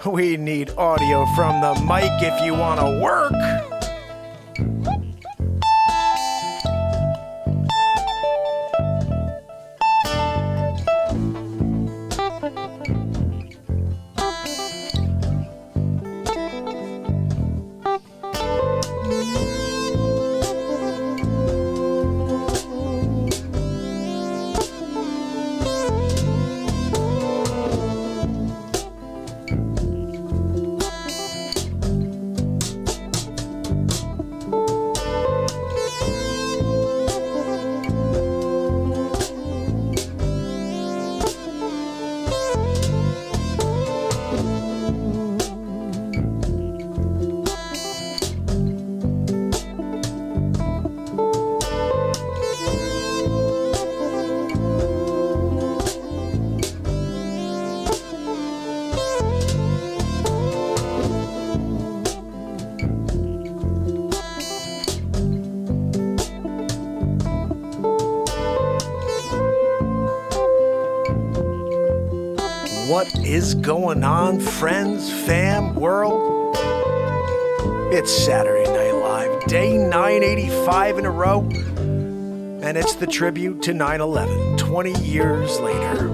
We need audio from the mic if you want to work. What is going on, friends, fam, world? It's Saturday Night Live, day 985 in a row, and it's the tribute to 9/11, 20 years later.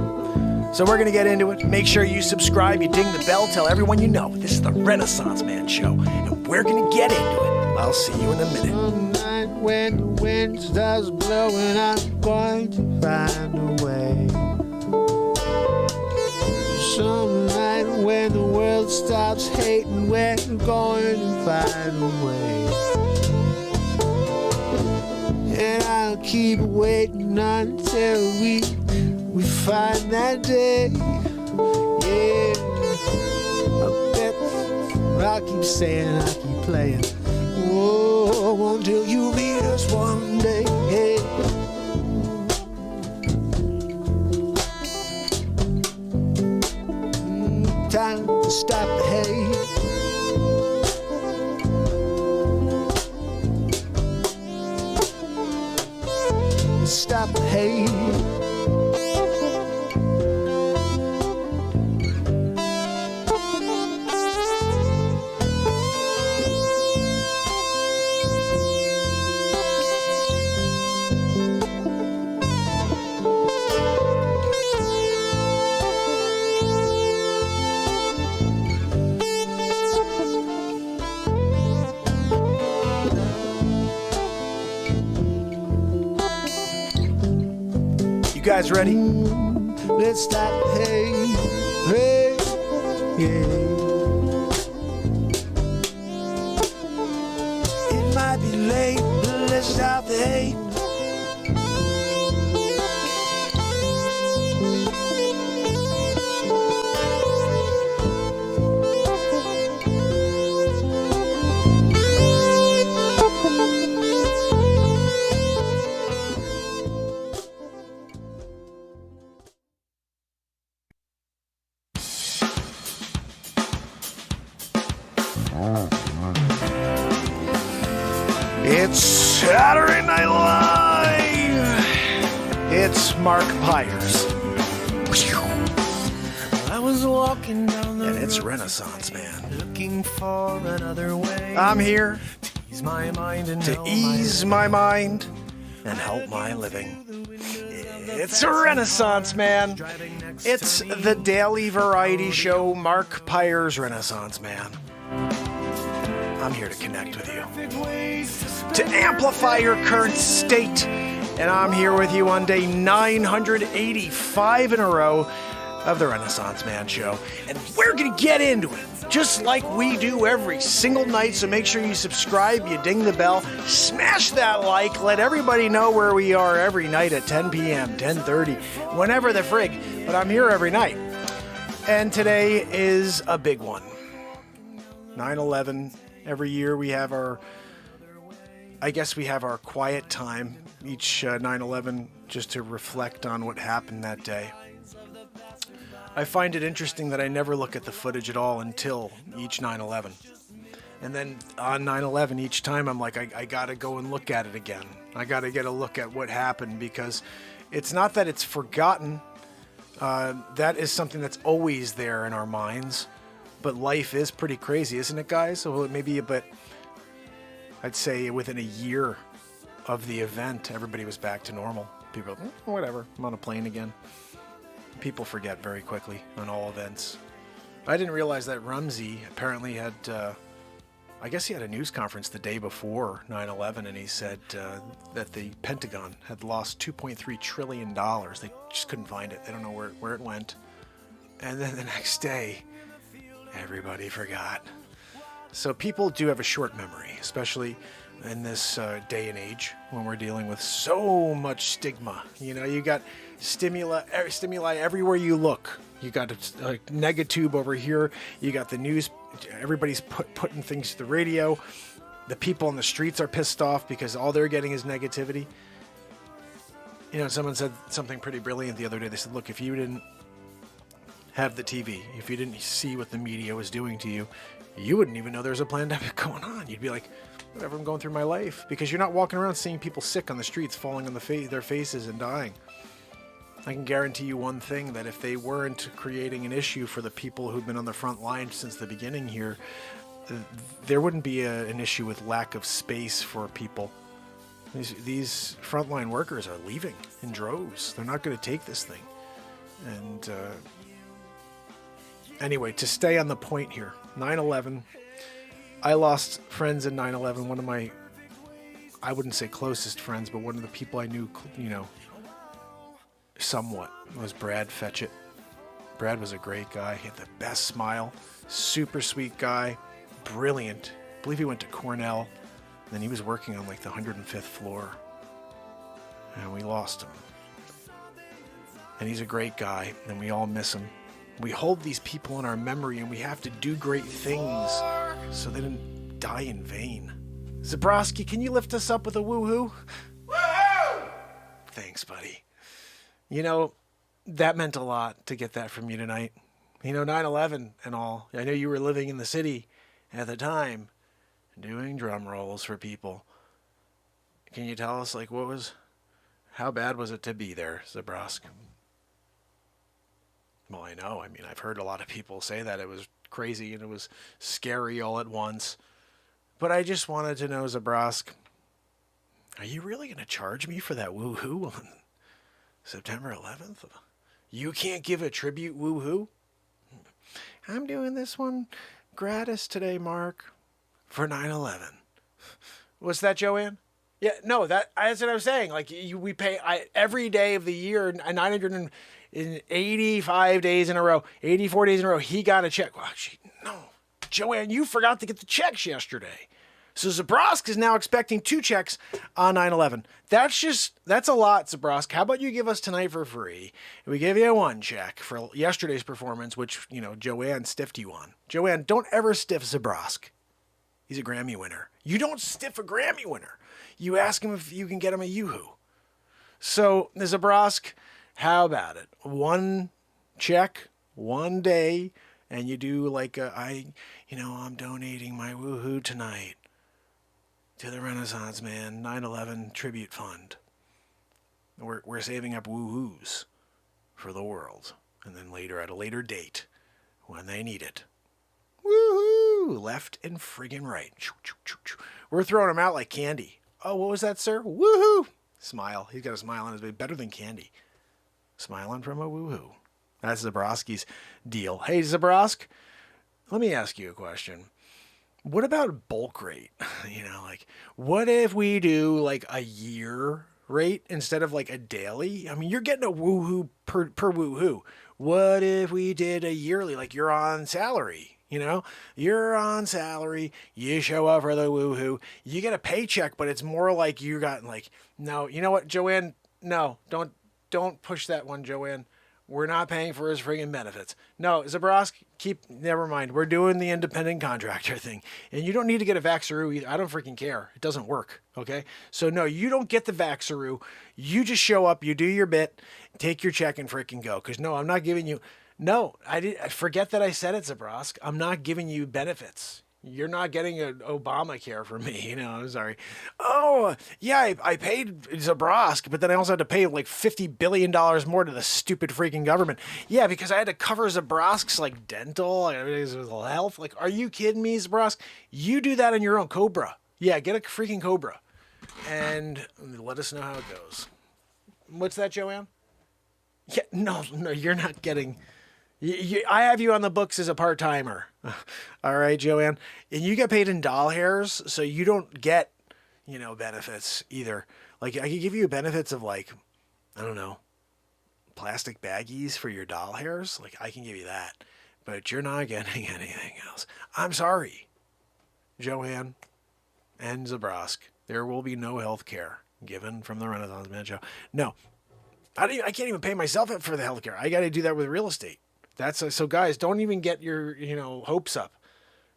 So we're going to get into it. Make sure you subscribe, you ding the bell, tell everyone you know. This is the Renaissance Man Show, and we're going to get into it. I'll see you in a minute. One night when the wind starts blowing, I'm going to find a way. Some night when the world stops hating, we're going to find a way. And I'll keep waiting until we find that day. Yeah, I bet I'll keep saying, I'll keep playing. Oh, until you meet us one day. Hey. Time to stop the hate. Stop the hate. You guys ready? Let's stop the hate. Hey, yeah. It might be late, but let's stop the hate. It's Saturday Night Live. It's Mark Pires. I was walking down the And it's road Renaissance Man. looking for another way. I'm here to ease my mind and to ease my mind and help my living. It's a Renaissance Man. It's the daily variety show, Mark Pires Renaissance Man. I'm here to connect with you, to amplify your current state. And I'm here with you on day 985 in a row of the Renaissance Man Show. And we're going to get into it, just like we do every single night. So make sure you subscribe, you ding the bell, smash that like, let everybody know where we are every night at 10 p.m., 10:30, whenever the frig. But I'm here every night. And today is a big one. 9/11. Every year we have our quiet time each 9/11 just to reflect on what happened that day. I find it interesting that I never look at the footage at all until each 9/11. And then on 9/11 each time I'm like, I gotta go and look at it again. I gotta get a look at what happened, because it's not that it's forgotten. That is something that's always there in our minds. But life is pretty crazy, isn't it, guys? So maybe a bit, I'd say within a year of the event, everybody was back to normal. People, whatever, I'm on a plane again. People forget very quickly on all events. I didn't realize that Rumsey apparently had, I guess he had a news conference the day before 9/11, and he said that the Pentagon had lost $2.3 trillion. They just couldn't find it. They don't know where it went. And then the next day, everybody forgot. So people do have a short memory, especially in this day and age when we're dealing with so much stigma. You know, you got stimuli everywhere you look. You got a negatube over here. You got the news. Everybody's putting things to the radio. The people on the streets are pissed off because all they're getting is negativity. You know, someone said something pretty brilliant the other day. They said, look, if you didn't have the TV, if you didn't see what the media was doing to you, you wouldn't even know there's a pandemic going on. You'd be like, whatever, I'm going through my life. Because you're not walking around seeing people sick on the streets, falling on their faces and dying. I can guarantee you one thing, that if they weren't creating an issue for the people who've been on the front line since the beginning here, there wouldn't be an issue with lack of space for people. These frontline workers are leaving in droves. They're not going to take this thing. And anyway, to stay on the point here, 9/11, I lost friends in 9/11. One of my, I wouldn't say closest friends, but one of the people I knew, you know, somewhat, was Brad Facce. Brad was a great guy. He had the best smile, super sweet guy, brilliant. I believe he went to Cornell. Then he was working on like the 105th floor. And we lost him. And he's a great guy, and we all miss him. We hold these people in our memory, and we have to do great things so they didn't die in vain. Zabrowski, can you lift us up with a woohoo? Woohoo! Thanks, buddy. You know, that meant a lot to get that from you tonight. You know, 9/11 and all. I know you were living in the city at the time, doing drum rolls for people. Can you tell us, like, how bad was it to be there, Zabrosk? Well, I know. I mean, I've heard a lot of people say that it was crazy and it was scary all at once. But I just wanted to know, Zabrosk, are you really going to charge me for that woohoo on September 11th? You can't give a tribute woohoo? I'm doing this one gratis today, Mark, for 9/11. What's that, Joanne? Yeah, no, that's what I was saying. Like, we pay every day of the year, 985 days in a row, 84 days in a row, he got a check. Well, no, Joanne, you forgot to get the checks yesterday. So Zabrosk is now expecting 2 checks on 9/11. That's a lot, Zabrosk. How about you give us tonight for free? We give you 1 check for yesterday's performance, which, you know, Joanne stiffed you on. Joanne, don't ever stiff Zabrosk. He's a Grammy winner. You don't stiff a Grammy winner. You ask him if you can get him a yoo-hoo. So, Zabrosk, how about it? 1 check, 1 day, and you do like I'm donating my woohoo tonight to the Renaissance Man 9/11 Tribute Fund. We're saving up woohoos for the world. And then later, at a later date, when they need it, woohoo, left and friggin' right. We're throwing them out like candy. Oh, what was that, sir? Woohoo! Smile. He's got a smile on his face. Better than candy. Smiling from a woohoo. That's Zabrowski's deal. Hey, Zabrosk, let me ask you a question. What about bulk rate? You know, like, what if we do like a year rate instead of like a daily? I mean, you're getting a woohoo per woohoo. What if we did a yearly, like you're on salary? You know, you're on salary, you show up for the woohoo, you get a paycheck, but it's more like you got like, no, you know what, Joanne? No, don't push that one, Joanne. We're not paying for his friggin' benefits. No, Zabrosk, never mind. We're doing the independent contractor thing. And you don't need to get a Vaxaroo either. I don't freaking care. It doesn't work, okay? So no, you don't get the Vaxaroo. You just show up, you do your bit, take your check and freaking go. Because no, I'm not giving you... No, I forget that I said it, Zabrosk. I'm not giving you benefits. You're not getting an Obamacare from me. You know, I'm sorry. Oh, yeah, I paid Zabrosk, but then I also had to pay like $50 billion more to the stupid freaking government. Yeah, because I had to cover Zabrosk's like dental and everything's health. Like, are you kidding me, Zabrosk? You do that on your own. Cobra. Yeah, get a freaking Cobra. And let us know how it goes. What's that, Joanne? Yeah, no, you're not getting... I have you on the books as a part-timer. All right, Joanne? And you get paid in doll hairs, so you don't get, benefits either. Like, I could give you benefits of, like, I don't know, plastic baggies for your doll hairs. Like, I can give you that. But you're not getting anything else. I'm sorry, Joanne and Zabrosk. There will be no health care given from the Renaissance Man Show. No. I can't even pay myself for the health care. I got to do that with real estate. So guys, don't even get your, hopes up.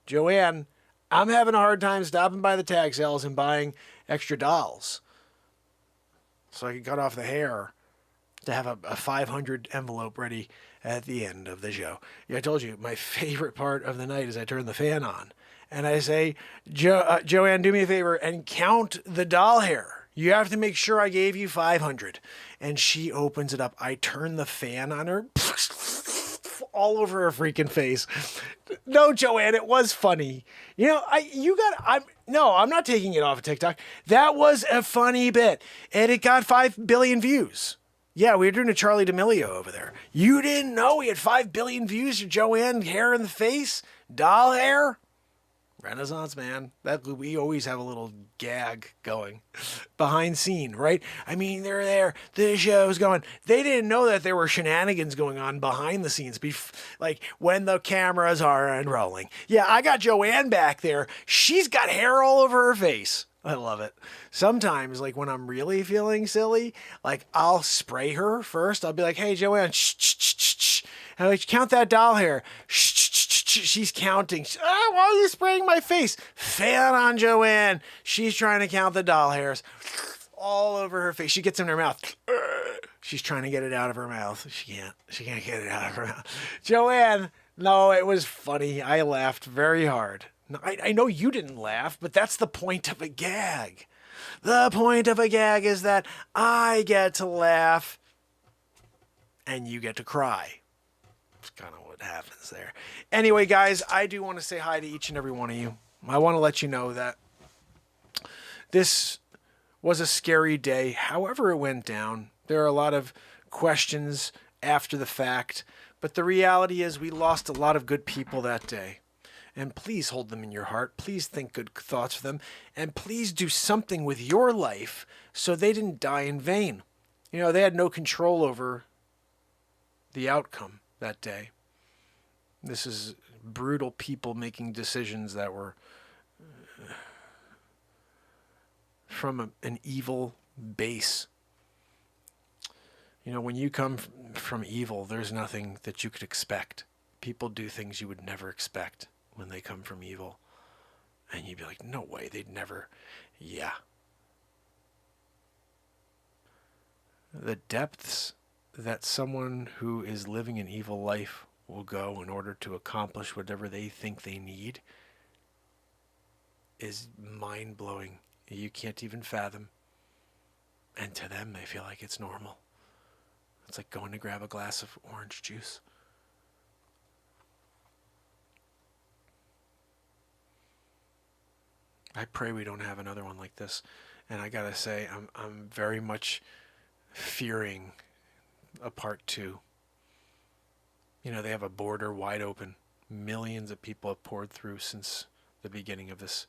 Joanne, I'm having a hard time stopping by the tag sales and buying extra dolls so I can cut off the hair to have a 500 envelope ready at the end of the show. Yeah, I told you, my favorite part of the night is I turn the fan on and I say, Joanne, do me a favor and count the doll hair. You have to make sure I gave you 500. And she opens it up. I turn the fan on her. All over her freaking face. No, Joanne, it was funny. I'm not taking it off of TikTok. That was a funny bit. And it got 5 billion views. Yeah, we were doing a Charlie D'Amelio over there. You didn't know we had 5 billion views for Joanne hair in the face? Doll hair? Renaissance Man. That we always have a little gag going behind scene, right? I mean, they're there. The show's going. They didn't know that there were shenanigans going on behind the scenes, like when the cameras aren't rolling. Yeah, I got Joanne back there. She's got hair all over her face. I love it. Sometimes, like when I'm really feeling silly, like I'll spray her first. I'll be like, "Hey, Joanne, shh, shh, shh, shh, shh. And I count that doll hair. Shh, shh, shh, shh. She's counting. Why are you spraying my face? Fan on Joanne. She's trying to count the doll hairs all over her face. She gets in her mouth. She's trying to get it out of her mouth. She can't get it out of her mouth. Joanne, no, it was funny. I laughed very hard. I know you didn't laugh, but that's the point of a gag. The point of a gag is that I get to laugh and you get to cry. It's kind of what happens there. Anyway, guys, I do want to say hi to each and every one of you. I want to let you know that this was a scary day. However it went down, there are a lot of questions after the fact, but the reality is we lost a lot of good people that day. And please hold them in your heart. Please think good thoughts for them. And please do something with your life so they didn't die in vain. They had no control over the outcome that day. This is brutal people making decisions that were from an evil base. When you come from evil, there's nothing that you could expect. People do things you would never expect when they come from evil. And you'd be like, no way, they'd never. Yeah. The depths that someone who is living an evil life will go in order to accomplish whatever they think they need is mind-blowing. You can't even fathom. And to them, they feel like it's normal. It's like going to grab a glass of orange juice. I pray we don't have another one like this. And I gotta say, I'm very much fearing a part 2. They have a border wide open. Millions of people have poured through since the beginning of this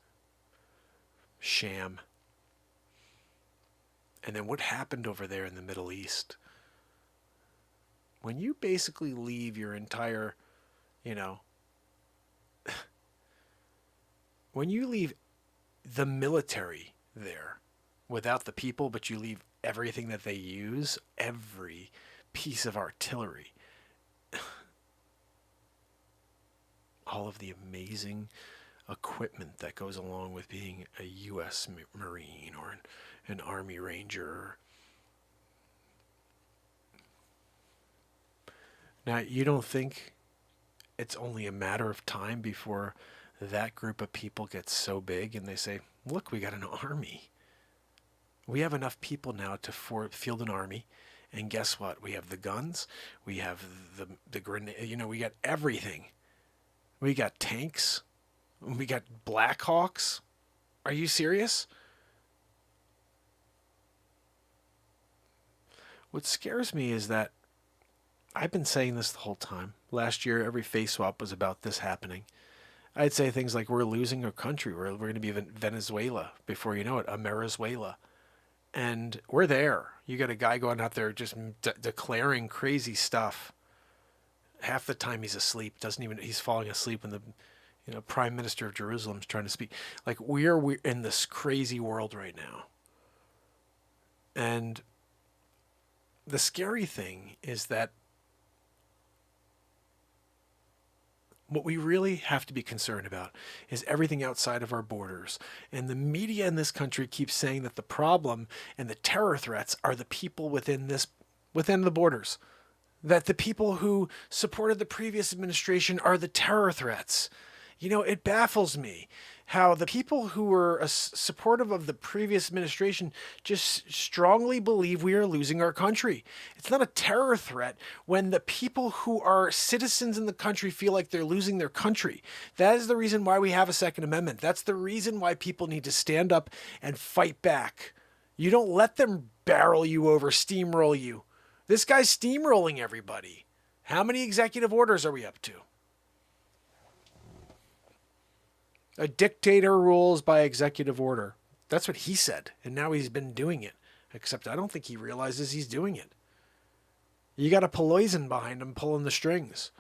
sham. And then what happened over there in the Middle East? When you basically leave your entire, when you leave the military there without the people, but you leave everything that they use, every piece of artillery, all of the amazing equipment that goes along with being a U.S. Marine or an Army Ranger. Now, you don't think it's only a matter of time before that group of people gets so big and they say, look, we got an army. We have enough people now to field an army. And guess what? We have the guns. We have the grenade. We got everything. We got tanks. We got Blackhawks. Are you serious? What scares me is that I've been saying this the whole time. Last year, every face swap was about this happening. I'd say things like, we're losing our country. We're going to be Venezuela before you know it, Amerizuela. And we're there. You got a guy going out there just declaring crazy stuff. Half the time he's asleep. He's falling asleep when the Prime Minister of Jerusalem is trying to speak. Like, we're in this crazy world right now. And the scary thing is that what we really have to be concerned about is everything outside of our borders. And the media in this country keeps saying that the problem and the terror threats are the people within the borders. That the people who supported the previous administration are the terror threats. It baffles me how the people who were supportive of the previous administration just strongly believe we are losing our country. It's not a terror threat when the people who are citizens in the country feel like they're losing their country. That is the reason why we have a Second Amendment. That's the reason why people need to stand up and fight back. You don't let them barrel you over, steamroll you. This guy's steamrolling everybody. How many executive orders are we up to? A dictator rules by executive order. That's what he said. And now he's been doing it. Except I don't think he realizes he's doing it. You got a poison behind him pulling the strings.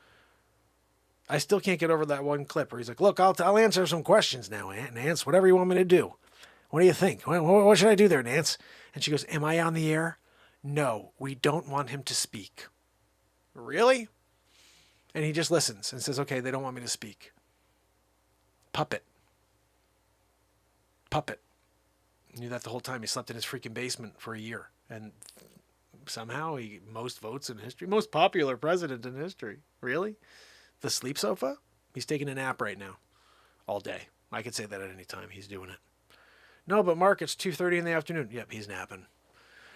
I still can't get over that one clip where he's like, look, I'll answer some questions now, Nance. Whatever you want me to do. What do you think? What should I do there, Nance? And she goes, am I on the air? No, we don't want him to speak. Really? And he just listens and says, okay, they don't want me to speak. Puppet. He knew that the whole time. He slept in his freaking basement for a year. And somehow most votes in history, most popular president in history. Really? The sleep sofa? He's taking a nap right now. All day. I could say that at any time. He's doing it. No, but Mark, it's 2:30 in the afternoon. Yep, he's napping.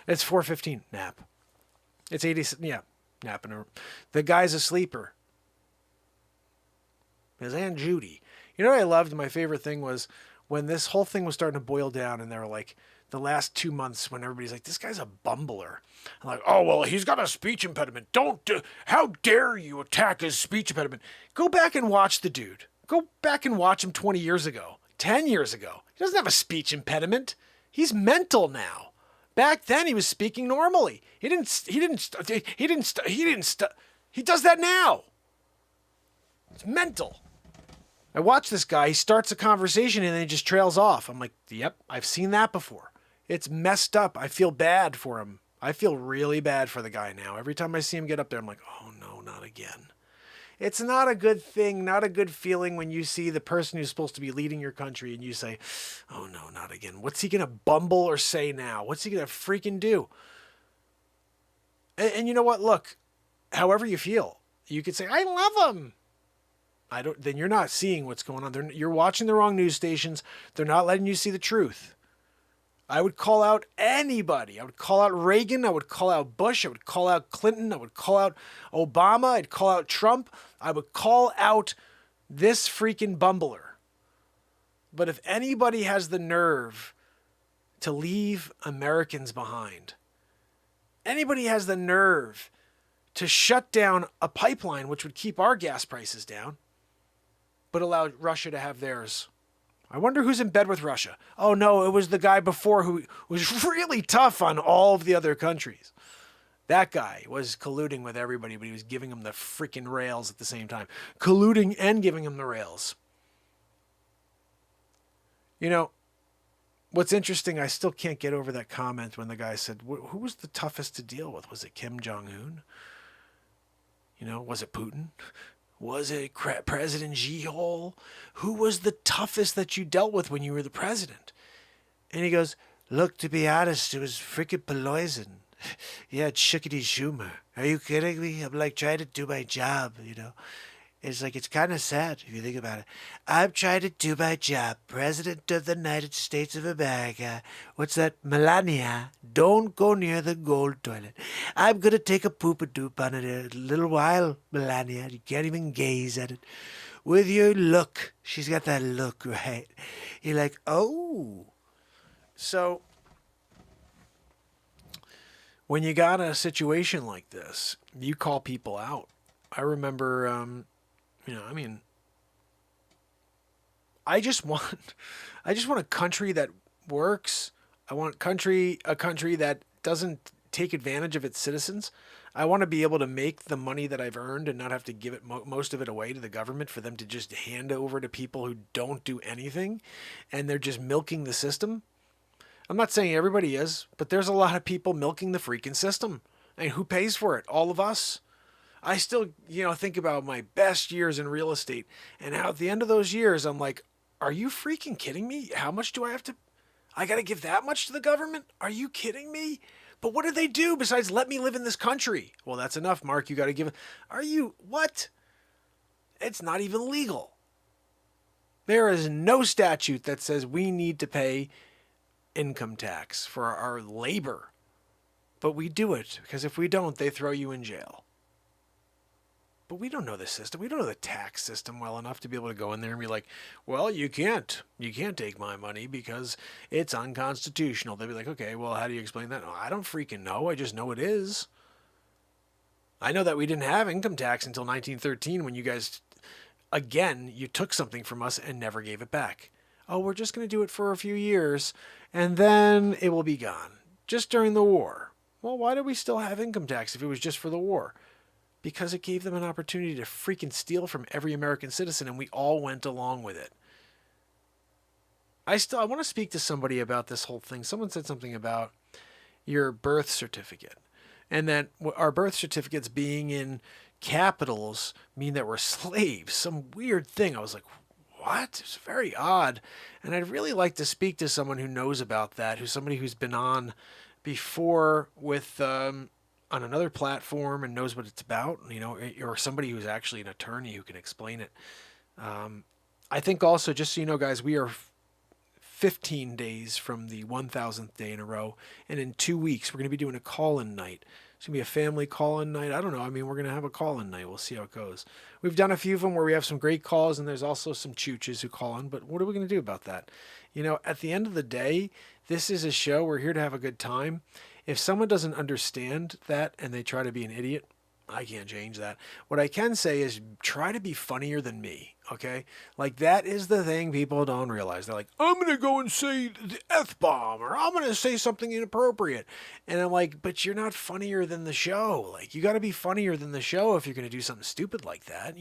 It's 4:15. Nap. It's 80. Yeah, napping. The guy's a sleeper. His Aunt Judy. You know what I loved? My favorite thing was when this whole thing was starting to boil down and they were like, the last 2 months when everybody's like, this guy's a bumbler. I'm like, oh, well, he's got a speech impediment. How dare you attack his speech impediment? Go back and watch the dude. Go back and watch him 20 years ago, 10 years ago. He doesn't have a speech impediment. He's mental now. Back then he was speaking normally. He does that now. It's mental. I watch this guy, he starts a conversation and then he just trails off. I'm like, yep, I've seen that before. It's messed up. I feel bad for him. I feel really bad for the guy now. Every time I see him get up there, I'm like, oh no, not again. It's not a good thing, not a good feeling when you see the person who's supposed to be leading your country and you say, oh no, not again. What's he going to bumble or say now? What's he going to freaking do? And you know what? Look, however you feel, you could say, I love him. Then you're not seeing what's going on. You're watching the wrong news stations. They're not letting you see the truth. I would call out anybody. I would call out Reagan. I would call out Bush. I would call out Clinton. I would call out Obama. I'd call out Trump. I would call out this freaking bumbler. But if anybody has the nerve to leave Americans behind, anybody has the nerve to shut down a pipeline which would keep our gas prices down, but allow Russia to have theirs. I wonder who's in bed with Russia. Oh no, it was the guy before who was really tough on all of the other countries. That guy was colluding with everybody, but he was giving them the freaking rails at the same time. Colluding and giving them the rails. You know, what's interesting, I still can't get over that comment when the guy said, who was the toughest to deal with? Was it Kim Jong-un? You know, was it Putin? Was it President Xi-Hole? Who was the toughest that you dealt with when you were the president? And he goes, look, to be honest, it was freaking poison. Yeah, it's Schumer. Are you kidding me? I'm like trying to do my job, you know. It's like, it's kind of sad if you think about it. I'm trying to do my job. President of the United States of America. What's that? Melania, don't go near the gold toilet. I'm going to take a poop-a-doop on it in a little while, Melania. You can't even gaze at it. With your look. She's got that look, right? You're like, oh. So, when you got a situation like this, you call people out. I remember, I just want a country that works. I want a country that doesn't take advantage of its citizens. I want to be able to make the money that I've earned and not have to give it most of it away to the government for them to just hand over to people who don't do anything, and they're just milking the system. I'm not saying everybody is, but there's a lot of people milking the freaking system. And who pays for it? All of us. I still, think about my best years in real estate, and how at the end of those years, I'm like, are you freaking kidding me? How much do I have to, I got to give that much to the government? Are you kidding me? But what do they do besides let me live in this country? Well, that's enough, Mark. You got to give it. Are you, what? It's not even legal. There is no statute that says we need to pay income tax for our labor. But we do it because if we don't, they throw you in jail. But we don't know the system. We don't know the tax system well enough to be able to go in there and be like, well, you can't take my money because it's unconstitutional. They'd be like, okay, well, how do you explain that? Oh, I don't freaking know. I just know it is. I know that we didn't have income tax until 1913 when you guys, again, you took something from us and never gave it back. Oh, we're just going to do it for a few years and then it will be gone. Just during the war. Well, why do we still have income tax if it was just for the war? Because it gave them an opportunity to freaking steal from every American citizen, and we all went along with it. I want to speak to somebody about this whole thing. Someone said something about your birth certificate, and that our birth certificates being in capitals mean that we're slaves. Some weird thing. I was like, what? It's very odd. And I'd really like to speak to someone who knows about that, who's somebody who's been on before with on another platform and knows what it's about, or somebody who's actually an attorney who can explain it. I think also, just so you know, guys, we are 15 days from the 1,000th day in a row, and in 2 weeks, we're going to be doing a call-in night. It's going to be a family call-in night. I don't know. We're going to have a call-in night. We'll see how it goes. We've done a few of them where we have some great calls, and there's also some chooches who call in, but what are we going to do about that? At the end of the day, this is a show. We're here to have a good time. If someone doesn't understand that and they try to be an idiot, I can't change that. What I can say is try to be funnier than me, okay? Like, that is the thing people don't realize. They're like, I'm going to go and say the F-bomb, or I'm going to say something inappropriate. And I'm like, but you're not funnier than the show. Like, you got to be funnier than the show if you're going to do something stupid like that,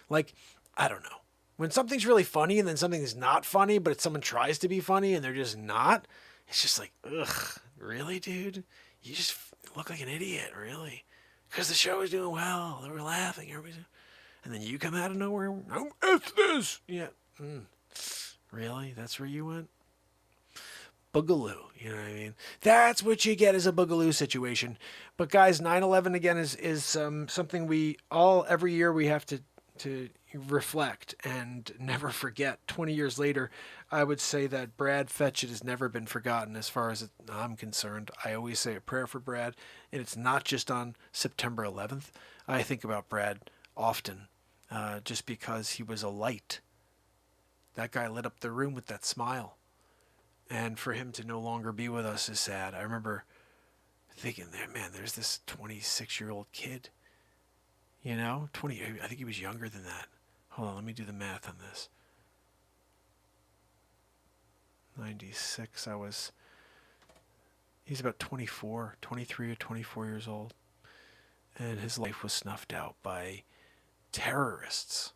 Like, I don't know. When something's really funny and then something is not funny, but someone tries to be funny and they're just not, it's just like, ugh, really, dude? You just look like an idiot, really? Because the show is doing well, they were laughing, everybody's, and then you come out of nowhere, oh, F this! Yeah, really? That's where you went? Boogaloo, you know what I mean? That's what you get as a boogaloo situation. But guys, 9/11 again is something we all, every year we have to reflect and never forget. 20 years later, I would say that Brad Facce has never been forgotten as far as I'm concerned. I always say a prayer for Brad, and it's not just on September 11th. I think about Brad often, just because he was a light. That guy lit up the room with that smile. And for him to no longer be with us is sad. I remember thinking, man, there's this 26-year-old kid. 20, I think he was younger than that. Hold on, let me do the math on this. 96, he's about 23 or 24 years old. And his life was snuffed out by terrorists.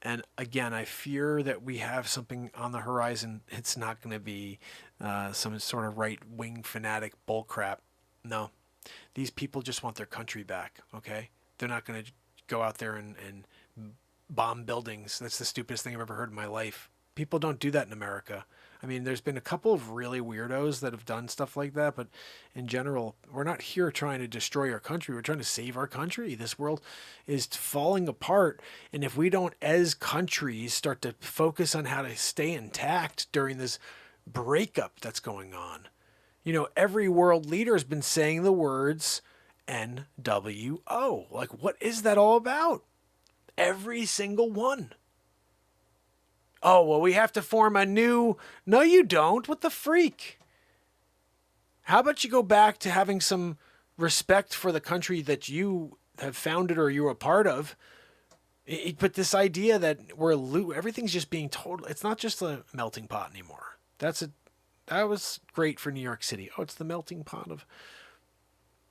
And again, I fear that we have something on the horizon. It's not going to be some sort of right-wing fanatic bullcrap. No, these people just want their country back, okay? They're not going to go out there and bomb buildings. That's the stupidest thing I've ever heard in my life. People don't do that in America. I mean, there's been a couple of really weirdos that have done stuff like that, but in general, we're not here trying to destroy our country. We're trying to save our country. This world is falling apart, and if we don't, as countries, start to focus on how to stay intact during this breakup that's going on. You know, every world leader has been saying the words NWO. Like, what is that all about? Every single one. Oh, well, we have to form a new... No, you don't. What the freak? How about you go back to having some respect for the country that you have founded or you're a part of? But this idea that everything's just being total... It's not just a melting pot anymore. That was great for New York City. Oh, it's the melting pot of...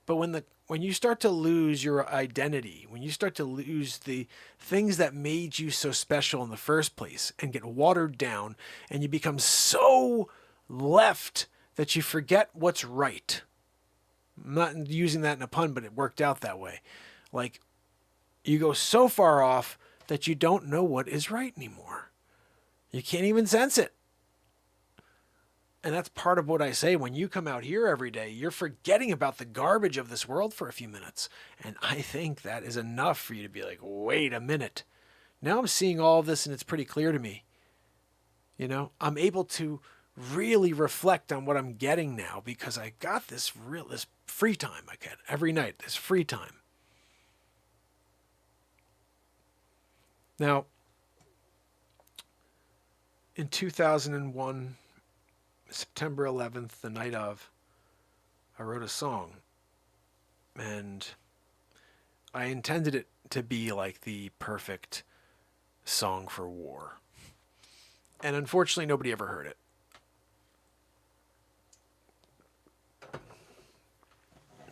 But when you start to lose your identity, when you start to lose the things that made you so special in the first place and get watered down, and you become so left that you forget what's right. I'm not using that in a pun, but it worked out that way. Like, you go so far off that you don't know what is right anymore. You can't even sense it. And that's part of what I say. When you come out here every day, you're forgetting about the garbage of this world for a few minutes. And I think that is enough for you to be like, wait a minute. Now I'm seeing all of this and it's pretty clear to me. You know, I'm able to really reflect on what I'm getting now because I got this free time I get every night, this free time. Now, in 2001, September 11th, the night of, I wrote a song, and I intended it to be like the perfect song for war. And unfortunately, nobody ever heard it.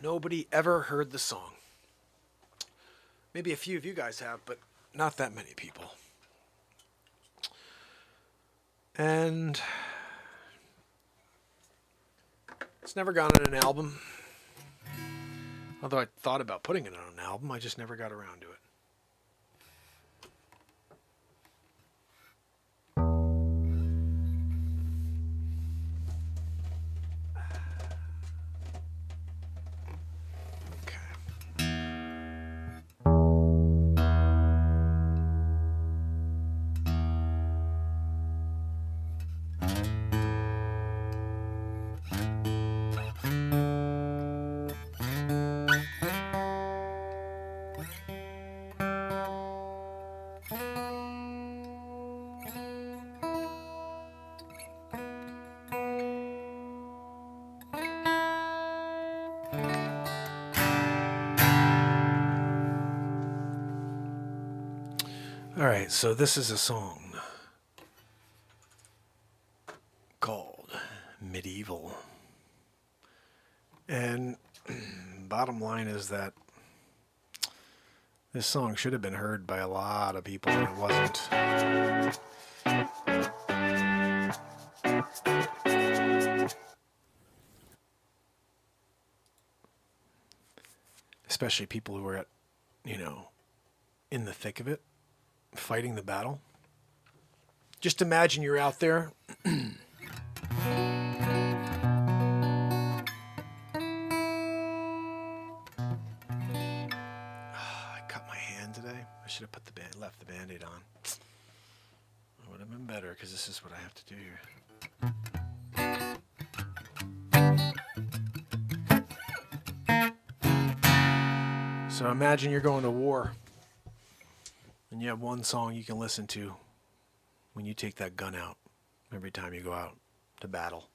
Nobody ever heard the song. Maybe a few of you guys have, but not that many people. And it's never gone on an album. Although I thought about putting it on an album, I just never got around to it. All right, so this is a song called Medieval. And bottom line is that this song should have been heard by a lot of people, and it wasn't. Especially people who were at, in the thick of it. Fighting the battle. Just imagine you're out there. I cut my hand today. I should have left the Band-Aid on. It would have been better because this is what I have to do here. So imagine you're going to war. And you have one song you can listen to when you take that gun out every time you go out to battle.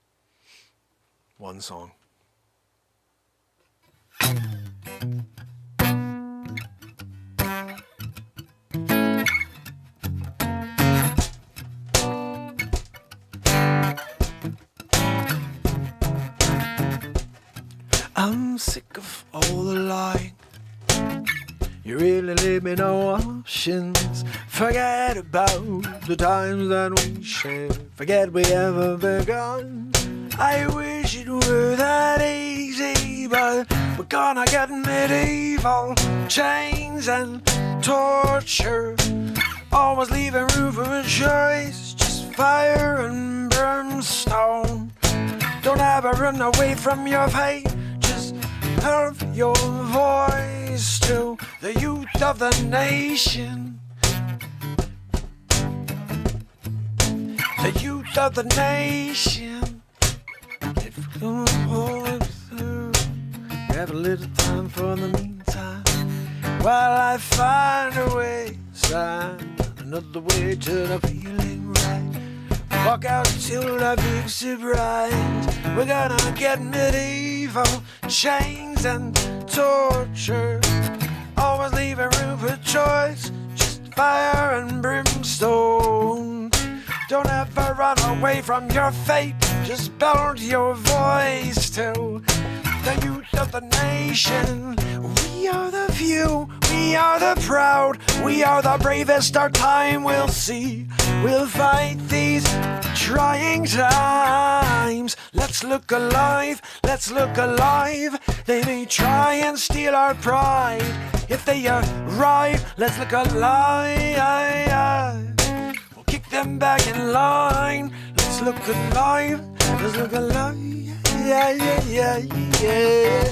One song. I'm sick of all the lying. You really leave me no options. Forget about the times that we shared. Forget we ever begun. I wish it were that easy, but we're gonna get medieval. Chains and torture, always leaving room for a choice. Just fire and brimstone. Don't ever run away from your fate. Just help your voice to the youth of the nation. The youth of the nation. If we're gonna pull it through, have a little time for the meantime, while I find a way, another way to the feeling right. Walk out till the big surprise. We're gonna get medieval, chains and torture. Always leaving room for choice, just fire and brimstone. Don't ever run away from your fate, just build your voice to the youth of the nation. We are the few, we are the proud, we are the bravest our time will see. We'll fight these trying times. Let's look alive, let's look alive. They may try and steal our pride. If they arrive, let's look alive. We'll kick them back in line. Let's look alive, let's look alive. Yeah, yeah, yeah, yeah.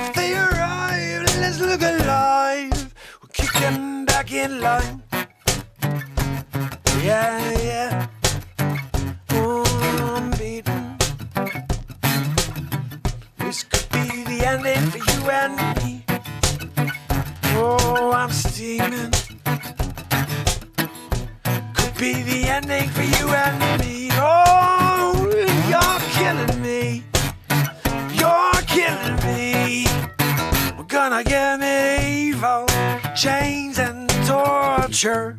If they arrive, let's look alive. We'll kick them back in line. Yeah, yeah. Oh, I'm beaten. This could be the ending for you and me. Oh, I'm steaming. Could be the ending for you and me. Oh, you're killing me. You're killing me. We're gonna get medieval, chains and torture.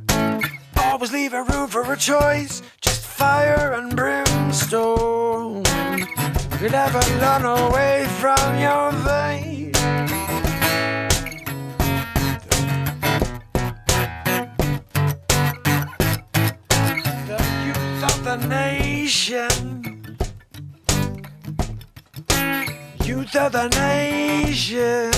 Always leaving room for a choice, just fire and brimstone. You never run away from your fate. The youth of the nation. Youth of the nation.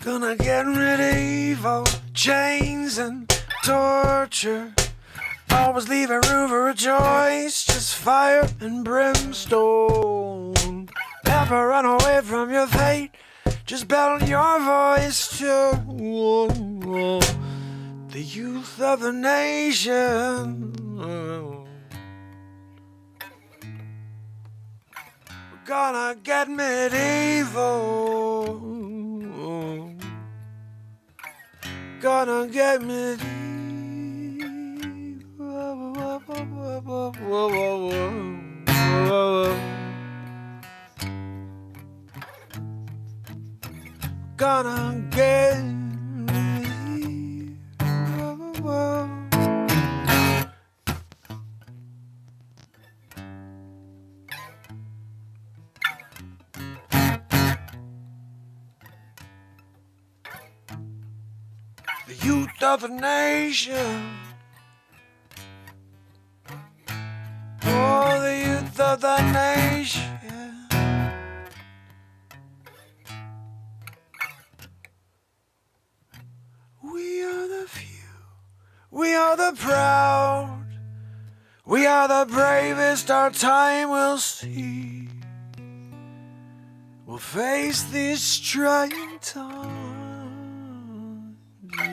Gonna get medieval, chains and torture. Always leaving room for a choice, just fire and brimstone. Never run away from your fate, just build your voice to the youth of the nation. We're gonna get medieval. Gonna get medieval. Gonna get medieval. The youth of the nation. Oh, the youth of the nation. We are the few, we are the proud, we are the bravest our time will see. We'll face this trying time.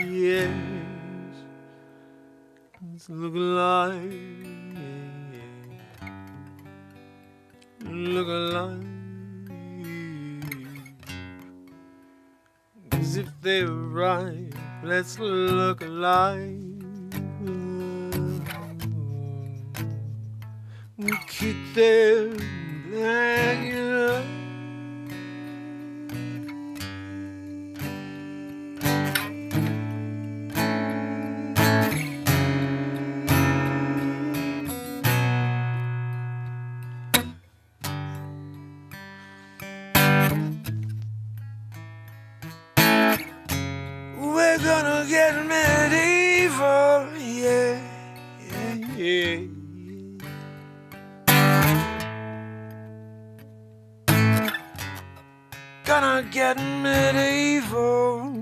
Yes, let's look alive. Look alive. 'Cause if they arrive, let's look alive. We'll kick them back in line. We're gonna get medieval, yeah, yeah, yeah. Gonna get medieval.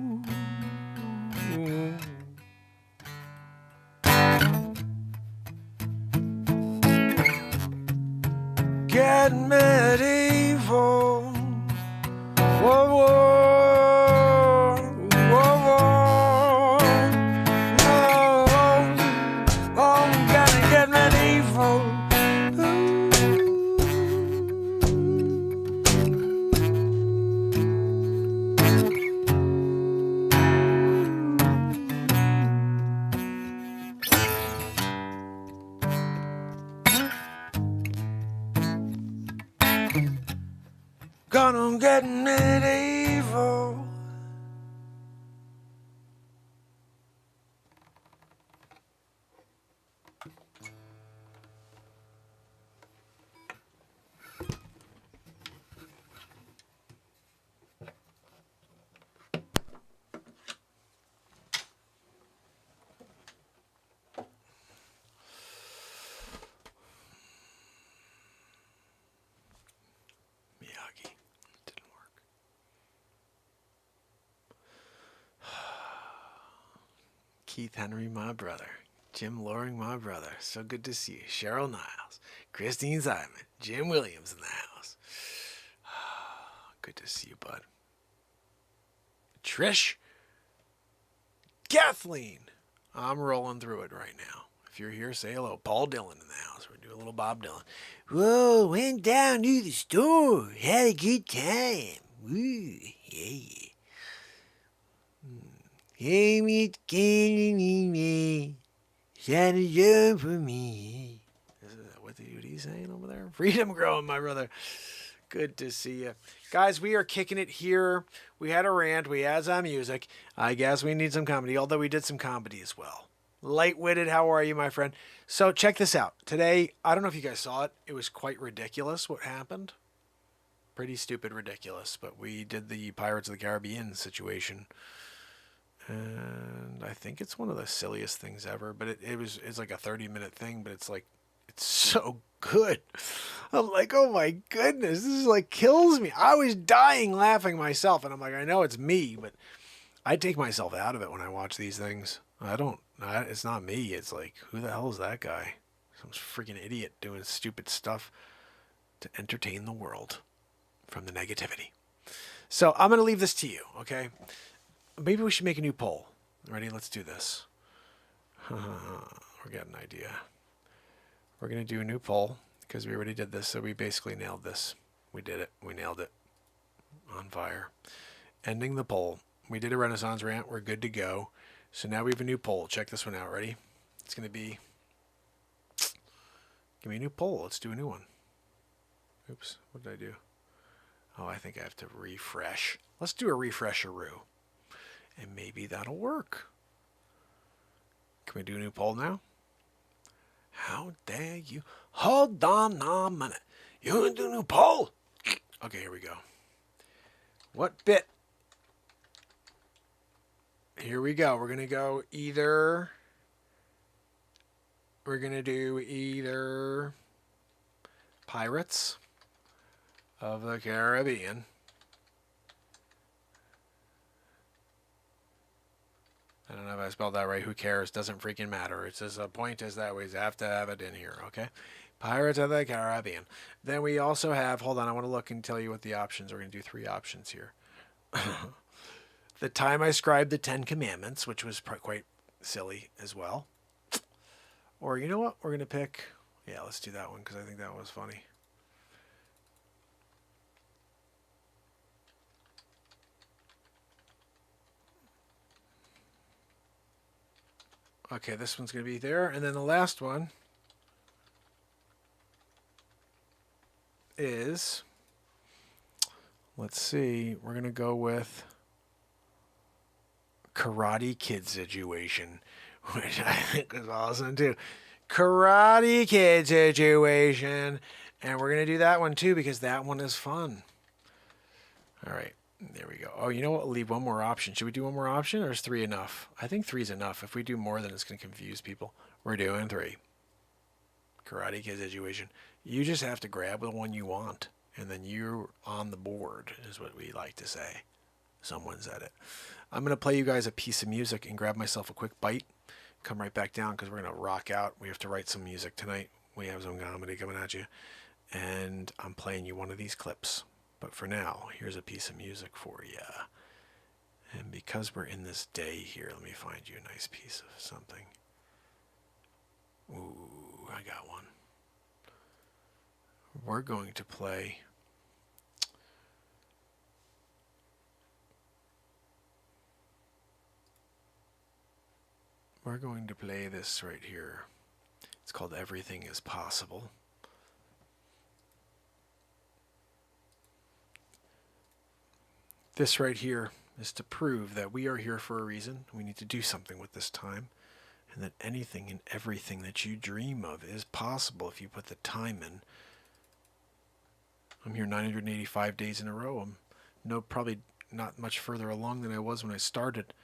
Get medieval. Whoa, whoa, whoa, whoa. No, I'm gonna get medieval. Gonna get medieval. Miyagi. Didn't work. Keith Henry, my brother. Jim Loring, my brother. So good to see you. Cheryl Niles. Christine Simon. Jim Williams in the house. Good to see you, bud. Trish. Kathleen. I'm rolling through it right now. If you're here, say hello. Paul Dillon in the house. We're doing a little Bob Dylan. Whoa, went down to the store. Had a good time. Woo, yeah. Hey, meet me. Shine a jump for me. Is that what he's saying over there? Freedom growing, my brother. Good to see you. Guys, we are kicking it here. We had a rant. We had some music. I guess we need some comedy, although we did some comedy as well. Light-witted, how are you, my friend? So check this out. Today, I don't know if you guys saw it. It was quite ridiculous what happened. Pretty stupid ridiculous, but we did the Pirates of the Caribbean situation. And I think it's one of the silliest things ever, but it's like a 30-minute thing, but it's so good. I'm like, oh my goodness, this is like kills me. I was dying laughing myself, and I'm like, I know it's me, but I take myself out of it when I watch these things. It's not me. It's like, who the hell is that guy? Some freaking idiot doing stupid stuff to entertain the world from the negativity. So I'm going to leave this to you, okay? Maybe we should make a new poll. Ready? Let's do this. We're getting an idea. We're going to do a new poll because we already did this, so we basically nailed this. We did it. We nailed it. On fire. Ending the poll. We did a Renaissance rant. We're good to go. So now we have a new poll. Check this one out. Ready? It's going to be... Give me a new poll. Let's do a new one. Oops. What did I do? Oh, I think I have to refresh. Let's do a refresheroo. And maybe that'll work. Can we do a new poll now? How dare you? Hold on a minute. You want to do a new poll? Okay, here we go. What bit? Here we go. We're going to go either... We're going to do either Pirates of the Caribbean. I don't know if I spelled that right. Who cares? Doesn't freaking matter. It's just a point is that we have to have it in here, okay? Pirates of the Caribbean. Then we also have, hold on, I want to look and tell you what the options are. We're going to do 3 options here. The time I scribed the 10 Commandments, which was quite silly as well. Or you know what? We're going to pick, yeah, let's do that one because I think that was funny. Okay, this one's going to be there. And then the last one is, let's see, we're going to go with Karate Kid situation, which I think is awesome too. Karate Kid situation. And we're going to do that one too because that one is fun. All right. There we go. Oh, you know what? We'll leave one more option. Should we do one more option or is 3 enough? I think 3 is enough. If we do more, then it's going to confuse people. We're doing 3. Karate Kid situation. You just have to grab the one you want. and then you're on the board, is what we like to say. Someone said it. I'm going to play you guys a piece of music and grab myself a quick bite. Come right back down because we're going to rock out. We have to write some music tonight. We have some comedy coming at you. And I'm playing you one of these clips. But for now, here's a piece of music for you. And because we're in this day here, let me find you a nice piece of something. Ooh, I got one. We're going to play... We're going to play this right here. It's called Everything is Possible. This right here is to prove that we are here for a reason. We need to do something with this time. And that anything and everything that you dream of is possible if you put the time in. I'm here 985 days in a row. I'm probably not much further along than I was when I started.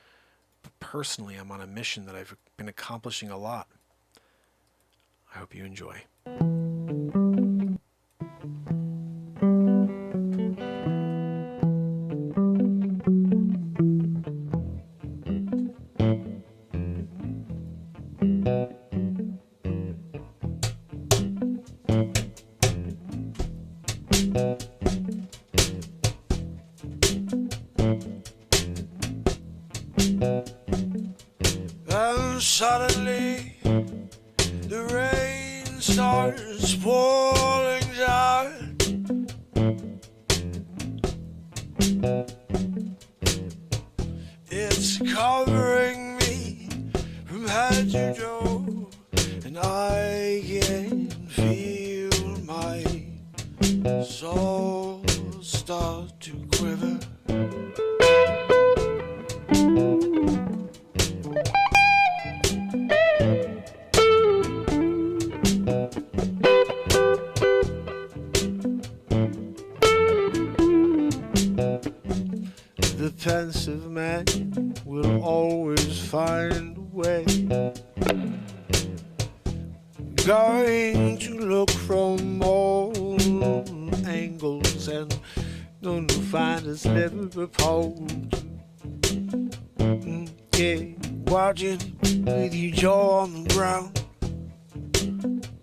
But personally, I'm on a mission that I've been accomplishing a lot. I hope you enjoy. And suddenly the rain starts pouring down. It's covering me from head to toe, and I can feel my soul start to quiver. The pensive man will always find a way, going to look from all angles and going to find a sliver of hope. Yeah, watching with your jaw on the ground.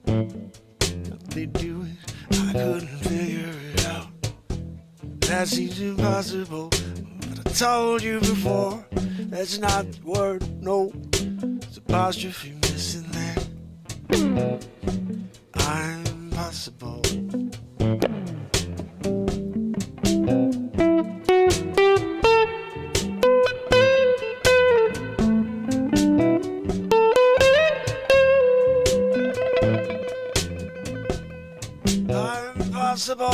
How they do it, I couldn't figure it out. That seems impossible. I told you before, that's not the word, no. It's apostrophe missing there. I'm possible. I'm possible.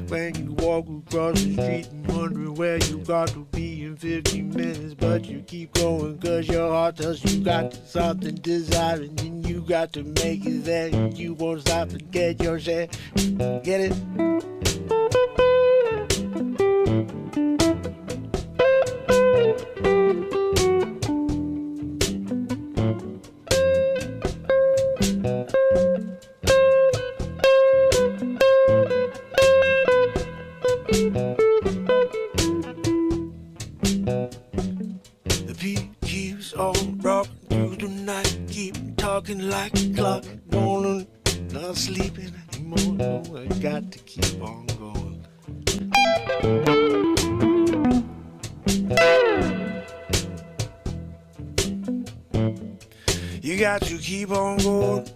When you walk across the street and wondering where you got to be in 15 minutes, but you keep going cause your heart tells you got something desiring, and you got to make it there, and you won't stop and get your share. Get it? Like a clock, going not sleeping anymore. No, I got to keep on going. You got to keep on going.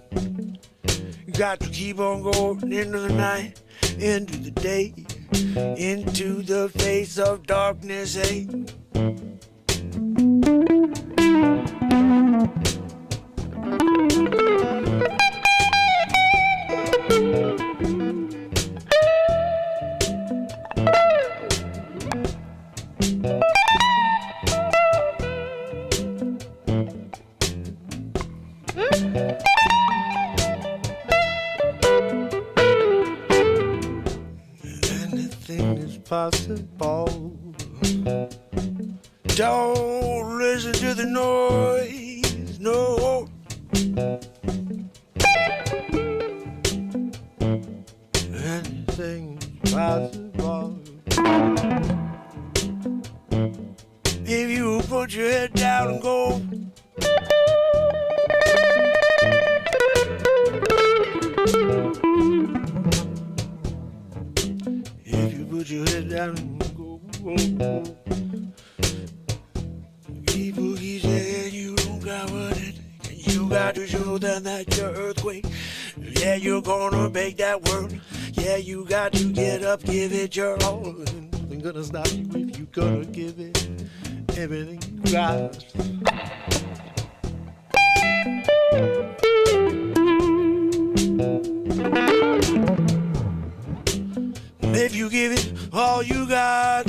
You got to keep on going into the night, into the day, into the face of darkness. Hey. possible. Don't listen to the noise, no. Anything's possible. If you put your head down and go. If you put your head down and go. People keep saying you don't got what it takes. You got to show them that you're earthquake. Yeah, you're gonna make that work. Yeah, you got to get up, give it your all. Nothing gonna stop you if you gonna give it everything you got. If you give it all you got.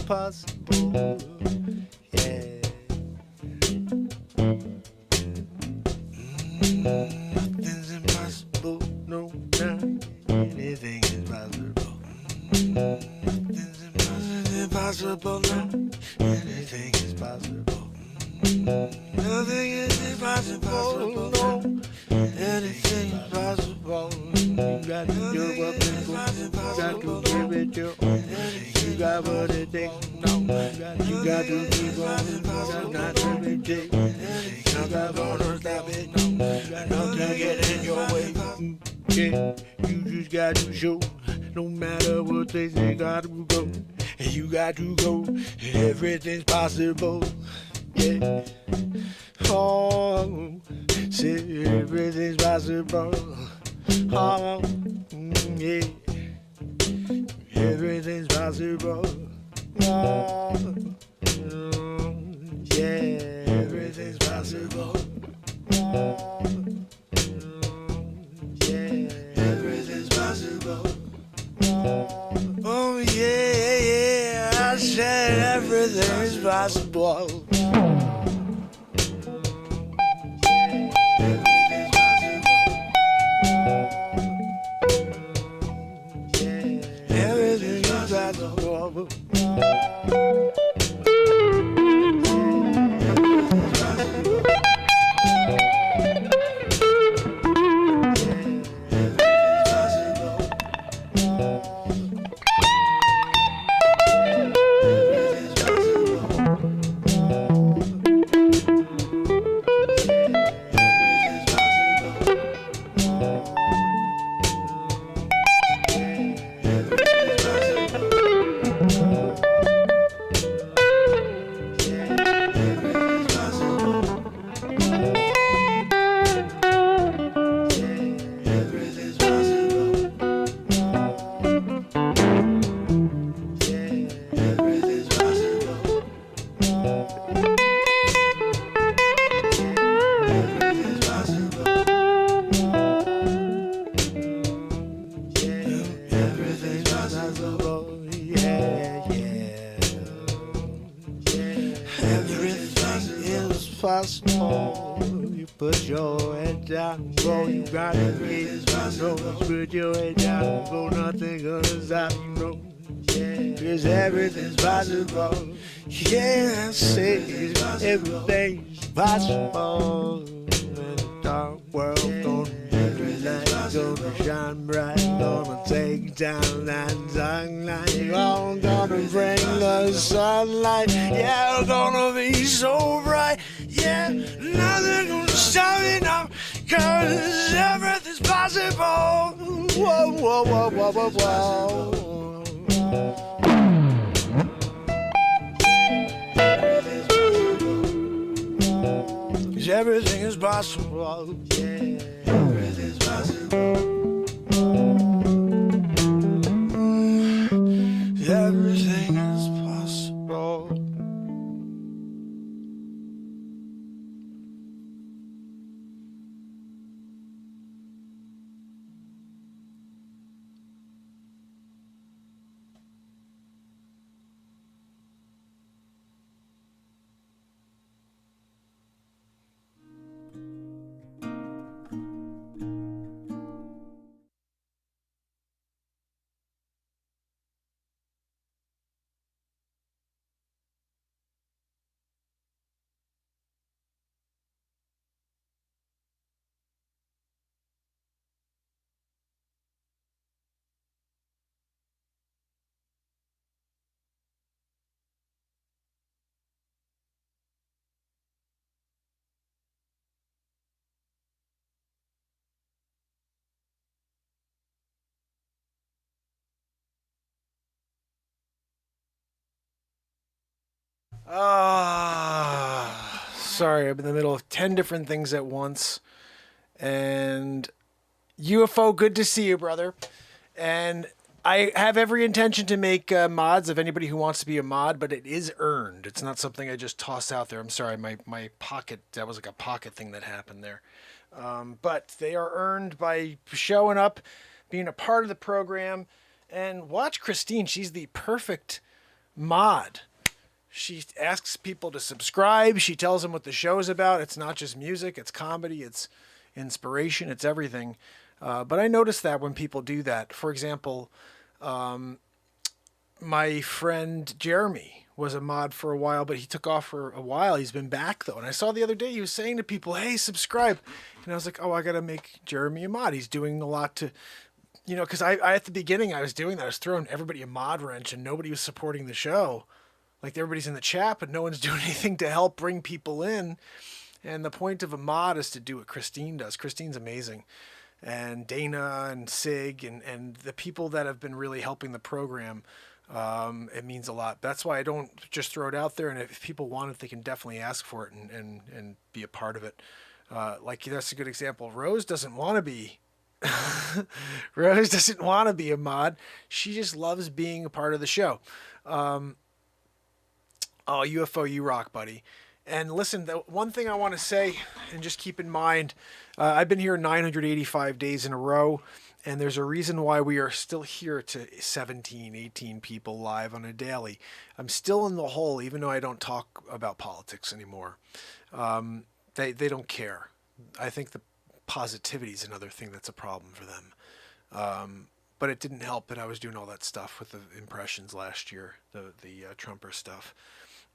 Possible, yeah. Nothing's impossible, no, not anything is possible. Nothing's impossible, no, anything is possible. Nothing is impossible, no, anything is possible. You got to do what you got to give it your own. You got what it takes. You got to keep on, not to reject. Now I'm gonna stop it. Nothing get in your way. Yeah, you just got to show. No matter what they say, got to go. And you got to go. And everything's possible. Yeah. Oh, say everything's possible. Oh, yeah. Everything's possible. Oh, yeah, everything's possible. Oh, yeah, everything's possible. Oh, yeah, yeah, I said everything's possible. Everything's possible. Possible. You put your head down and go, you got to get no. Put your head down and go, nothing gonna stop you, no. Cause everything's possible. Yeah, I say everything's possible. In a dark world, gonna be light, gonna shine bright, gonna take down that sunlight. All gonna bring the sunlight. Yeah, gonna be so bright. Yeah, nothing gonna stop me now, cause everything's possible. Whoa, whoa, whoa, whoa, whoa, whoa. Cause everything is possible. Yeah, everything's possible. Sorry, I'm in the middle of 10 different things at once. And UFO, good to see you, brother. And I have every intention to make mods of anybody who wants to be a mod, but it is earned. It's not something I just toss out there. I'm sorry, my pocket, that was like a pocket thing that happened there. But they are earned by showing up, being a part of the program. And watch Christine. She's the perfect mod. She asks people to subscribe. She tells them what the show is about. It's not just music. It's comedy. It's inspiration. It's everything. But I noticed that when people do that. For example, my friend Jeremy was a mod for a while, but he took off for a while. He's been back, though. And I saw the other day he was saying to people, hey, subscribe. And I was like, oh, I got to make Jeremy a mod. He's doing a lot to... because I at the beginning I was doing that. I was throwing everybody a mod wrench and nobody was supporting the show. Like everybody's in the chat, but no one's doing anything to help bring people in. And the point of a mod is to do what Christine does. Christine's amazing. And Dana and Sig and the people that have been really helping the program, it means a lot. That's why I don't just throw it out there. And if people want it, they can definitely ask for it and be a part of it. Like that's a good example. Rose doesn't want to be Rose doesn't want to be a mod. She just loves being a part of the show. Oh, UFO, you rock, buddy. And listen, the one thing I want to say, and just keep in mind, I've been here 985 days in a row, and there's a reason why we are still here to 17, 18 people live on a daily. I'm still in the hole, even though I don't talk about politics anymore. They don't care. I think the positivity is another thing that's a problem for them. But it didn't help that I was doing all that stuff with the impressions last year, the Trumper stuff.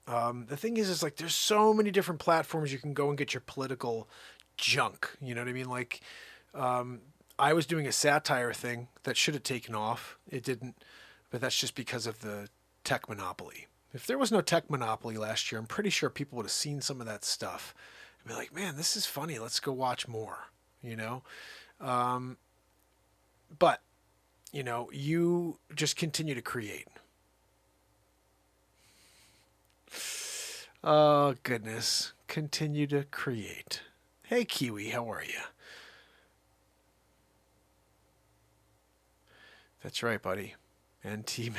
The thing is like there's so many different platforms you can go and get your political junk. You know what I mean? Like, I was doing a satire thing that should have taken off. It didn't, but that's just because of the tech monopoly. If there was no tech monopoly last year, I'm pretty sure people would have seen some of that stuff and be like, man, this is funny. Let's go watch more, but you just continue to create. Oh, goodness. Continue to create. Hey, Kiwi, how are you? That's right, buddy. And T-Man.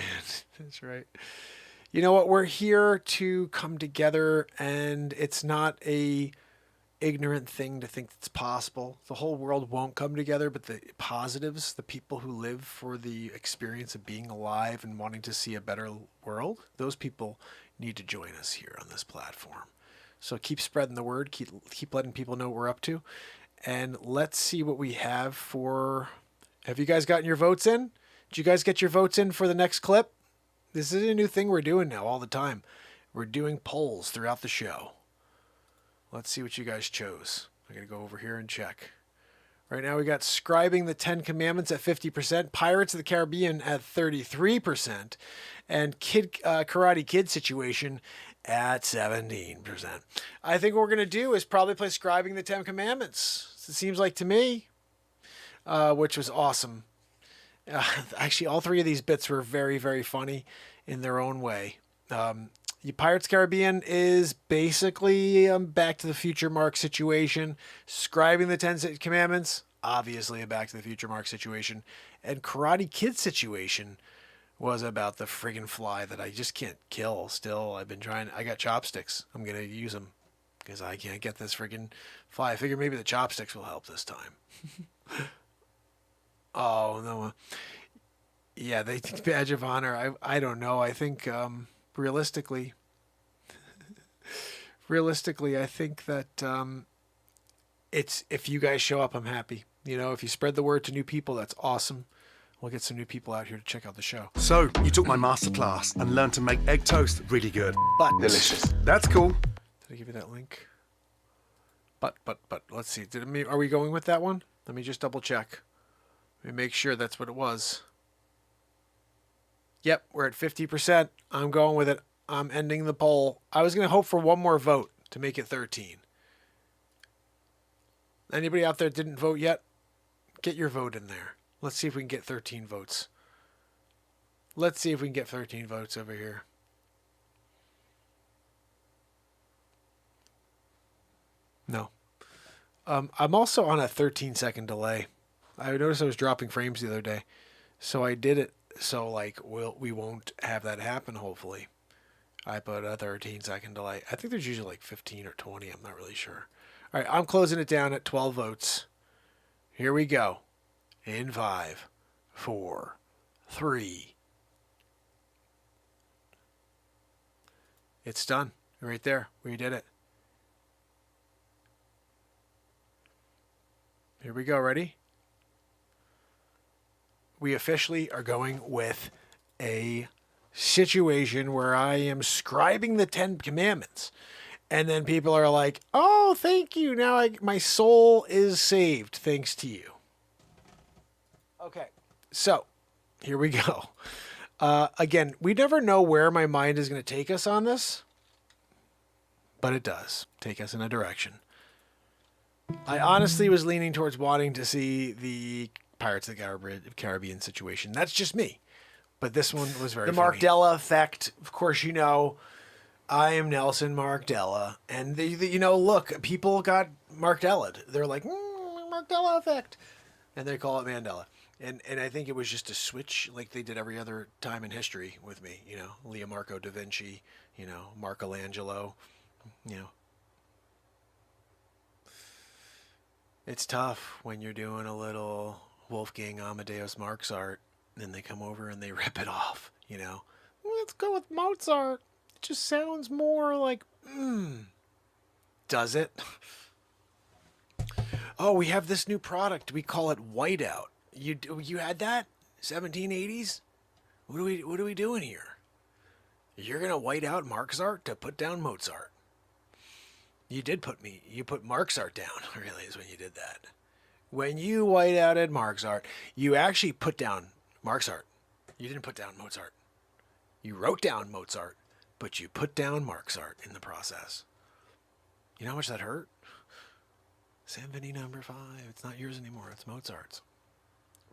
That's right. You know what? We're here to come together, and it's not a ignorant thing to think it's possible. The whole world won't come together, but the positives, the people who live for the experience of being alive and wanting to see a better world, those people need to join us here on this platform. So keep spreading the word, keep letting people know what we're up to, and let's see what we have for... Have you guys gotten your votes in? Did you guys get your votes in for the next clip? This is a new thing we're doing now all the time. We're doing polls throughout the show. Let's see what you guys chose. I'm going to go over here and check. Right now we got Scribing the 10 Commandments at 50%, Pirates of the Caribbean at 33%, and Karate Kid Situation at 17%. I think what we're going to do is probably play Scribing the 10 Commandments. It seems like to me, which was awesome. Actually, all three of these bits were very, very funny in their own way. Pirates Caribbean is basically a Back to the Future Mark situation. Scribing the 10 Commandments, obviously a Back to the Future Mark situation. And Karate Kid Situation was about the friggin' fly that I just can't kill still. I've been trying. I got chopsticks. I'm going to use them because I can't get this friggin' fly. I figure maybe the chopsticks will help this time. Oh, no. Yeah, they think Badge of Honor. I don't know. I think... Realistically, I think that it's if you guys show up, I'm happy. If you spread the word to new people, that's awesome. We'll get some new people out here to check out the show. So, you took my masterclass and learned to make egg toast really good. But delicious. That's cool. Did I give you that link? But let's see. Are we going with that one? Let me just double check. Let me make sure that's what it was. Yep, we're at 50%. I'm going with it. I'm ending the poll. I was going to hope for one more vote to make it 13. Anybody out there that didn't vote yet? Get your vote in there. Let's see if we can get 13 votes. Let's see if we can get 13 votes over here. I'm also on a 13-second delay. I noticed I was dropping frames the other day, so I did it so like we won't have that happen. Hopefully, I put a 13-second delay. I think there's usually like 15 or 20. I'm not really sure. All right, I'm closing it down at 12 votes. Here we go. In 5, 4, 3. It's done. Right there. We did it. Here we go. Ready? We officially are going with a situation where I am scribing the 10 commandments. And then people are like, oh, thank you. Now my soul is saved thanks to you. Okay. So here we go. Again, we never know where my mind is going to take us on this, but it does take us in a direction. I honestly was leaning towards wanting to see the Pirates of the Caribbean situation. That's just me. But this one was very funny. The Mark Della effect. Of course, you know, I am Nelson Mark Della. And, look, people got Mark Della'd. They're like, Mark Della effect. And they call it Mandela. And I think it was just a switch like they did every other time in history with me. You know, Leonardo da Vinci, Michelangelo, It's tough when you're doing a little Wolfgang Amadeus Mozart, and they come over and they rip it off, Let's go with Mozart. It just sounds more like, Does it? Oh, we have this new product. We call it Whiteout. You had that? 1780s? What are we doing here? You're gonna white out Mozart to put down Mozart. You put Mozart down, really, is when you did that. When you white outed Mozart, you actually put down Mozart. You didn't put down Mozart. You wrote down Mozart, but you put down Mozart in the process. You know how much that hurt? Symphony number 5. It's not yours anymore. It's Mozart's.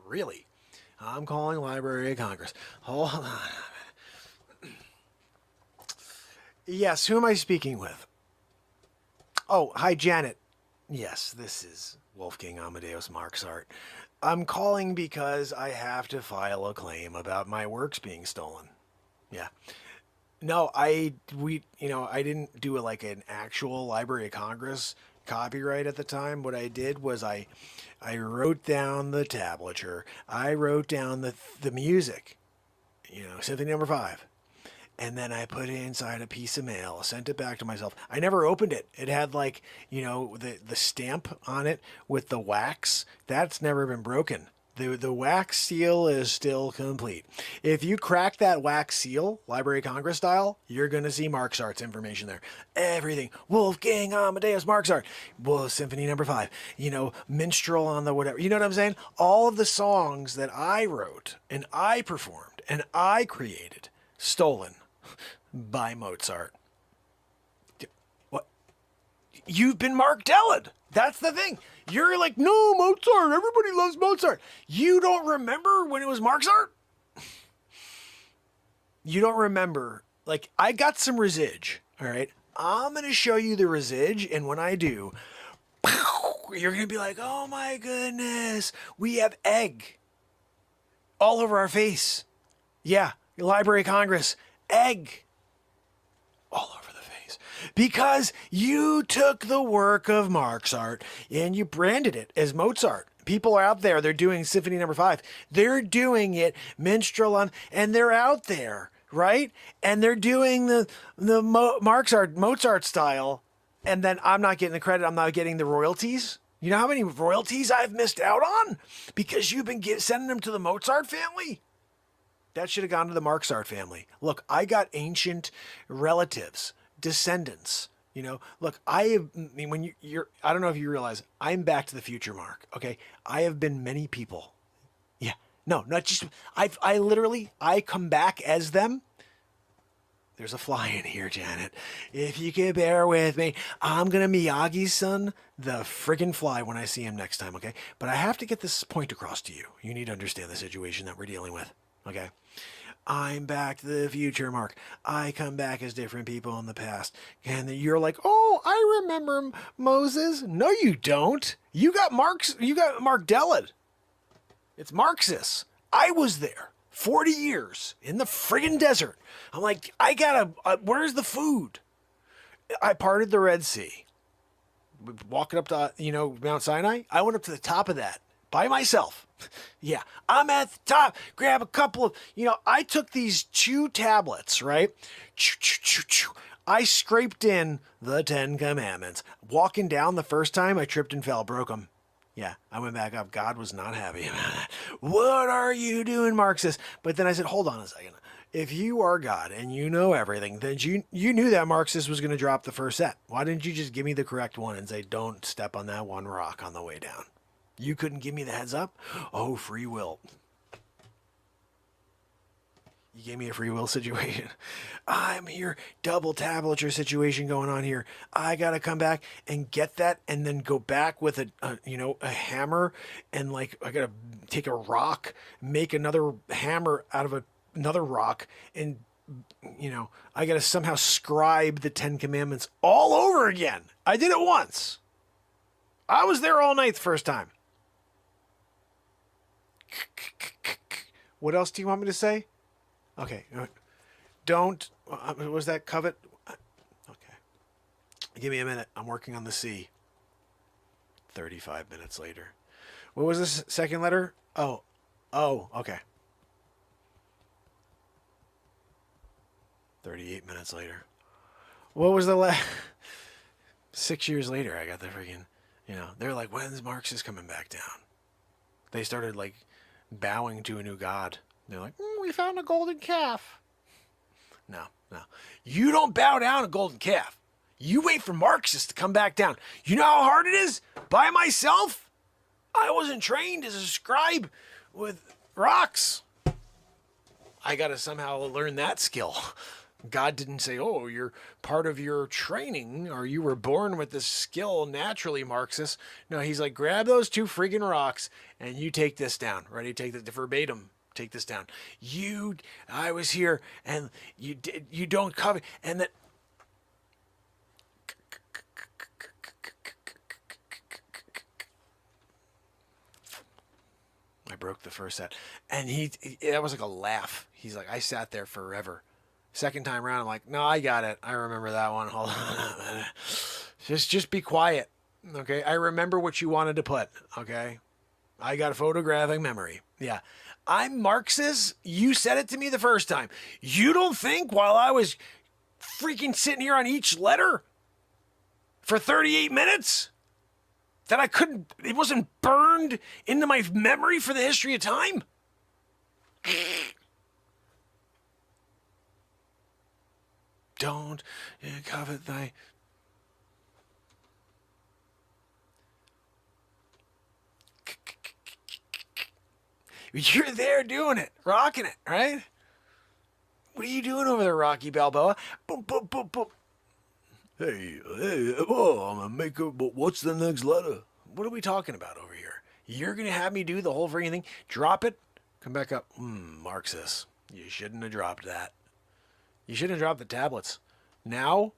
Really? I'm calling Library of Congress. Hold on. Yes, who am I speaking with? Oh, hi, Janet. Yes, this is Wolfgang Amadeus Mozart. I'm calling because I have to file a claim about my works being stolen. Yeah. No, I didn't do like an actual Library of Congress copyright at the time. What I did was I wrote down the tablature. I wrote down the music, Symphony number 5. And then I put it inside a piece of mail, sent it back to myself. I never opened it. It had the stamp on it with the wax. That's never been broken. The wax seal is still complete. If you crack that wax seal, Library of Congress style, you're going to see Mozart's information there. Everything. Wolfgang Amadeus Mozart. Well, Symphony number 5. Minstrel on the whatever. You know what I'm saying? All of the songs that I wrote and I performed and I created, stolen by Mozart. What? You've been Mark Della'd. That's the thing. You're like, no, Mozart. Everybody loves Mozart. You don't remember when it was Mozart? You don't remember. Like, I got some residge, all right? I'm going to show you the residge, and when I do, you're going to be like, oh my goodness, we have egg all over our face. Yeah, Library of Congress, egg all over the face. Because you took the work of Mozart and you branded it as Mozart. People are out there, they're doing Symphony number 5. They're doing it minstrel on, and they're out there, right? And they're doing the Mozart style, and then I'm not getting the credit, I'm not getting the royalties. You know how many royalties I've missed out on? Because you've been sending them to the Mozart family? That should have gone to the Mozart family. Look, I got ancient relatives, descendants. Look, I don't know if you realize, I'm Back to the Future, Mark. Okay, I have been many people. Yeah, no, not just I come back as them. There's a fly in here, Janet. If you could bear with me, I'm gonna Miyagi's son the friggin' fly when I see him next time. Okay, but I have to get this point across to you. You need to understand the situation that we're dealing with. Okay. I'm back to the future, Mark. I come back as different people in the past. And you're like, oh, I remember Moses. No, you don't. You got Mark Dellid. It's Marxist. I was there 40 years in the friggin' desert. I'm like, where's the food? I parted the Red Sea. Walking up to, Mount Sinai. I went up to the top of that by myself. Yeah, I'm at the top. Grab a couple of, I took these 2 tablets, right? I scraped in the 10 Commandments. Walking down the first time, I tripped and fell, broke them. Yeah, I went back up. God was not happy about that. What are you doing, Marxist? But then I said, hold on a second. If you are God and you know everything, then you knew that Marxist was going to drop the first set. Why didn't you just give me the correct one and say, don't step on that one rock on the way down? You couldn't give me the heads up? Oh, free will. You gave me a free will situation. I'm here, double tablature situation going on here. I got to come back and get that and then go back with a hammer and I got to take a rock, make another hammer out of another rock and, I got to somehow scribe the 10 Commandments all over again. I did it once. I was there all night the first time. What else do you want me to say? Okay. Don't. Was that covet? Okay. Give me a minute. I'm working on the C. 35 minutes later. What was this second letter? Oh, okay. 38 minutes later. What was the 6 years later, I got the freaking, they're like, when's Marxist coming back down? They started bowing to a new god. They're like, we found a golden calf. No. You don't bow down a golden calf. You wait for Marxists to come back down. You know how hard it is? By myself? I wasn't trained as a scribe with rocks. I got to somehow learn that skill. God didn't say, oh, you're part of your training or you were born with this skill naturally, Marxist. No, he's like, grab those 2 friggin' rocks and you take this down. Ready? Take the verbatim. Take this down. I was here and you don't cover. And that. I broke the first set. And that was like a laugh. He's like, I sat there forever. Second time around, I'm like, no, I got it. I remember that one. Hold on a minute. Just be quiet. Okay. I remember what you wanted to put. Okay. I got a photographic memory. Yeah. I'm Marxist. You said it to me the first time. You don't think while I was freaking sitting here on each letter for 38 minutes that it wasn't burned into my memory for the history of time? Don't covet thy. You're there doing it, rocking it, right? What are you doing over there, Rocky Balboa? Boom, boom, boom, boom. Hey, I'm gonna make up, but what's the next letter? What are we talking about over here? You're gonna have me do the whole freaking thing? Drop it, come back up. Marxist, you shouldn't have dropped that. You shouldn't have dropped the tablets. Now,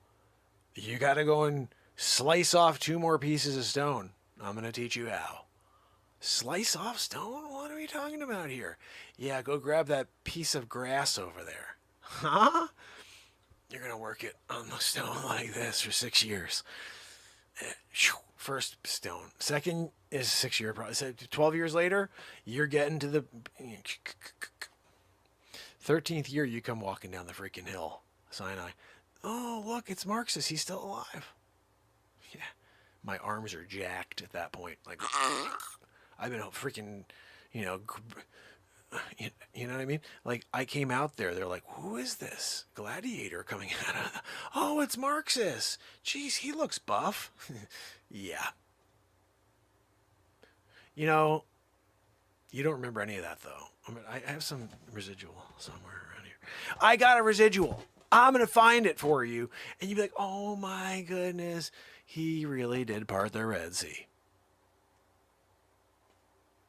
you gotta go and slice off 2 more pieces of stone. I'm gonna teach you how. Slice off stone? What are we talking about here? Yeah, go grab that piece of grass over there. Huh? You're going to work it on the stone like this for 6 years. First stone. Second is 6 year process. 12 years later, you're getting to the 13th year, you come walking down the freaking hill. Sinai. Oh, look, it's Marxist. He's still alive. Yeah. My arms are jacked at that point. Like, I've been freaking, you know what I mean? Like, I came out there. They're like, who is this gladiator coming out of Oh, it's Marxist. Jeez, he looks buff. Yeah. You know, you don't remember any of that, though. I mean, I have some residual somewhere around here. I got a residual. I'm going to find it for you. And you'd be like, oh, my goodness. He really did part the Red Sea.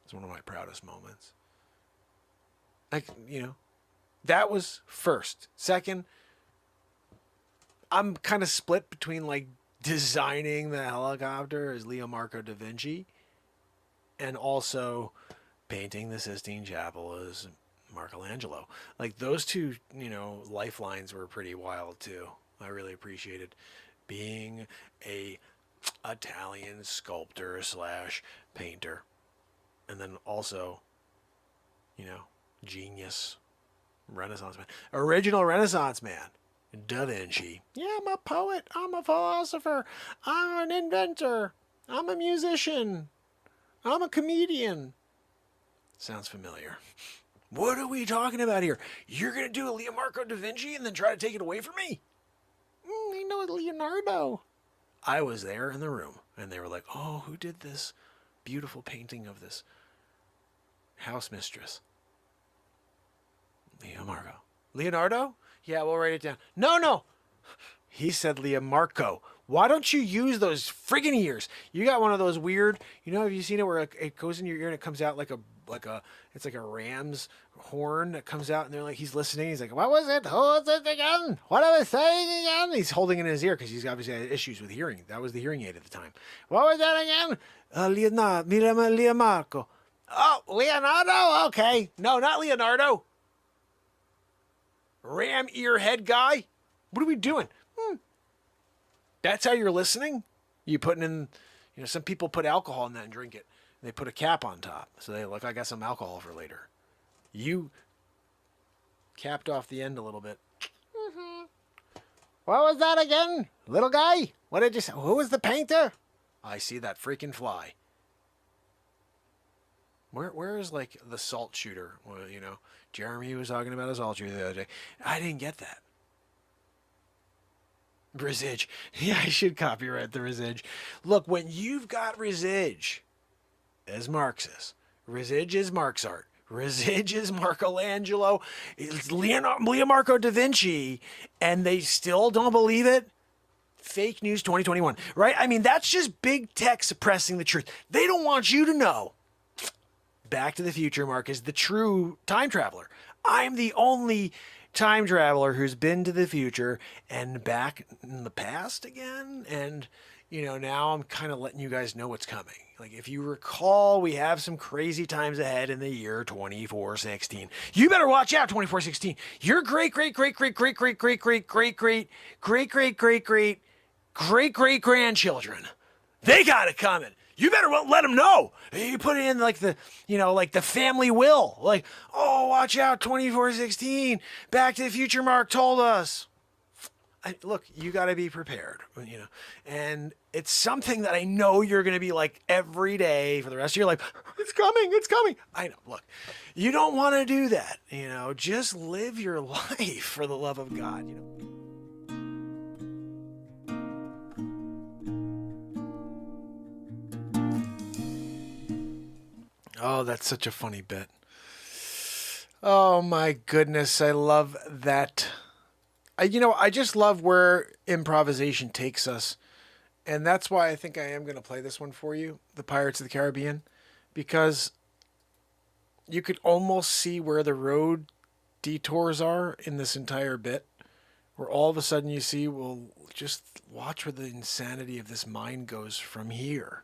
It's one of my proudest moments. Like, you know, That was first. Second, I'm kind of split between like designing the helicopter as Leo Marco da Vinci and also painting the Sistine Chapel as Michelangelo. Like those two, lifelines were pretty wild too. I really appreciated being a Italian sculptor / painter. And then also, genius Renaissance man. Original Renaissance man. Da Vinci. Yeah, I'm a poet. I'm a philosopher. I'm an inventor. I'm a musician. I'm a comedian. Sounds familiar. What are we talking about here? You're going to do a Leonardo da Vinci and then try to take it away from me? I know Leonardo. I was there in the room, and they were like, oh, who did this beautiful painting of this house mistress? Leonardo. Leonardo? Yeah, we'll write it down. No. He said Leomarco. Why don't you use those friggin' ears? You got one of those weird, have you seen it where it goes in your ear and it comes out it's like a ram's horn that comes out and they're like, he's listening. He's like, what was it? Who was it again? What am I saying again? He's holding it in his ear because he's obviously had issues with hearing. That was the hearing aid at the time. What was that again? Leomarco. Oh, Leonardo? Okay. No, not Leonardo. Ram ear head guy? What are we doing? That's how you're listening? You putting in, some people put alcohol in that and drink it. They put a cap on top. So they look, I got some alcohol for later. You capped off the end a little bit. Mm-hmm. What was that again? Little guy? What did you say? Who was the painter? I see that freaking fly. Where is like the salt shooter? Well, Jeremy was talking about a salt shooter the other day. I didn't get that. Resige. Yeah, I should copyright the resige. Look, when you've got resige as Marxist, resige is Marx art, resige is Michelangelo, it's Leonardo da Vinci, and they still don't believe it, fake news 2021, right? I mean, that's just big tech suppressing the truth. They don't want you to know. Back to the Future, Mark, is the true time traveler. I'm the only time traveler who's been to the future and back in the past again. And, now I'm kind of letting you guys know what's coming. Like, if you recall, we have some crazy times ahead in the year 2416. You better watch out, 2416. Your great grandchildren, they got it coming. You better let them know. You put it in like the family will. Like, oh, watch out, 2416. Back to the Future Mark told us. Look, you got to be prepared, And it's something that I know you're going to be like every day for the rest of your life. It's coming. I know. Look, you don't want to do that. Just live your life for the love of God, Oh, that's such a funny bit. Oh my goodness, I love that. I just love where improvisation takes us. And that's why I think I am going to play this one for you, the Pirates of the Caribbean, because you could almost see where the road detours are in this entire bit, where all of a sudden you see, well, just watch where the insanity of this mind goes from here.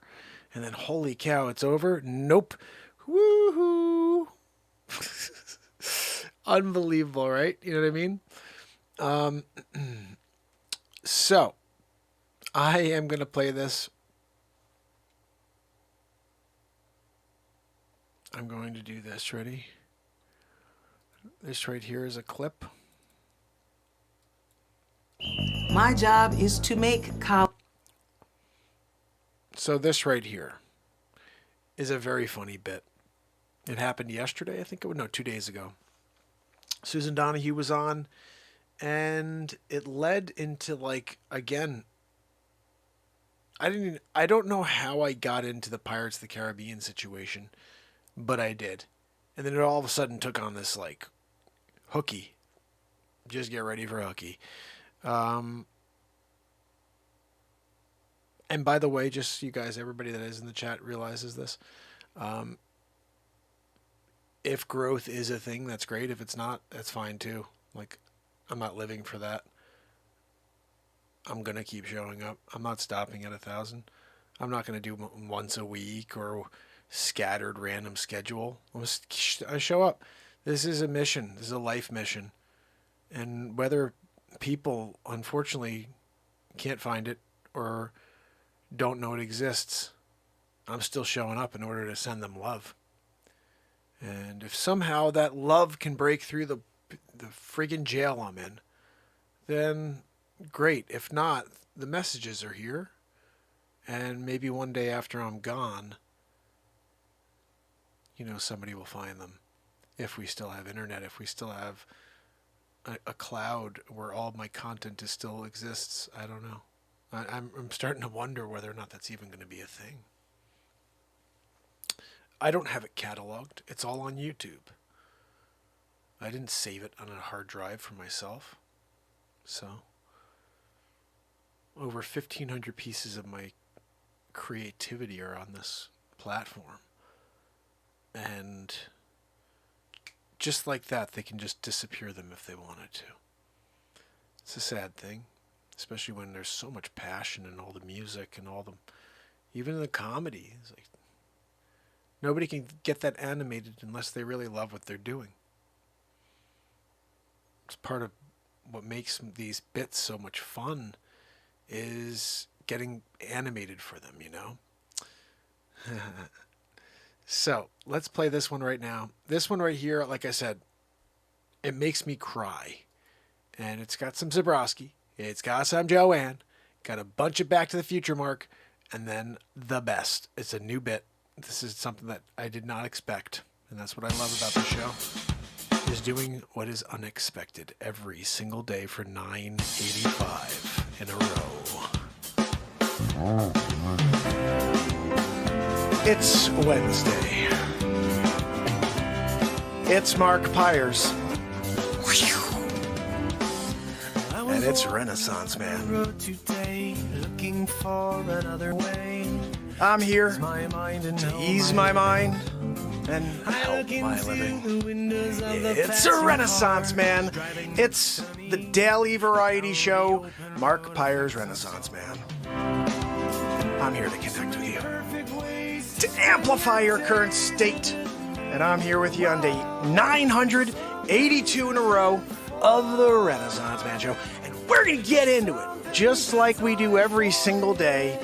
And then, holy cow, it's over? Nope. Woohoo! Unbelievable, right? You know what I mean? So, I am going to play this. I'm going to do this. Ready? This right here is a clip. My job is to make So this right here is a very funny bit. It happened yesterday, I think. 2 days ago. Susan Donahue was on, and it led into again, I don't know how I got into the Pirates of the Caribbean situation, but I did. And then it all of a sudden took on this hooky. Just get ready for hooky. And by the way, just so you guys, everybody that is in the chat realizes this. if growth is a thing, that's great. If it's not, that's fine too. Like, I'm not living for that. I'm going to keep showing up. I'm not stopping at 1,000. I'm not going to do once a week or scattered random schedule. I show up. This is a mission. This is a life mission. And whether people, unfortunately, can't find it or don't know it exists, I'm still showing up in order to send them love. And if somehow that love can break through the friggin' jail I'm in, then great. If not, the messages are here. And maybe one day after I'm gone, somebody will find them. If we still have internet, if we still have a cloud where all my content still exists, I don't know. I'm starting to wonder whether or not that's even going to be a thing. I don't have it cataloged. It's all on YouTube. I didn't save it on a hard drive for myself. So, over 1,500 pieces of my creativity are on this platform. And just like that, they can just disappear them if they wanted to. It's a sad thing, especially when there's so much passion in all the music and even the comedy. It's like, nobody can get that animated unless they really love what they're doing. It's part of what makes these bits so much fun is getting animated for them, So, let's play this one right now. This one right here, like I said, it makes me cry. And it's got some Zabrowski. It's got some Joanne. Got a bunch of Back to the Future Mark. And then the best. It's a new bit. This is something that I did not expect. And that's what I love about the show. Is doing what is unexpected every single day for $9.85 in a row. It's Wednesday. It's Mark Pires. And it's Renaissance Man. I'm here to ease my mind and help my living. It's a Renaissance Man. It's the daily variety show, Mark Pires Renaissance Man. I'm here to connect with you, to amplify your current state. And I'm here with you on day 982 in a row of the Renaissance Man Show. And we're going to get into it, just like we do every single day.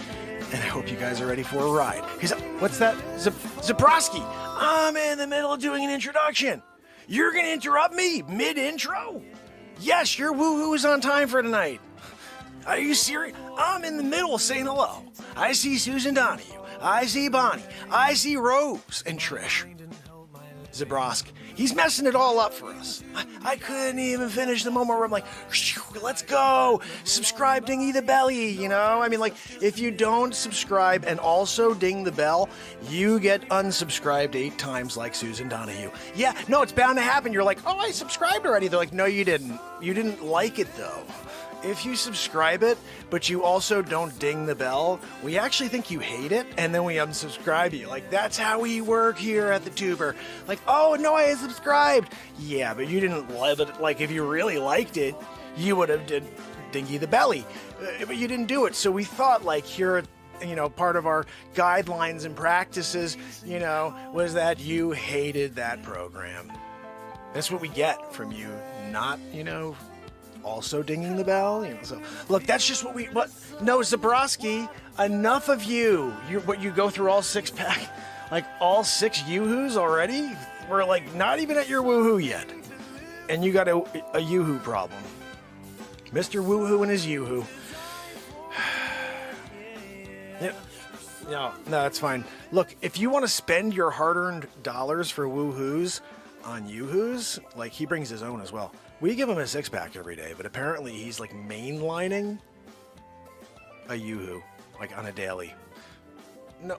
And I hope you guys are ready for a ride. Because, what's that? Zabrowski, I'm in the middle of doing an introduction. You're going to interrupt me mid-intro? Yes, your woohoo is on time for tonight. Are you serious? I'm in the middle of saying hello. I see Susan Donahue. I see Bonnie. I see Rose and Trish. Zabrowski, he's messing it all up for us. I couldn't even finish the moment where I'm like, let's go. Subscribe, dingy the belly, I mean, like, if you don't subscribe and also ding the bell, you get unsubscribed 8 times like Susan Donahue. Yeah, no, it's bound to happen. You're like, oh, I subscribed already. They're like, no, you didn't. You didn't like it, though. If you subscribe it, but you also don't ding the bell, we actually think you hate it, and then we unsubscribe you. Like, that's how we work here at the Tuber. Like, oh, no, I subscribed. Yeah, but you didn't love it. Like, if you really liked it, you would have did dingy the belly. But you didn't do it, so we thought, like, here at part of our guidelines and practices, was that you hated that program. That's what we get from you not, also dinging the bell, so look, that's just no, Zabrowski, enough of you go through all 6-pack, like all 6 yoo-hoos already. We're like not even at your woohoo yet, and you got a yoo-hoo problem. Mr. Woohoo and his yoo-hoo. No, that's fine. Look, if you want to spend your hard-earned dollars for woohoos on yoo-hoos, like he brings his own as well. We give him a 6-pack every day, but apparently he's like mainlining a yoo-hoo, like on a daily. No,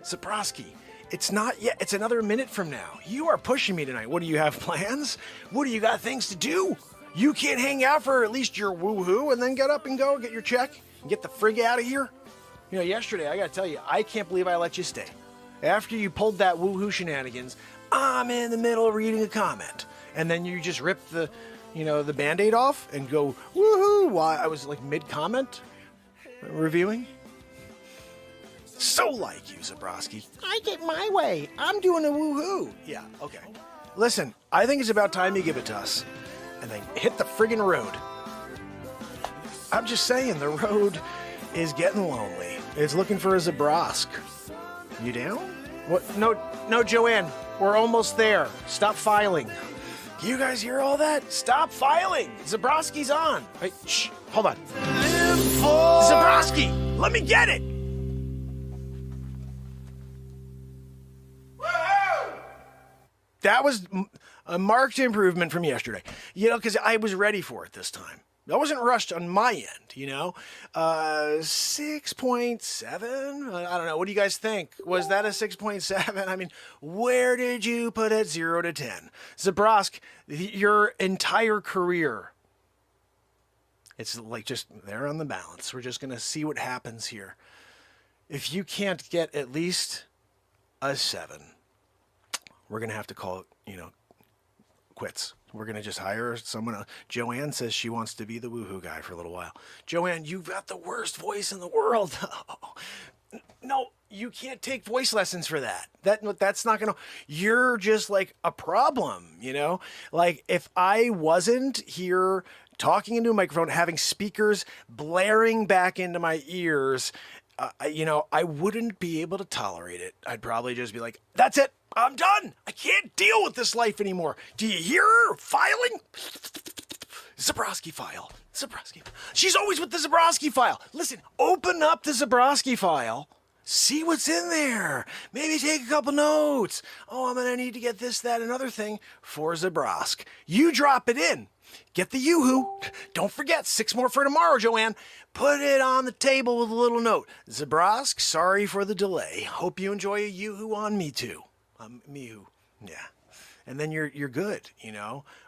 Zabrowski, it's not yet. It's another minute from now. You are pushing me tonight. What do you have plans? What do you got things to do? You can't hang out for at least your woohoo and then get up and go get your check and get the frig out of here. Yesterday, I gotta tell you, I can't believe I let you stay. After you pulled that woohoo shenanigans, I'm in the middle of reading a comment. And then you just rip the, the Band-Aid off and go, woohoo, while I was like mid-comment reviewing. So like you, Zabrowski. I get my way. I'm doing a woohoo. Yeah, okay. Listen, I think it's about time you give it to us. And then hit the friggin' road. I'm just saying, the road is getting lonely. It's looking for a Zabrosk. You down? What? No, Joanne. We're almost there. Stop filing. You guys hear all that? Stop filing. Zabrowski's on. Hey, shh. Hold on. Zabrowski, let me get it. That was a marked improvement from yesterday. Because I was ready for it this time. I wasn't rushed on my end, 6.7? I don't know. What do you guys think? Was that a 6.7? I mean, where did you put it 0 to 10? Zabrosk, your entire career, it's like just there on the balance. We're just going to see what happens here. If you can't get at least a 7, we're going to have to call it, quits. We're going to just hire someone else. Joanne says she wants to be the woohoo guy for a little while. Joanne, you've got the worst voice in the world. No, you can't take voice lessons for that. That's not going to... You're just like a problem, Like if I wasn't here talking into a microphone, having speakers blaring back into my ears, I wouldn't be able to tolerate it. I'd probably just be like, that's it. I'm done. I can't deal with this life anymore. Do you hear her filing? Zabrowski file. Zabrowski. She's always with the Zabrowski file. Listen, open up the Zabrowski file. See what's in there. Maybe take a couple notes. Oh, I'm going to need to get this, that, another thing for Zabrosk. You drop it in. Get the yoo-hoo. Don't forget, 6 more for tomorrow, Joanne. Put it on the table with a little note. Zabrosk, sorry for the delay. Hope you enjoy a yoo-hoo on me too. Mew. Yeah. And then you're good,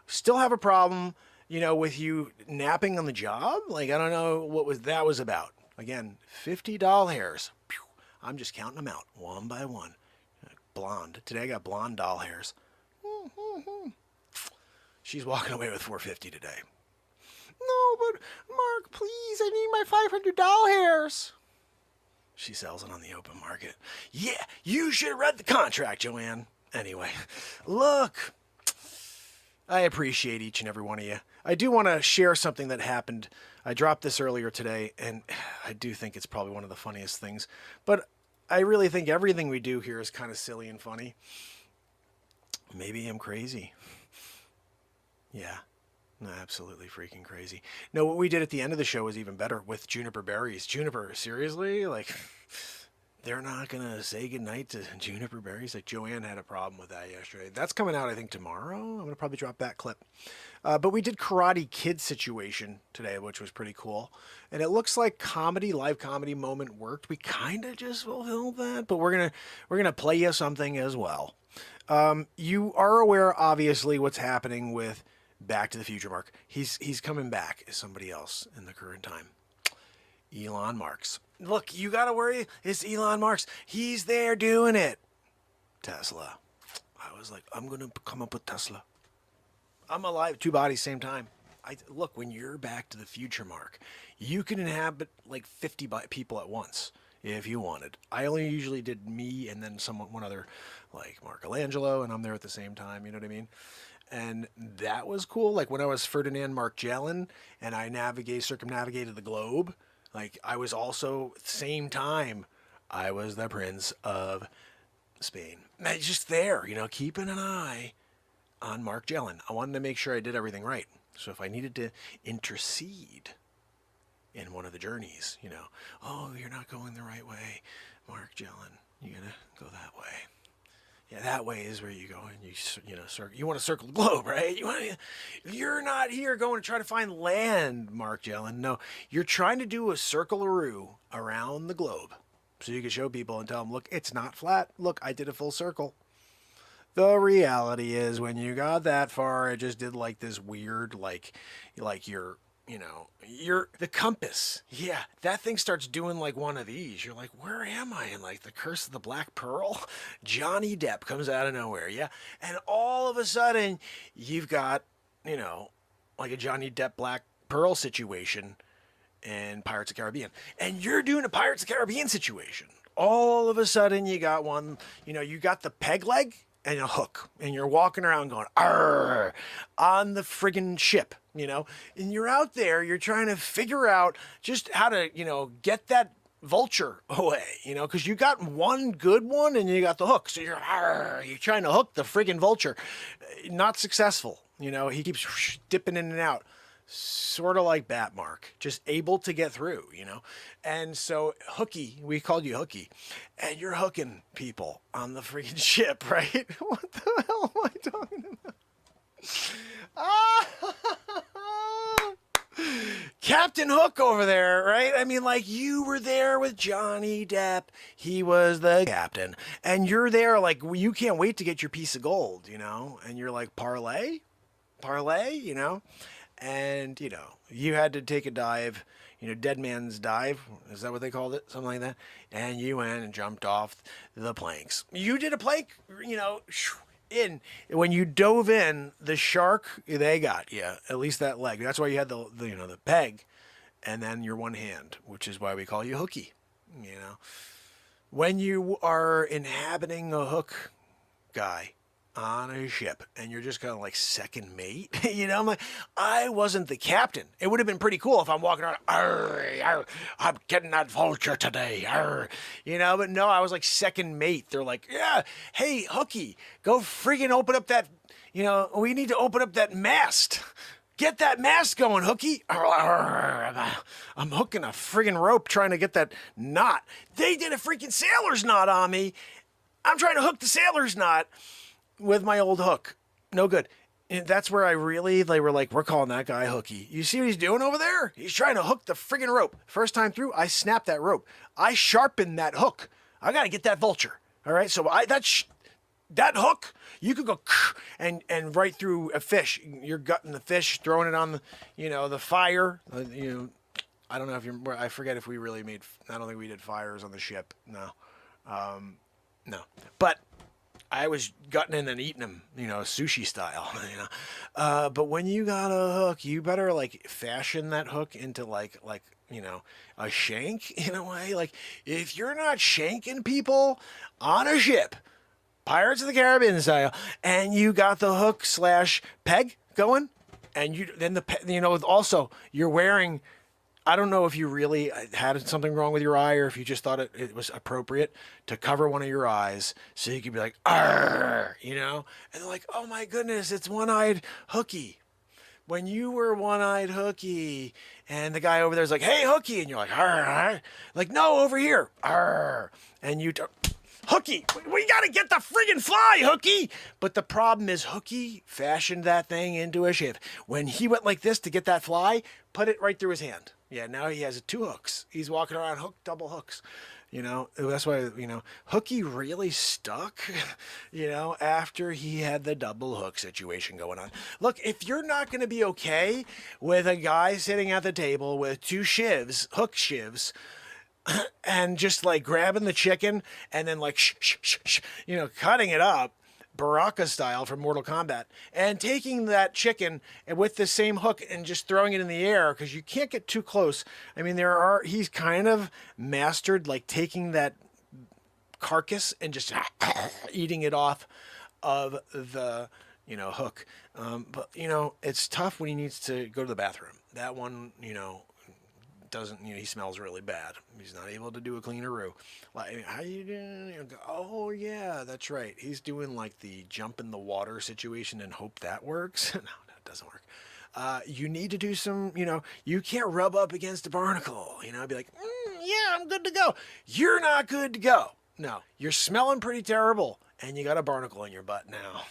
Still have a problem, with you napping on the job. Like, I don't know what that was about. Again, 50 doll hairs. Pew. I'm just counting them out one by one. Blonde. Today I got blonde doll hairs. She's walking away with 450 today. No, but Mark, please, I need my 500 doll hairs. She sells it on the open market. Yeah, you should have read the contract, Joanne. Anyway, look, I appreciate each and every one of you. I do want to share something that happened. I dropped this earlier today, and I do think it's probably one of the funniest things. But I really think everything we do here is kind of silly and funny. Maybe I'm crazy. Yeah. No, absolutely freaking crazy. No, what we did at the end of the show was even better with juniper berries. Juniper, seriously? Like, they're not going to say goodnight to juniper berries? Like, Joanne had a problem with that yesterday. That's coming out, I think, tomorrow. I'm going to probably drop that clip. But we did Karate Kid Situation today, which was pretty cool. And it looks like live comedy moment worked. We kind of just fulfilled that, but we're gonna play you something as well. You are aware, obviously, what's happening with Back to the Future, Mark. He's coming back as somebody else in the current time. Elon Marks. Look, you gotta worry. It's Elon Marks. He's there doing it. Tesla. I was like, I'm gonna come up with Tesla. I'm alive, 2 bodies, same time. Look, when you're Back to the Future, Mark, you can inhabit like 50 people at once if you wanted. I only usually did me and then one other, like Michelangelo, and I'm there at the same time. You know what I mean? And that was cool. Like when I was Ferdinand Mark-Jellin and I circumnavigated the globe, like I was also, at the same time, I was the Prince of Spain. And just there, keeping an eye on Mark-Jellin. I wanted to make sure I did everything right. So if I needed to intercede in one of the journeys, oh, you're not going the right way, Mark-Jellin, you gotta go that way. Yeah, that way is where you go, and you want to circle the globe, right? You're not here going to try to find land, Mark-Jellin. No, you're trying to do a circle-a-roo around the globe, so you can show people and tell them, look, it's not flat. Look, I did a full circle. The reality is, when you got that far, it just did like this weird, like you're you're the compass. Yeah, that thing starts doing like one of these. You're like, where am I? And like the Curse of the Black Pearl, Johnny Depp comes out of nowhere. Yeah, and all of a sudden you've got, like a Johnny Depp Black Pearl situation in Pirates of the Caribbean, and you're doing a Pirates of the Caribbean situation. All of a sudden you got one, you got the peg leg and a hook, and you're walking around going, arr, on the friggin' ship, and you're out there, you're trying to figure out just how to, get that vulture away, because you got one good one and you got the hook. So you're trying to hook the friggin' vulture. Not successful. He keeps dipping in and out. Sort of like Batmark, just able to get through, And so Hooky, we called you Hooky, and you're hooking people on the freaking ship, right? What the hell am I talking about? Captain Hook over there, right? I mean, like, you were there with Johnny Depp. He was the captain. And you're there, like, you can't wait to get your piece of gold, And you're like, parlay? And, you had to take a dive, dead man's dive. Is that what they called it? Something like that. And you went and jumped off the planks. You did a plank, in. When you dove in, the shark, they got you. At least that leg. That's why you had the peg and then your one hand, which is why we call you Hooky, When you are inhabiting a hook guy on a ship and you're just kind of like second mate, I'm like, I wasn't the captain. It would have been pretty cool if I'm walking around, arr, arr, I'm getting that vulture today, arr, but no, I was like second mate. They're like, yeah, hey, Hooky, go friggin' open up that, we need to open up that mast. Get that mast going, Hooky. I'm hooking a friggin' rope trying to get that knot. They did a freaking sailor's knot on me. I'm trying to hook the sailor's knot with my old hook. No good. And that's where they were like, we're calling that guy Hooky. You see what he's doing over there? He's trying to hook the friggin' rope. First time through, I snapped that rope. I sharpened that hook. I got to get that vulture. All right. So that hook, you could go and right through a fish. You're gutting the fish, throwing it on the, the fire. I don't know if I forget if we really I don't think we did fires on the ship. No. No. But I was gutting in and eating them, sushi style, But when you got a hook, you better like fashion that hook into like a shank in a way. Like if you're not shanking people on a ship, Pirates of the Caribbean style, and you got the hook / peg going, and also you're wearing. I don't know if you really had something wrong with your eye or if you just thought it was appropriate to cover one of your eyes so you could be like, arr, and they're like, oh my goodness, it's one-eyed Hooky. When you were one-eyed Hooky and the guy over there is like, hey, Hooky, and you're like, arr, arr. Like, no, over here, arr, and Hooky, we got to get the friggin' fly, Hooky. But the problem is Hooky fashioned that thing into a ship. When he went like this to get that fly, put it right through his hand. Yeah, now he has 2 hooks. He's walking around double hooks. That's why, Hooky really stuck, after he had the double hook situation going on. Look, if you're not going to be okay with a guy sitting at the table with 2 hook shivs, and just like grabbing the chicken and then like, cutting it up, Baraka style from Mortal Kombat, and taking that chicken and with the same hook and just throwing it in the air because you can't get too close. I mean, he's kind of mastered like taking that carcass and just eating it off of the, hook. But it's tough when he needs to go to the bathroom. That one, doesn't, he smells really bad. He's not able to do a cleaneroo. Like, how you doing? Oh yeah, that's right. He's doing like the jump in the water situation and hope that works. No, that doesn't work. You need to do some, you can't rub up against a barnacle, be like, yeah, I'm good to go. You're not good to go. No, you're smelling pretty terrible and you got a barnacle in your butt now.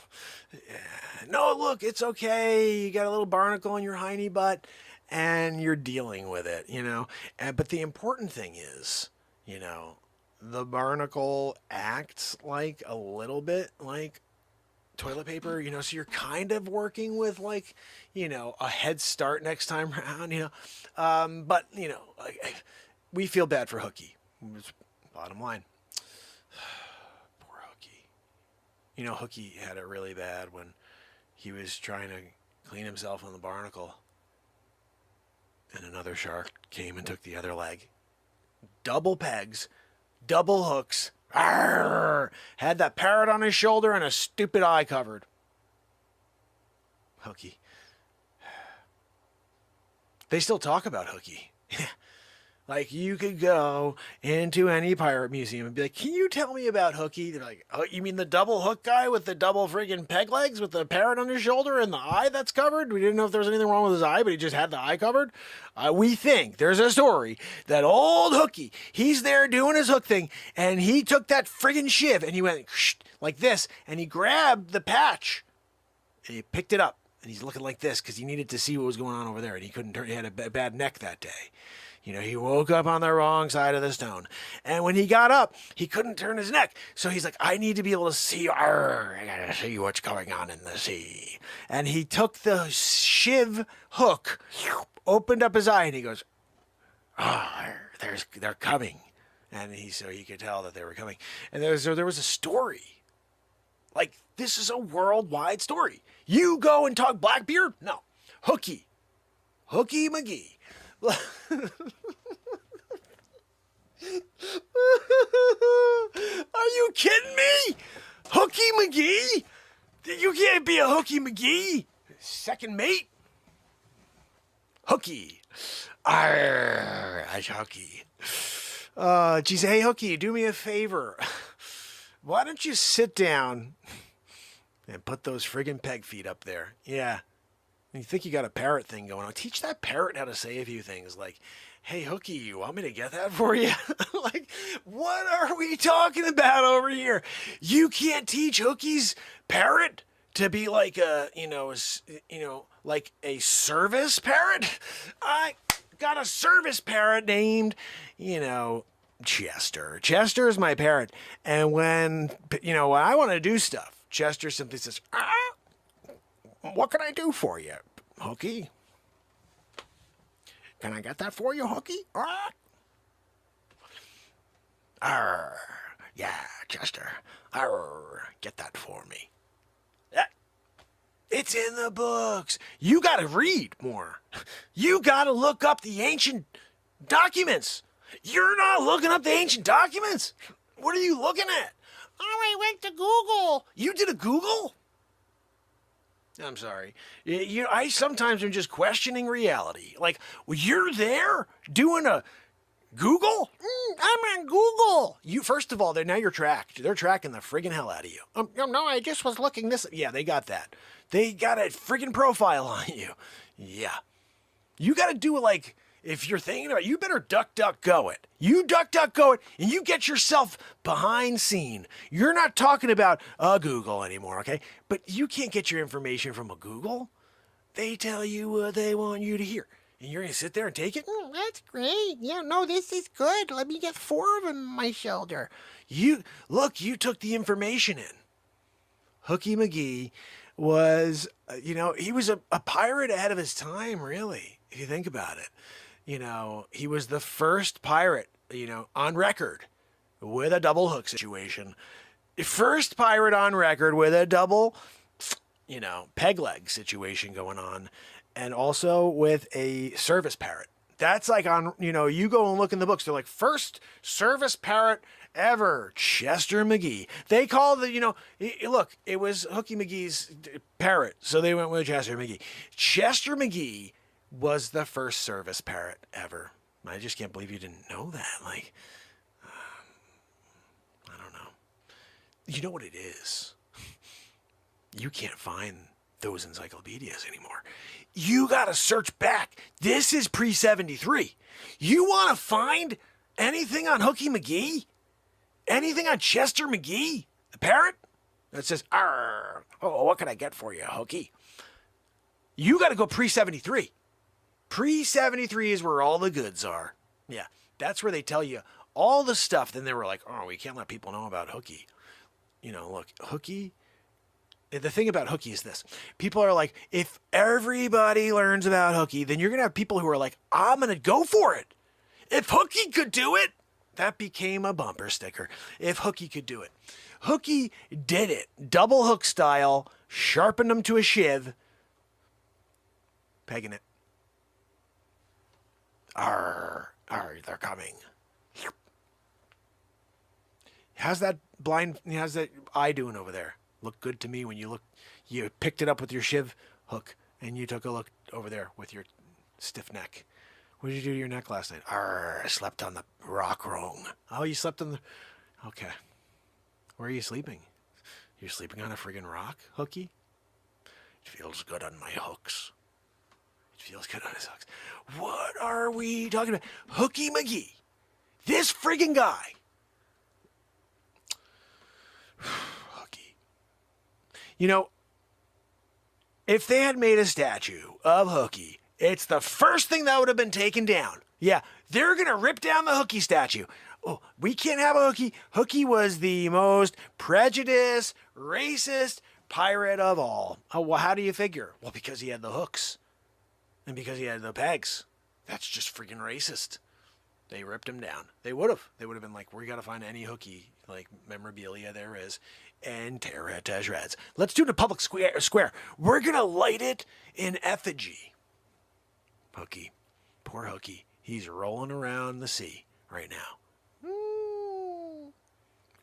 Yeah. No, look, it's okay. You got a little barnacle in your hiney butt. And you're dealing with it, but the important thing is, the barnacle acts like a little bit like toilet paper, you know, so you're kind of working with like, you know, a head start next time around, you know. But, you know, we feel bad for Hooky. Bottom line. Poor Hooky. You know, Hooky had it really bad when he was trying to clean himself on the barnacle. And another shark came and took the other leg. Double pegs, double hooks. Arrgh! Had that parrot on his shoulder and a stupid eye covered. Hooky. They still talk about Hooky. Like, you could go into any pirate museum and be like, can you tell me about Hooky? They're like, oh, you mean the double hook guy with the double friggin' peg legs with the parrot on his shoulder and the eye that's covered? We didn't know if there was anything wrong with his eye, but he just had the eye covered. We think there's a story that old Hooky, he's there doing his hook thing, and he took that friggin' shiv and he went like this, and he grabbed the patch and he picked it up, and he's looking like this because he needed to see what was going on over there, and he couldn't turn. He had a bad neck that day. You know, he woke up on the wrong side of the stone. And when he got up, he couldn't turn his neck. So he's like, I need to be able to see. I gotta see what's going on in the sea. And he took the shiv hook, opened up his eye, and he goes, they're coming. And so he could tell that they were coming. And there was a story. Like, this is a worldwide story. You go and talk Blackbeard? No. Hooky McGee. Are you kidding me? Hooky McGee? You can't be a Hooky McGee. Second mate? Hooky. Arr, Hooky. Geez, hey Hooky, do me a favor. Why don't you sit down and put those friggin' peg feet up there? Yeah. You think you got a parrot thing going on. Teach that parrot how to say a few things like, hey, Hooky, you want me to get that for you? Like, what are we talking about over here? You can't teach Hooky's parrot to be like like a service parrot? I got a service parrot named, Chester. Chester is my parrot. And when I want to do stuff, Chester simply says, what can I do for you, Hooky? Can I get that for you, Hooky? Arr, yeah, Chester. Arr, get that for me. It's in the books. You got to read more. You got to look up the ancient documents. You're not looking up the ancient documents. What are you looking at? Oh, I went to Google. You did a Google? I'm sorry. I sometimes am just questioning reality. Like, you're there doing a Google? I'm on Google. First of all, now you're tracked. They're tracking the friggin' hell out of you. No, I just was looking this. Yeah, they got that. They got a friggin' profile on you. Yeah. You got to do it like, if you're thinking about it, you better duck go it. You duck go it, and you get yourself behind scene. You're not talking about a Google anymore, okay? But you can't get your information from a Google. They tell you what they want you to hear. And you're going to sit there and take it? That's great. Yeah, no, this is good. Let me get 4 of them on my shoulder. You took the information in. Hooky McGee was, he was a pirate ahead of his time, really, if you think about it. He was the first pirate, on record with a double hook situation. First pirate on record with a double, peg leg situation going on. And also with a service parrot. That's like on, you go and look in the books. They're like, first service parrot ever, Chester McGee. They call it was Hooky McGee's parrot. So they went with Chester McGee. Chester McGee was the first service parrot ever. I just can't believe you didn't know that. Like, I don't know. You know what it is? You can't find those encyclopedias anymore. You got to search back. This is pre-73. You want to find anything on Hooky McGee? Anything on Chester McGee, the parrot? That says, "Arr, oh, what can I get for you, Hooky?" You got to go pre-73. Pre-73 is where all the goods are. Yeah, that's where they tell you all the stuff. Then they were like, oh, we can't let people know about Hooky. Look, Hooky The thing about hooky is this. People are like, if everybody learns about hooky, then you're going to have people who are like, I'm going to go for it. If hooky could do it, that became a bumper sticker. If hooky could do it. Hooky did it. Double hook style, sharpened them to a shiv, pegging it. Arr, they're coming. How's that eye doing over there? Looked good to me when you picked it up with your shiv hook and you took a look over there with your stiff neck. What did you do to your neck last night? I slept on the rock wrong. Oh, you slept on the... Okay. Where are you sleeping? You're sleeping on a friggin' rock, hooky? It feels good on my hooks. It feels good on his hooks. What are we talking about? Hooky McGee. This friggin' guy. Hooky. You know, if they had made a statue of Hooky, it's the first thing that would have been taken down. Yeah, they're going to rip down the Hooky statue. Oh, we can't have a Hooky. Hooky was the most prejudiced, racist pirate of all. Oh, well, how do you figure? Well, because he had the hooks. And because he had the pegs. That's just freaking racist. They ripped him down. They would have. They would have been like, we got to find any Hooky, like, memorabilia there is, and tear it to shreds. Let's do it in a public square. We're going to light it in effigy. Hooky. Poor Hooky. He's rolling around the sea right now.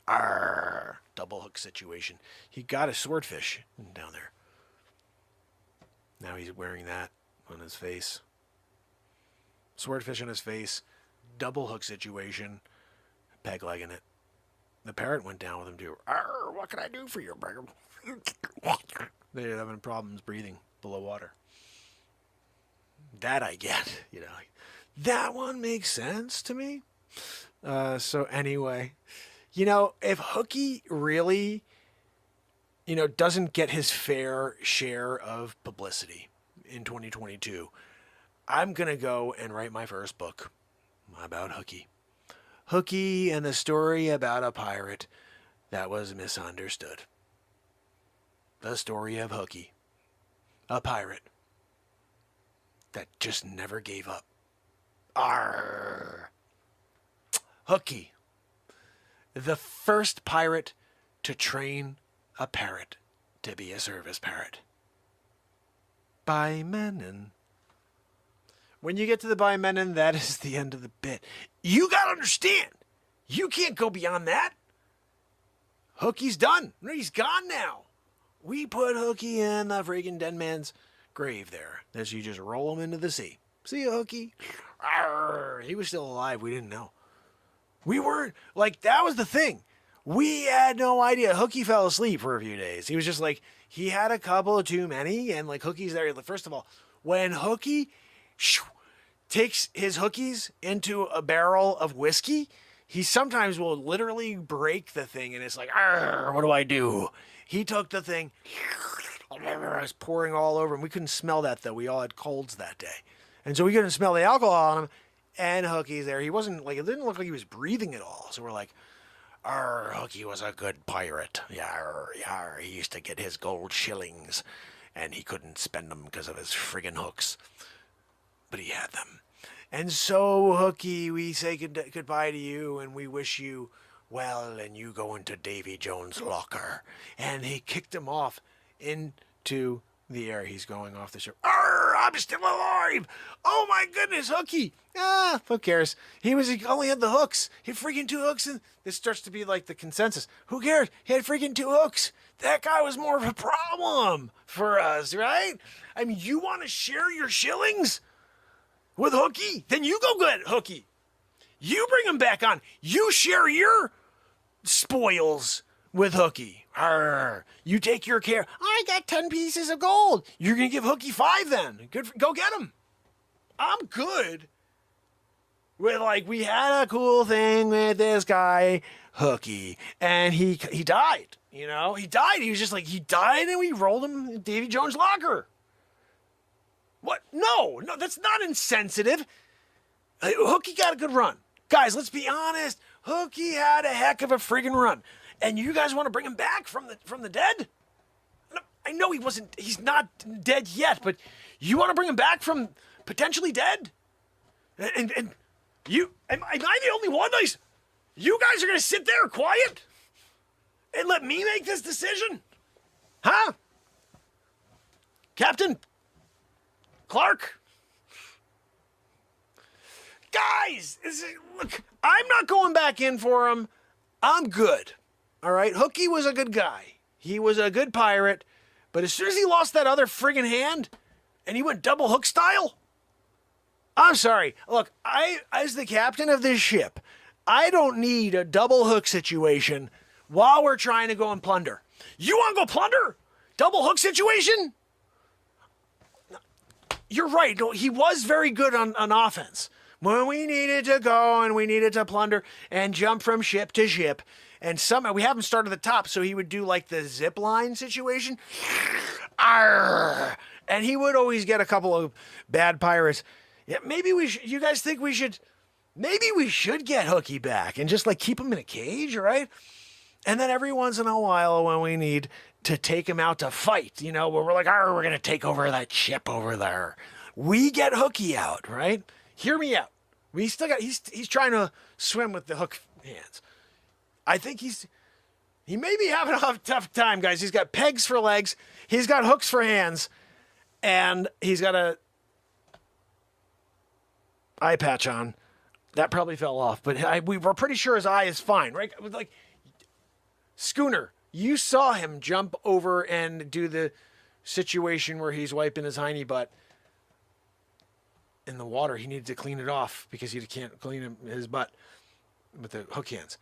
Arr. Double hook situation. He got a swordfish down there. Now he's wearing that on his face. Swordfish on his face. Double hook situation. Peg legging it. The parrot went down with him too. Arr, what can I do for you, Brigham? They're having problems breathing below water. That I get, you know. That one makes sense to me. So anyway, you know, if Hooky really, you know, doesn't get his fair share of publicity in 2022, I'm going to go and write my first book about Hooky. Hooky and the story about a pirate that was misunderstood. The story of Hooky, a pirate that just never gave up. Arr! Hooky, the first pirate to train a parrot to be a service parrot. By Menon. When you get to the by Menon, that is the end of the bit. You gotta understand, you can't go beyond that. Hooky's done. He's gone now. We put Hooky in the freaking dead man's grave there. As you just roll him into the sea. See you, Hooky. Arr, he was still alive. We didn't know. We weren't, like, that was the thing. We had no idea. Hooky fell asleep for a few days. He was just like, he had a couple of too many, and like Hooky's there. First of all, when Hooky takes his hookies into a barrel of whiskey, he sometimes will literally break the thing, and it's like, what do I do? He took the thing, it was pouring all over him. We couldn't smell that, though. We all had colds that day. And so we couldn't smell the alcohol on him, and Hooky's there. He wasn't, like, it didn't look like he was breathing at all. So we're like, Hooky was a good pirate. Yar, he used to get his gold shillings, and he couldn't spend them because of his friggin' hooks. But he had them. And so, Hooky, we say goodbye to you, and we wish you well, and you go into Davy Jones' locker. And he kicked him off into the air. He's going off the ship. I'm still alive! Oh my goodness, Hooky! Who cares? He only had the hooks. He had freaking 2 hooks, and this starts to be like the consensus. Who cares? He had freaking 2 hooks. That guy was more of a problem for us, right? I mean, you want to share your shillings with Hooky? Then you go get Hooky. You bring him back on. You share your spoils with Hooky. You take your care. I got 10 pieces of gold. You're going to give Hooky 5 then. Go get him. I'm good with, like, we had a cool thing with this guy, Hooky, and he died, you know? He died. He was just like, he died, and we rolled him in Davy Jones' locker. What? No, that's not insensitive. Hooky got a good run. Guys, let's be honest. Hooky had a heck of a friggin' run. And you guys want to bring him back from the dead? I know he's not dead yet, but you want to bring him back from potentially dead? And am I the only one? You guys are going to sit there quiet and let me make this decision? Huh? Captain Clark? Guys, look, I'm not going back in for him. I'm good. All right? Hooky was a good guy. He was a good pirate. But as soon as he lost that other friggin' hand and he went double hook style, I'm sorry. Look, as the captain of this ship, I don't need a double hook situation while we're trying to go and plunder. You want to go plunder? Double hook situation? You're right. No, he was very good on offense. When we needed to go and we needed to plunder and jump from ship to ship. And somehow we have him start at the top, so he would do like the zip line situation. Arr! And he would always get a couple of bad pirates. Yeah, maybe you guys think maybe we should get Hooky back and just like keep him in a cage, right? And then every once in a while when we need to take him out to fight, where we're like, we're going to take over that ship over there. We get Hooky out, right? Hear me out. We still got, he's trying to swim with the hook hands. I think he may be having a tough time, guys. He's got pegs for legs. He's got hooks for hands. And he's got a eye patch on. That probably fell off. But we were pretty sure his eye is fine, right? Like, Schooner, you saw him jump over and do the situation where he's wiping his hiney butt in the water. He needed to clean it off because he can't clean his butt with the hook hands.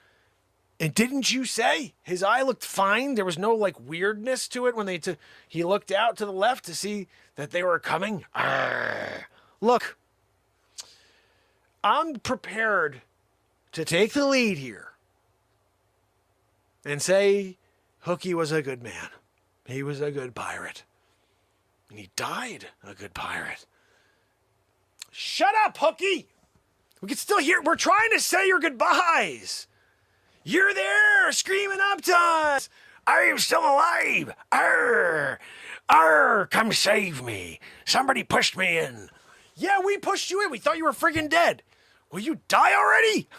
And didn't you say his eye looked fine? There was no like weirdness to it when he looked out to the left to see that they were coming. Arr. Look, I'm prepared to take the lead here and say Hooky was a good man. He was a good pirate. And he died a good pirate. Shut up, Hooky! We can still hear. We're trying to say your goodbyes. You're there screaming up to us. I am still alive. Arr! Arr! Come save me. Somebody pushed me in. Yeah, we pushed you in. We thought you were friggin' dead. Will you die already?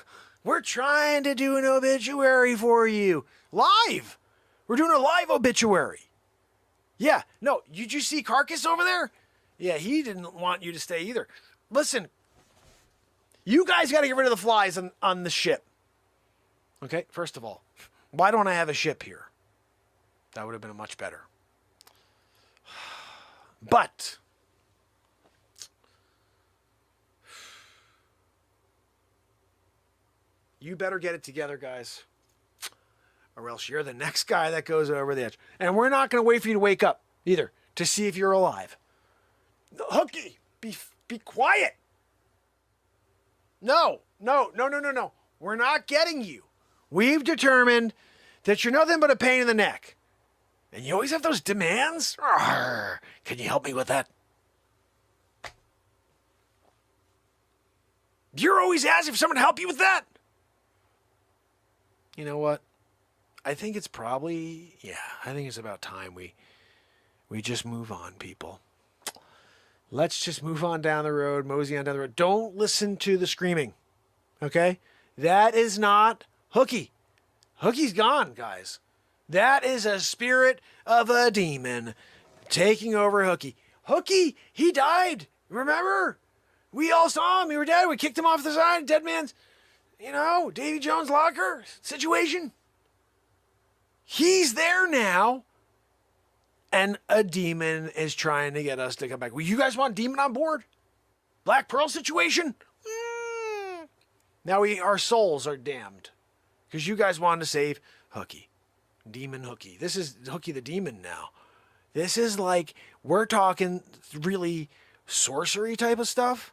We're trying to do an obituary for you. Live. We're doing a live obituary. Yeah, no, did you see Carcass over there? Yeah, he didn't want you to stay either. Listen, you guys got to get rid of the flies on the ship. Okay, first of all, why don't I have a ship here? That would have been much better. But you better get it together, guys, or else you're the next guy that goes over the edge. And we're not going to wait for you to wake up either to see if you're alive. Hooky, be quiet. No. We're not getting you. We've determined that you're nothing but a pain in the neck. And you always have those demands? Arr, can you help me with that? You're always asking for someone to help you with that? You know what? I think it's probably, I think it's about time we just move on, people. Let's just move on down the road, mosey on down the road. Don't listen to the screaming, okay? That is not Hooky. Hooky's gone, guys. That is a spirit of a demon taking over Hooky. Hooky, he died. Remember? We all saw him. He was dead. We kicked him off the side. Dead man's, Davy Jones' locker situation. He's there now. And a demon is trying to get us to come back. Well, you guys want demon on board? Black Pearl situation? Now our souls are damned. Because you guys wanted to save Hooky. Demon Hooky. This is Hooky the Demon now. This is like, we're talking really sorcery type of stuff.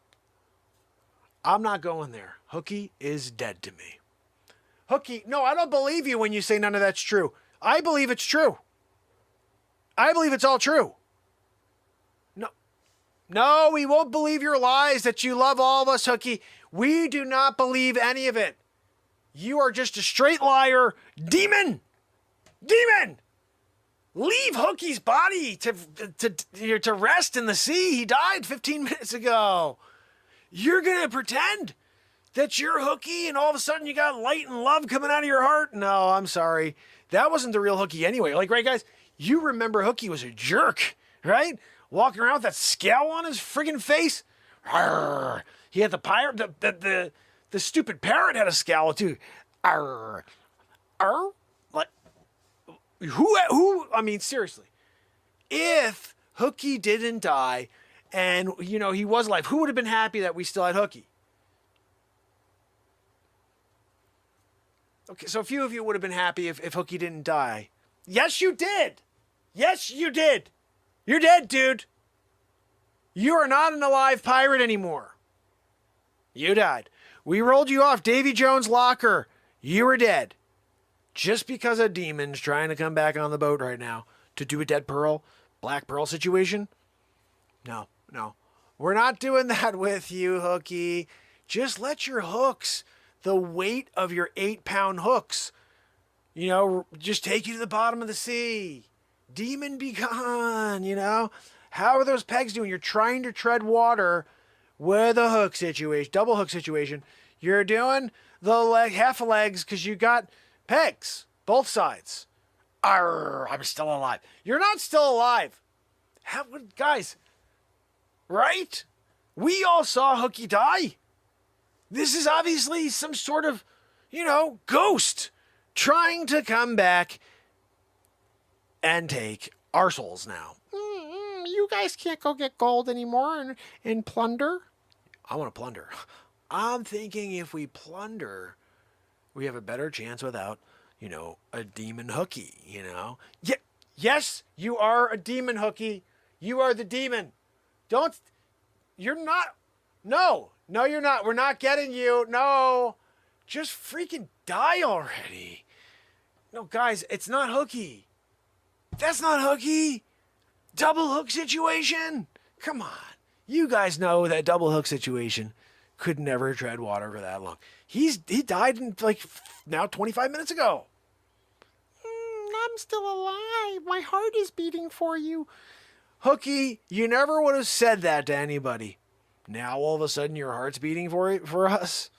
I'm not going there. Hooky is dead to me. Hooky, no, I don't believe you when you say none of that's true. I believe it's true. I believe it's all true. No, we won't believe your lies that you love all of us, Hooky. We do not believe any of it. You are just a straight liar. Demon! Leave Hookie's body to rest in the sea. He died 15 minutes ago. You're going to pretend that you're Hookie and all of a sudden you got light and love coming out of your heart? No, I'm sorry. That wasn't the real Hookie anyway. Like, right, guys? You remember Hookie was a jerk, right? Walking around with that scowl on his friggin' face. Arr. He had the pirate, the stupid parrot had a scowl too. Arr. Arr. Like, who, I mean, seriously. If Hookie didn't die and, you know, he was alive, who would have been happy that we still had Hookie? Okay, so a few of you would have been happy if Hookie didn't die. Yes, you did. Yes, you did. You're dead, dude. You are not an alive pirate anymore. You died. We rolled you off Davy Jones' locker. You were dead. Just because a demon's trying to come back on the boat right now to do a dead pearl, black pearl situation? No. We're not doing that with you, Hookie. Just let your hooks, the weight of your 8-pound hooks, you know, just take you to the bottom of the sea. Demon be gone, you know? How are those pegs doing? You're trying to tread water with a hook situation, double hook situation. You're doing the half legs because you got pegs, both sides. Arr, I'm still alive. You're not still alive. Guys, right? We all saw Hookie die. This is obviously some sort of, you know, ghost trying to come back and take our souls now. You guys can't go get gold anymore and plunder. I want to plunder. I'm thinking if we plunder, we have a better chance without, you know, a demon Hookie, you know? Yes, you are a demon Hookie. You are the demon. You're not. No, you're not. We're not getting you. No. Just freaking die already. No, guys, it's not Hookie. That's not Hookie. Double hook situation. Come on. You guys know that double hook situation could never tread water for that long. He died in like now 25 minutes ago. I'm still alive. My heart is beating for you. Hookie, you never would have said that to anybody. Now all of a sudden your heart's beating for us?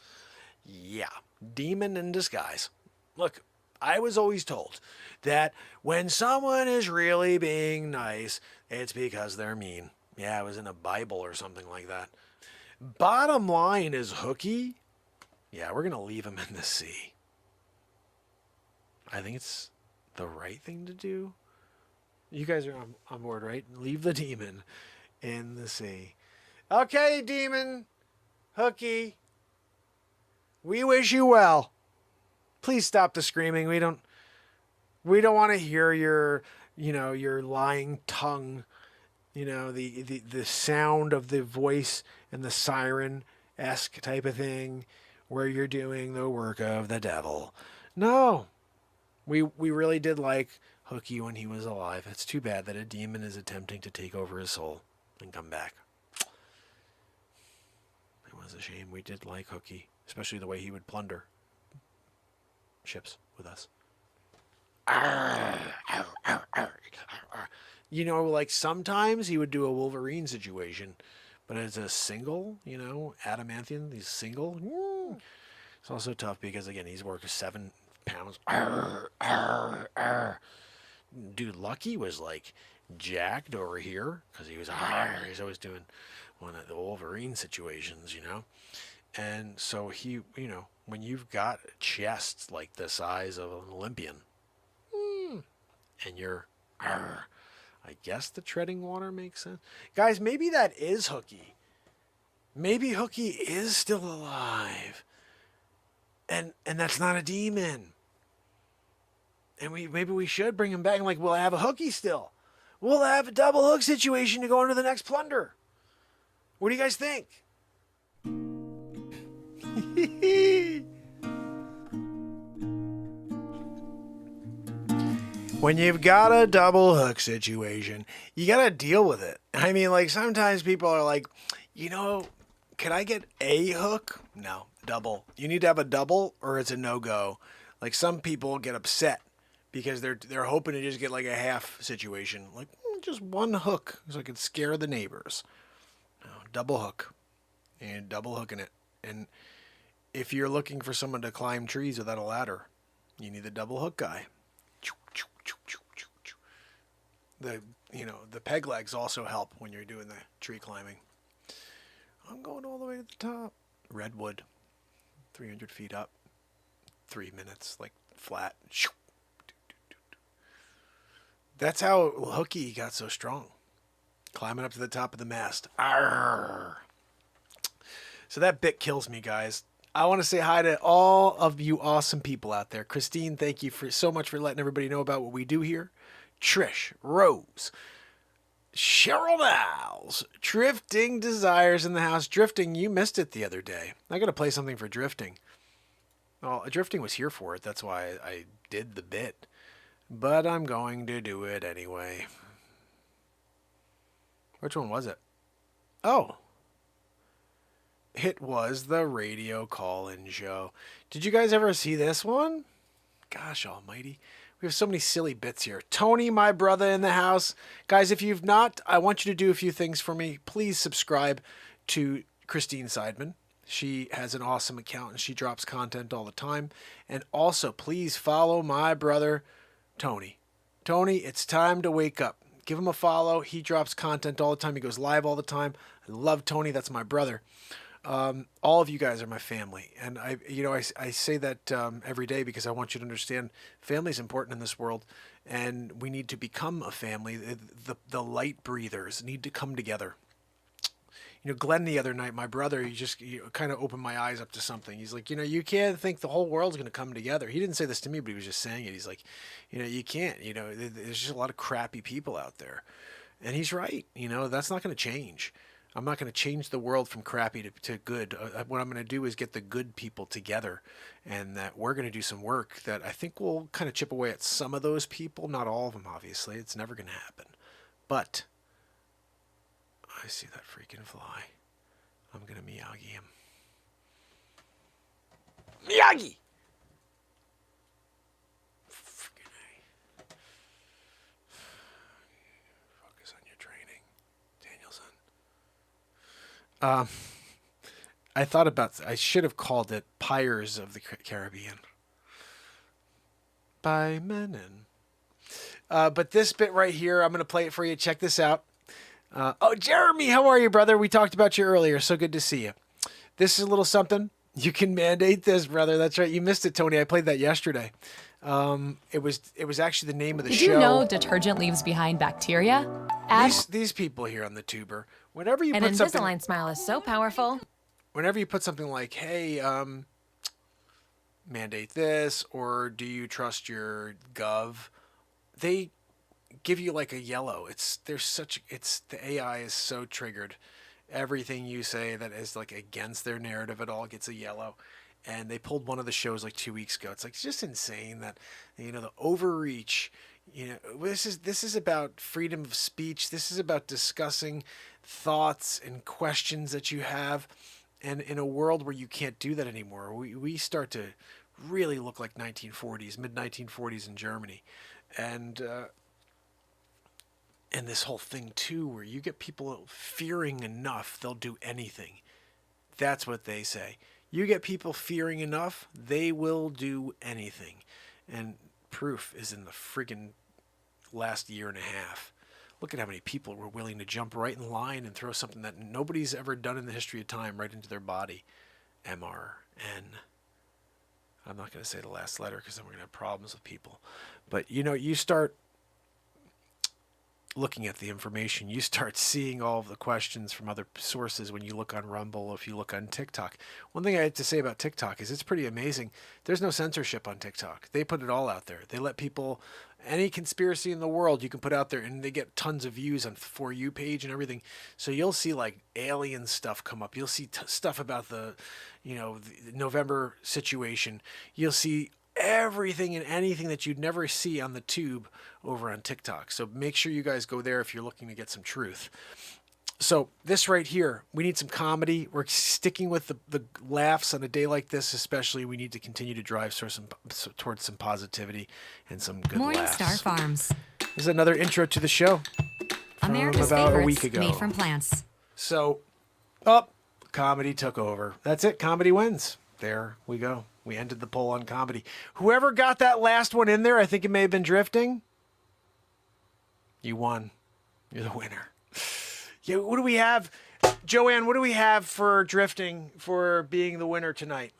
Yeah. Demon in disguise. Look, I was always told that when someone is really being nice, it's because they're mean. Yeah, it was in a Bible or something like that. Bottom line is Hookie, yeah, we're going to leave him in the sea. I think it's the right thing to do. You guys are on board, right? Leave the demon in the sea. Okay, demon, Hookie, we wish you well. Please stop the screaming. We don't want to hear your lying tongue, you know, the sound of the voice and the siren-esque type of thing where you're doing the work of the devil. No. We really did like Hookie when he was alive. It's too bad that a demon is attempting to take over his soul and come back. It was a shame. We did like Hookie, especially the way he would plunder ships with us. You know, like sometimes he would do a Wolverine situation, but as a single, you know, adamantium, he's single. It's also tough because, again, he's worth 7 pounds. Dude, Lucky was like jacked over here because he was he's always doing one of the Wolverine situations, you know. And so he, you know, when you've got chests like the size of an Olympian, and you're, I guess the treading water makes sense. Guys, maybe that is Hookie. Maybe Hookie is still alive. And that's not a demon. And maybe we should bring him back and, like, we'll have a Hookie still. We'll have a double hook situation to go into the next plunder. What do you guys think? When you've got a double hook situation, you got to deal with it. I mean, like, sometimes people are like, you know, can I get a hook? No, double. You need to have a double or it's a no-go. Like, some people get upset because they're hoping to just get like a half situation, like just one hook so I could scare the neighbors. No, double hook, and double hooking it. And if you're looking for someone to climb trees without a ladder, you need the double hook guy. The peg legs also help when you're doing the tree climbing. I'm going all the way to the top. Redwood, 300 feet up, 3 minutes, like flat. That's how Hooky got so strong. Climbing up to the top of the mast. Arrgh. So that bit kills me, guys. I want to say hi to all of you awesome people out there. Christine, thank you so much for letting everybody know about what we do here. Trish, Rose, Cheryl Dowles, Drifting Desires in the house. Drifting, you missed it the other day. I got to play something for Drifting. Well, Drifting was here for it. That's why I did the bit. But I'm going to do it anyway. Which one was it? Oh. It was the radio call-in show. Did you guys ever see this one? Gosh almighty. We have so many silly bits here. Tony, my brother in the house. Guys, if you've not, I want you to do a few things for me. Please subscribe to Christine Seidman. She has an awesome account and she drops content all the time. And also, please follow my brother, Tony. Tony, it's time to wake up. Give him a follow. He drops content all the time. He goes live all the time. I love Tony. That's my brother. All of you guys are my family. And I say that every day because I want you to understand family is important in this world and we need to become a family. The light breathers need to come together. Glenn the other night, my brother, he kind of opened my eyes up to something. He's like, you can't think the whole world's going to come together. He didn't say this to me, but he was just saying it. He's like, you can't, there's just a lot of crappy people out there. And he's right. That's not going to change. I'm not going to change the world from crappy to good. What I'm going to do is get the good people together and that we're going to do some work that I think will kind of chip away at some of those people. Not all of them, obviously. It's never going to happen. But I see that freaking fly. I'm going to Miyagi him. Miyagi! Freaking A. Focus on your training, Danielson. I thought about, I should have called it Pires of the Caribbean. By Menon. But this bit right here, I'm going to play it for you. Check this out. Jeremy, how are you, brother? We talked about you earlier. So good to see you. This is a little something. You can mandate this, brother. That's right. You missed it, Tony. I played that yesterday. It was actually the name of the show. Did you know detergent leaves behind bacteria? These people here on the tuber, whenever you An put something, Invisalign smile is so powerful. whenever you put something like, hey, mandate this, or do you trust your gov? They give you like a yellow. The AI is so triggered. Everything you say that is like against their narrative at all gets a yellow. And they pulled one of the shows like 2 weeks ago. It's like, it's just insane that, the overreach, this is about freedom of speech. This is about discussing thoughts and questions that you have. And in a world where you can't do that anymore, we start to really look like mid 1940s in Germany. And this whole thing too, where you get people fearing enough, they'll do anything. That's what they say. You get people fearing enough, they will do anything. And proof is in the friggin' last year and a half. Look at how many people were willing to jump right in line and throw something that nobody's ever done in the history of time right into their body. mRNA. I'm not going to say the last letter because then we're going to have problems with people. But, you start looking at the information, you start seeing all of the questions from other sources when you look on Rumble, if you look on TikTok. One thing I have to say about TikTok is it's pretty amazing. There's no censorship on TikTok. They put it all out there. They let people, any conspiracy in the world you can put out there, and they get tons of views on the For You page and everything. So you'll see like alien stuff come up. You'll see stuff about the November situation. You'll see everything and anything that you'd never see on the tube over on TikTok. So make sure you guys go there if you're looking to get some truth. So this right here, we need some comedy. We're sticking with the laughs on a day like this, especially. We need to continue to drive towards some positivity and some good laughs. Morningstar Farms. This is another intro to the show from America's about a favorites week ago. made from plants. So, comedy took over. That's it. Comedy wins. There we go. We ended the poll on comedy. Whoever got that last one in there, I think it may have been drifting. You won. You're the winner. Yeah, what do we have? Joanne, what do we have for drifting for being the winner tonight?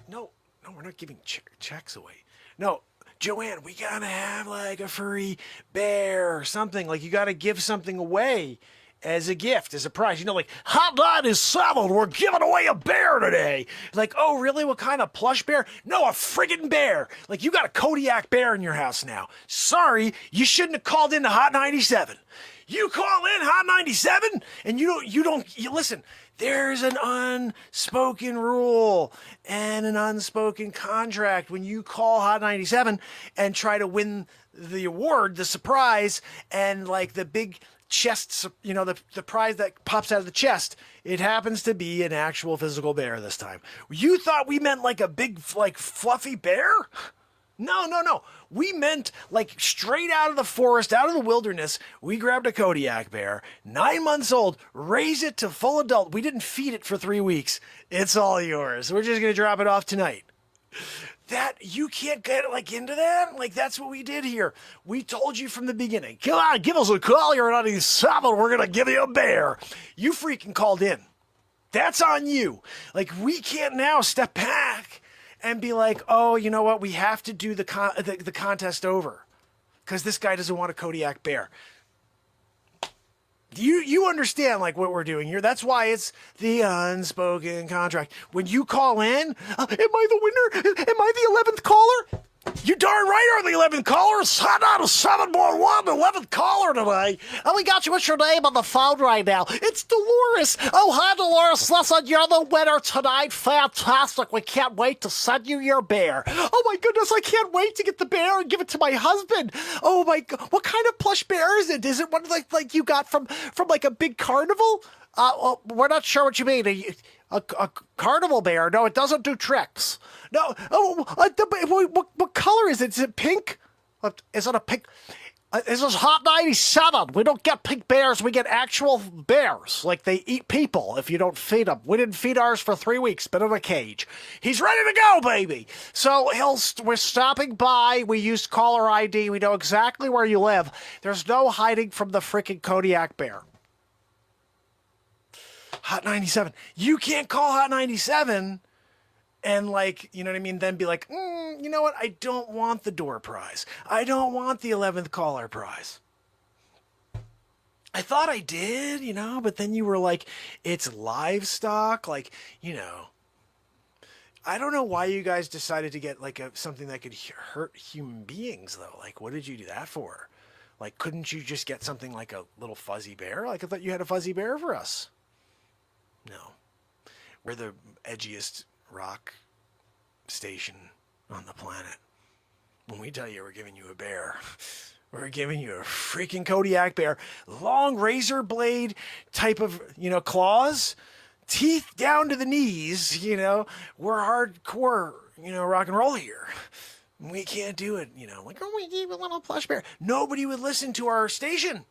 No, we're not giving checks away. No, Joanne, we gotta have like a furry bear or something. Like you gotta give something away as a gift, as a prize. You know, like, Hot 97, we're giving away a bear today. Like, oh, really? What kind of plush bear? No, a friggin' bear. Like, you got a Kodiak bear in your house now. Sorry, you shouldn't have called in to Hot 97. You call in Hot 97 and you listen, there's an unspoken rule and an unspoken contract when you call Hot 97 and try to win the award, the surprise, and like the big chest, you know, the prize that pops out of the chest. It happens to be an actual physical bear this time. You thought we meant like a big, like fluffy bear? No. We meant like straight out of the forest, out of the wilderness. We grabbed a Kodiak bear, 9 months old, raised it to full adult. We didn't feed it for 3 weeks. It's all yours. We're just going to drop it off tonight. That, you can't get like into that? Like, that's what we did here. We told you from the beginning, come on, give us a call. You're on these 7. We're going to give you a bear. You freaking called in. That's on you. Like, we can't now step back and be like, oh, you know what? We have to do the contest over because this guy doesn't want a Kodiak bear. You understand like what we're doing here. That's why it's the unspoken contract. When you call in, am I the winner? Am I the 11th caller? You darn right are the 11th caller. It's Hot 97 more one, 11th caller today. And we got you. What's your name on the phone right now? It's Dolores. Oh, hi, Dolores. Listen, you're the winner tonight. Fantastic. We can't wait to send you your bear. Oh, my goodness. I can't wait to get the bear and give it to my husband. Oh, my God. What kind of plush bear is it? Is it one like you got from like a big carnival? Well, we're not sure what you mean. A carnival bear? No, it doesn't do tricks. No. Oh, what color is it? Is it pink? Is it a pink? This is Hot 97. We don't get pink bears. We get actual bears. Like they eat people if you don't feed them. We didn't feed ours for 3 weeks. Been in a cage. He's ready to go, baby. So we're stopping by. We used caller ID. We know exactly where you live. There's no hiding from the freaking Kodiak bear. Hot 97. You can't call Hot 97 and like, you know what I mean? Then be like, you know what? I don't want the door prize. I don't want the 11th caller prize. I thought I did, you know, but then you were like, it's livestock. Like, you know, I don't know why you guys decided to get like something that could hurt human beings though. Like, what did you do that for? Like, couldn't you just get something like a little fuzzy bear? Like, I thought you had a fuzzy bear for us. No. We're the edgiest rock station on the planet. When we tell you we're giving you a bear, we're giving you a freaking Kodiak bear. Long razor blade type of, you know, claws, teeth down to the knees, you know. We're hardcore, you know, rock and roll here. We can't do it, you know, like, oh, we gave a little plush bear. Nobody would listen to our station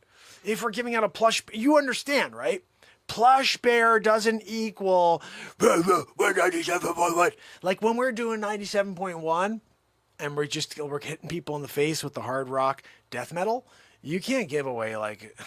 if we're giving out a plush. You understand, right? Plush bear doesn't equal 97.1. Like when we're doing 97.1 and we're hitting people in the face with the hard rock death metal, you can't give away like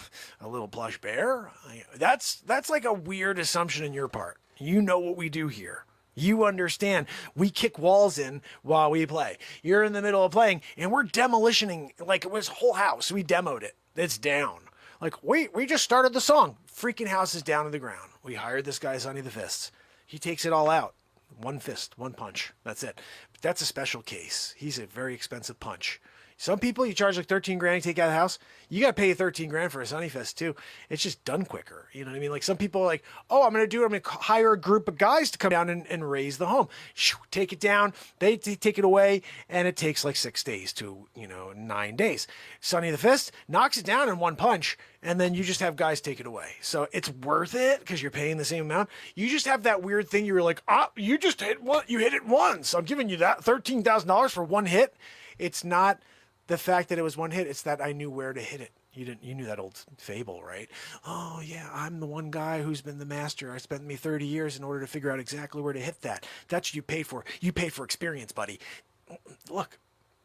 a little plush bear. That's like a weird assumption on your part. You know what we do here. You understand. We kick walls in while we play. You're in the middle of playing and we're demolitioning like it was a whole house. We demoed it. It's down. Like, we just started the song. Freaking house is down to the ground. We hired this guy, Sonny the Fists. He takes it all out. One fist, one punch. That's it. But that's a special case. He's a very expensive punch. Some people you charge like 13 grand to take out of the house. You got to pay 13 grand for a Sunnyfest too. It's just done quicker. You know what I mean? Like some people are like, oh, I'm going to hire a group of guys to come down and raise the home. Take it down. They take it away. And it takes like 6 days to, 9 days. Sunny the Fist knocks it down in one punch. And then you just have guys take it away. So it's worth it because you're paying the same amount. You just have that weird thing. You're like, you just hit you hit it once. I'm giving you that $13,000 for one hit. It's not the fact that it was one hit. It's that I knew where to hit it. You knew that old fable, right? Oh yeah, I'm the one guy who's been the master. I spent me 30 years in order to figure out exactly where to hit that. That's what you paid for. You paid for experience, buddy. Look,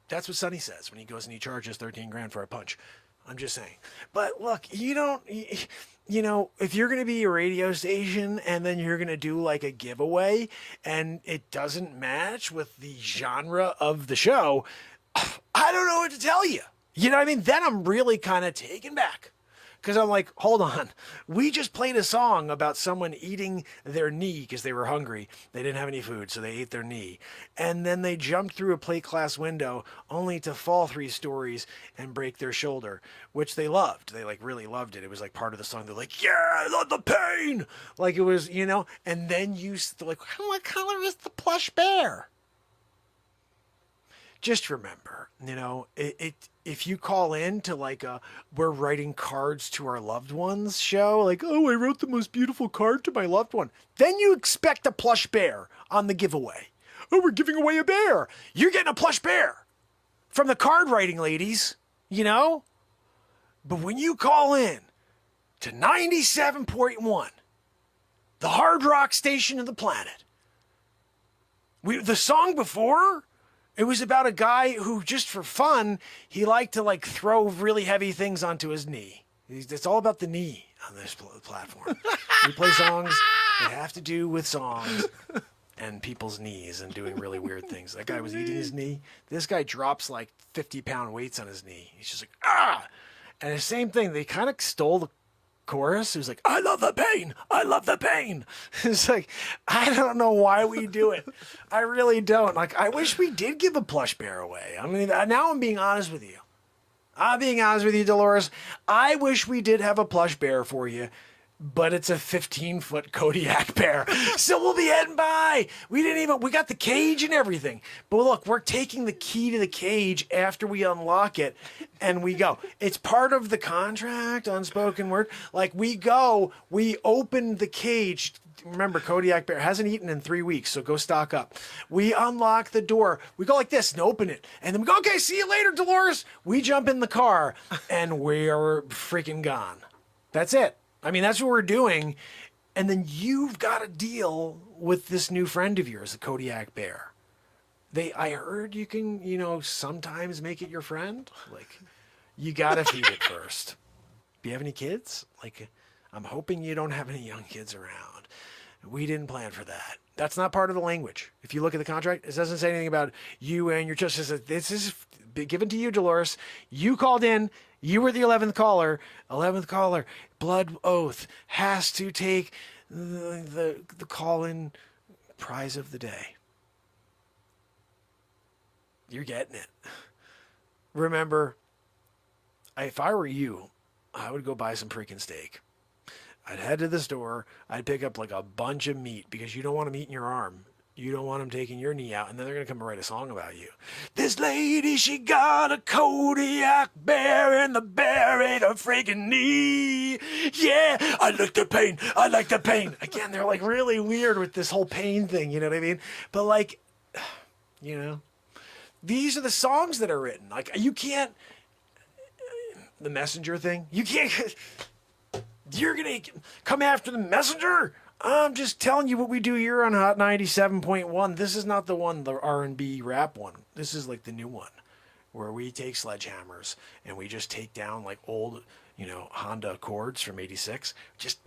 that's what Sonny says when he goes and he charges 13 grand for a punch. I'm just saying. But look, if you're going to be a radio station and then you're going to do like a giveaway and it doesn't match with the genre of the show, I don't know what to tell you. You know what I mean? Then I'm really kind of taken back. Because I'm like, hold on. We just played a song about someone eating their knee because they were hungry. They didn't have any food, so they ate their knee. And then they jumped through a plate glass window only to fall 3 stories and break their shoulder, which they loved. They really loved it. It was like part of the song. They're like, yeah, I love the pain. Like it was, and then what color is the plush bear? Just remember, if you call in to we're writing cards to our loved ones show, like, oh, I wrote the most beautiful card to my loved one, then you expect a plush bear on the giveaway. Oh, we're giving away a bear. You're getting a plush bear from the card writing ladies, But when you call in to 97.1, the hard rock station of the planet, the song before, it was about a guy who, just for fun, he liked to throw really heavy things onto his knee. It's all about the knee on this platform. We play songs that have to do with songs and people's knees and doing really weird things. That guy was eating his knee. This guy drops 50-pound weights on his knee. He's just like, ah! And the same thing, they kind of stole the chorus. It was like, I love the pain. I love the pain. It's like, I don't know why we do it. I really don't. I wish we did give a plush bear away. I mean, now I'm being honest with you. I'm being honest with you, Dolores. I wish we did have a plush bear for you, but it's a 15-foot Kodiak bear. So we'll be heading by. We got the cage and everything. But look, we're taking the key to the cage after we unlock it and we go. It's part of the contract, unspoken word. We open the cage. Remember, Kodiak bear hasn't eaten in 3 weeks, so go stock up. We unlock the door. We go like this and open it. And then we go, okay, see you later, Dolores. We jump in the car and we're freaking gone. That's it. I mean, that's what we're doing. And then you've got to deal with this new friend of yours, the Kodiak bear. I heard you can, sometimes make it your friend. You got to feed it first. Do you have any kids? I'm hoping you don't have any young kids around. We didn't plan for that. That's not part of the language. If you look at the contract, it doesn't say anything about you and your children. It says, this is given to you, Dolores. You called in. You were the 11th caller. 11th caller, blood oath, has to take the call-in prize of the day. You're getting it. Remember, if I were you, I would go buy some freaking steak. I'd head to the store. I'd pick up a bunch of meat because you don't want them eating your arm. You don't want them taking your knee out, and then they're going to come and write a song about you. This lady, she got a Kodiak bear, and the bear ate a freaking knee. Yeah, I like the pain. I like the pain. Again, they're really weird with this whole pain thing, you know what I mean? But these are the songs that are written. You can't, the messenger thing, you can't, you're going to come after the messenger? I'm just telling you what we do here on Hot 97.1. This is not the R&B rap one. This is the new one where we take sledgehammers and we just take down old, Honda Accords from 86. Just,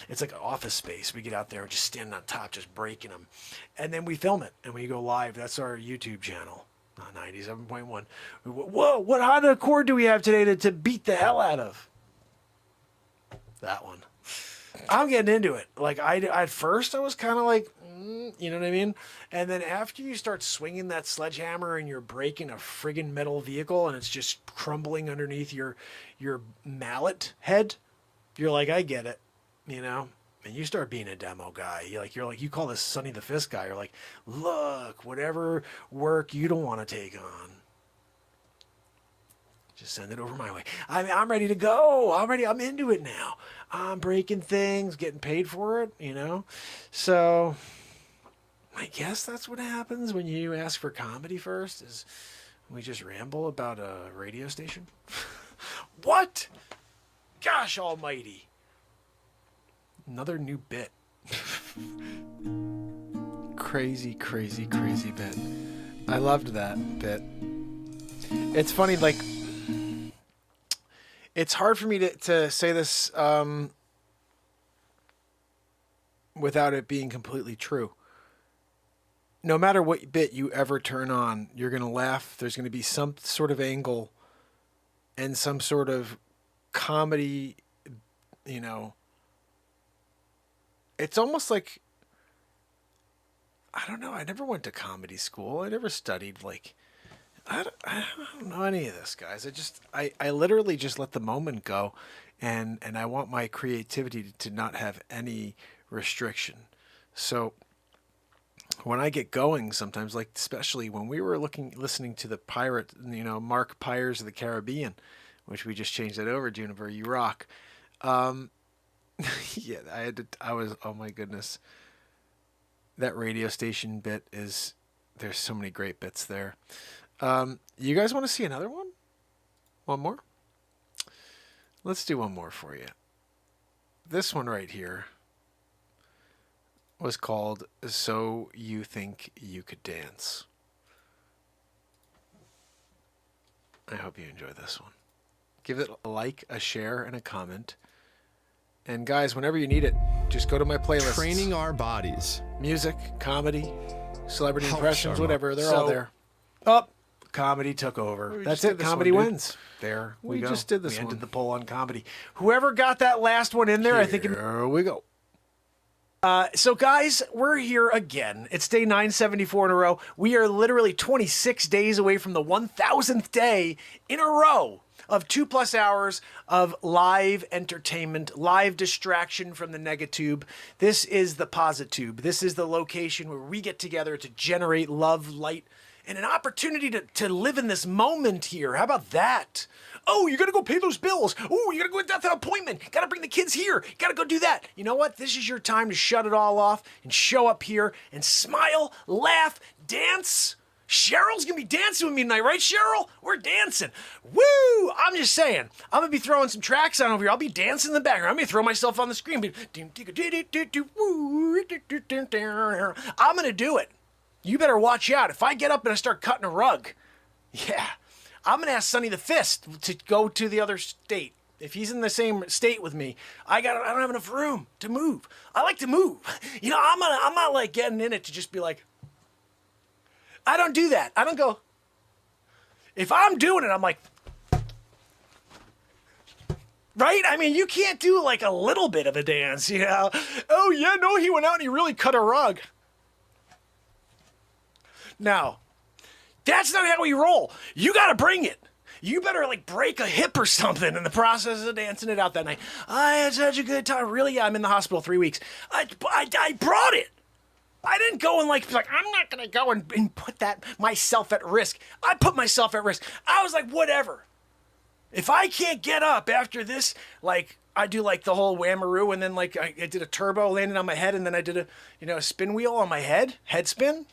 it's like an office space. We get out there and just stand on top, just breaking them. And then we film it and we go live. That's our YouTube channel. 97.1. Whoa, what Honda Accord do we have today to beat the hell out of? That one. I'm getting into it. At first I was kind of You know what I mean? And then after you start swinging that sledgehammer and you're breaking a friggin' metal vehicle and it's just crumbling underneath your mallet head, you're like, I get it, you know? And you start being a demo guy. You're like, you call this Sonny the Fist guy. You're like, look, whatever work you don't want to take on, just send it over my way. I'm ready to go. I'm into it now. I'm breaking things, getting paid for it, you know? So I guess that's what happens when you ask for comedy first, is we just ramble about a radio station. What? Gosh almighty. Another new bit. Crazy bit. I loved that bit. It's funny, like, it's hard for me to say this without it being completely true. No matter what bit you ever turn on, you're going to laugh. There's going to be some sort of angle and some sort of comedy, you know. It's almost like, I don't know. I never went to comedy school. I never studied, like, I don't know any of this, guys. I literally just let the moment go, and I want my creativity to not have any restriction. So when I get going sometimes, like especially when we were listening to the pirate, you know, Mark Pires of the Caribbean, which we just changed that over, Juniper, you rock. Yeah, I was, oh my goodness. That radio station bit there's so many great bits there. You guys want to see another one? One more? Let's do one more for you. This one right here was called So You Think You Could Dance. I hope you enjoy this one. Give it a like, a share, and a comment. And guys, whenever you need it, just go to my playlist. Training our bodies. Music, comedy, celebrity Help impressions, Sharma. whatever. They're all there. Oh, comedy took over. That's it. Comedy wins. There we go. just did this we one. ended the poll on comedy. Whoever got that last one in there, I think. Here we go. So guys, we're here again. It's day 974 in a row. We are literally 26 days away from the 1000th day in a row of 2+ hours of live entertainment, live distraction from the negatube. This is the Positube. This is the location where we get together to generate love, light, and an opportunity to live in this moment here. How about that? Oh, you gotta go pay those bills. Oh, you gotta go to that appointment. Gotta bring the kids here. Gotta go do that. You know what? This is your time to shut it all off and show up here and smile, laugh, dance. Cheryl's gonna be dancing with me tonight, right, Cheryl? We're dancing. Woo! I'm just saying. I'm gonna be throwing some tracks on over here. I'll be dancing in the background. I'm gonna throw myself on the screen. I'm gonna do it. You better watch out. If I get up and I start cutting a rug, yeah, I'm gonna ask Sonny the Fist to go to the other state. If he's in the same state with me, I don't have enough room to move. I like to move. You know, I'm not like getting in it to just be like, I don't do that. I don't go. If I'm doing it, I'm like, right? I mean, you can't do like a little bit of a dance, you know? Oh, yeah, no, he went out and he really cut a rug. Now, that's not how we roll. You got to bring it. You better like break a hip or something in the process of dancing it out that night. I had such a good time. Really, yeah, I'm in the hospital 3 weeks. I brought it. I didn't go and like I'm not going to go and put that myself at risk. I put myself at risk. I was like, whatever. If I can't get up after this, like I do like the whole whammaroo, and then like I did a turbo landing on my head, and then I did a spin wheel on my head spin.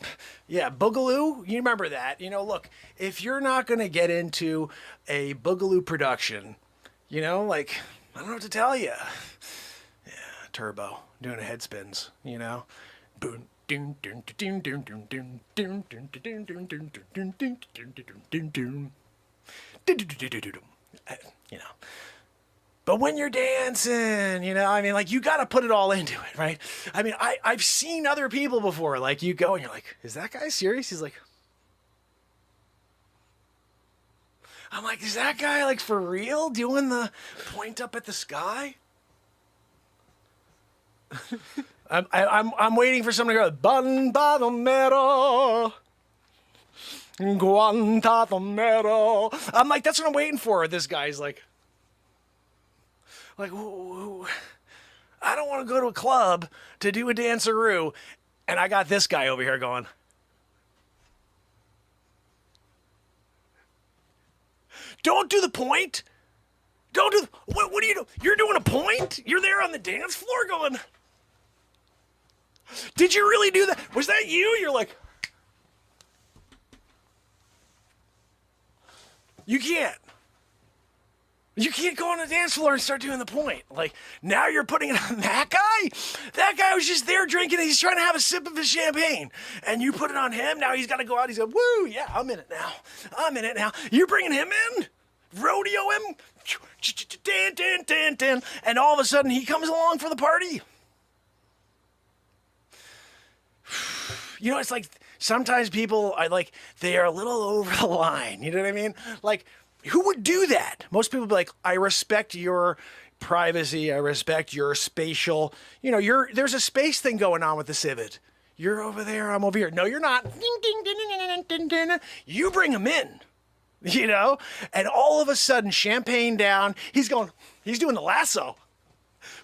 Yeah, boogaloo. You remember that? You know, look, if you're not going to get into a boogaloo production, you know, like I don't know what to tell you. Yeah, turbo doing a head spins. You know, boom. You know, but when you're dancing, you know, I mean, like you got to put it all into it, right? I mean, I've seen other people before, like you go and you're like, is that guy serious? He's like, I'm like, is that guy like for real doing the point up at the sky? I'm waiting for someone to go, Banbanamero, Guantanamero. I'm like, that's what I'm waiting for. This guy's like, ooh, I don't want to go to a club to do a danceroo. And I got this guy over here going, don't do the point. Don't do what do you do? You're doing a point? You're there on the dance floor going, did you really do that? Was that you? You're like, you can't. You can't go on the dance floor and start doing the point. Like, now you're putting it on that guy? That guy was just there drinking and he's trying to have a sip of his champagne. And you put it on him, now he's got to go out. He's like, woo, yeah, I'm in it now. I'm in it now. You're bringing him in? Rodeo him? And all of a sudden he comes along for the party. You know, it's like sometimes people are like, they are a little over the line. You know what I mean? Like, who would do that? Most people would be like, I respect your privacy. I respect your spatial, you know, there's a space thing going on with the Civet. You're over there. I'm over here. No, you're not. You bring him in, you know, and all of a sudden champagne down. He's doing the lasso.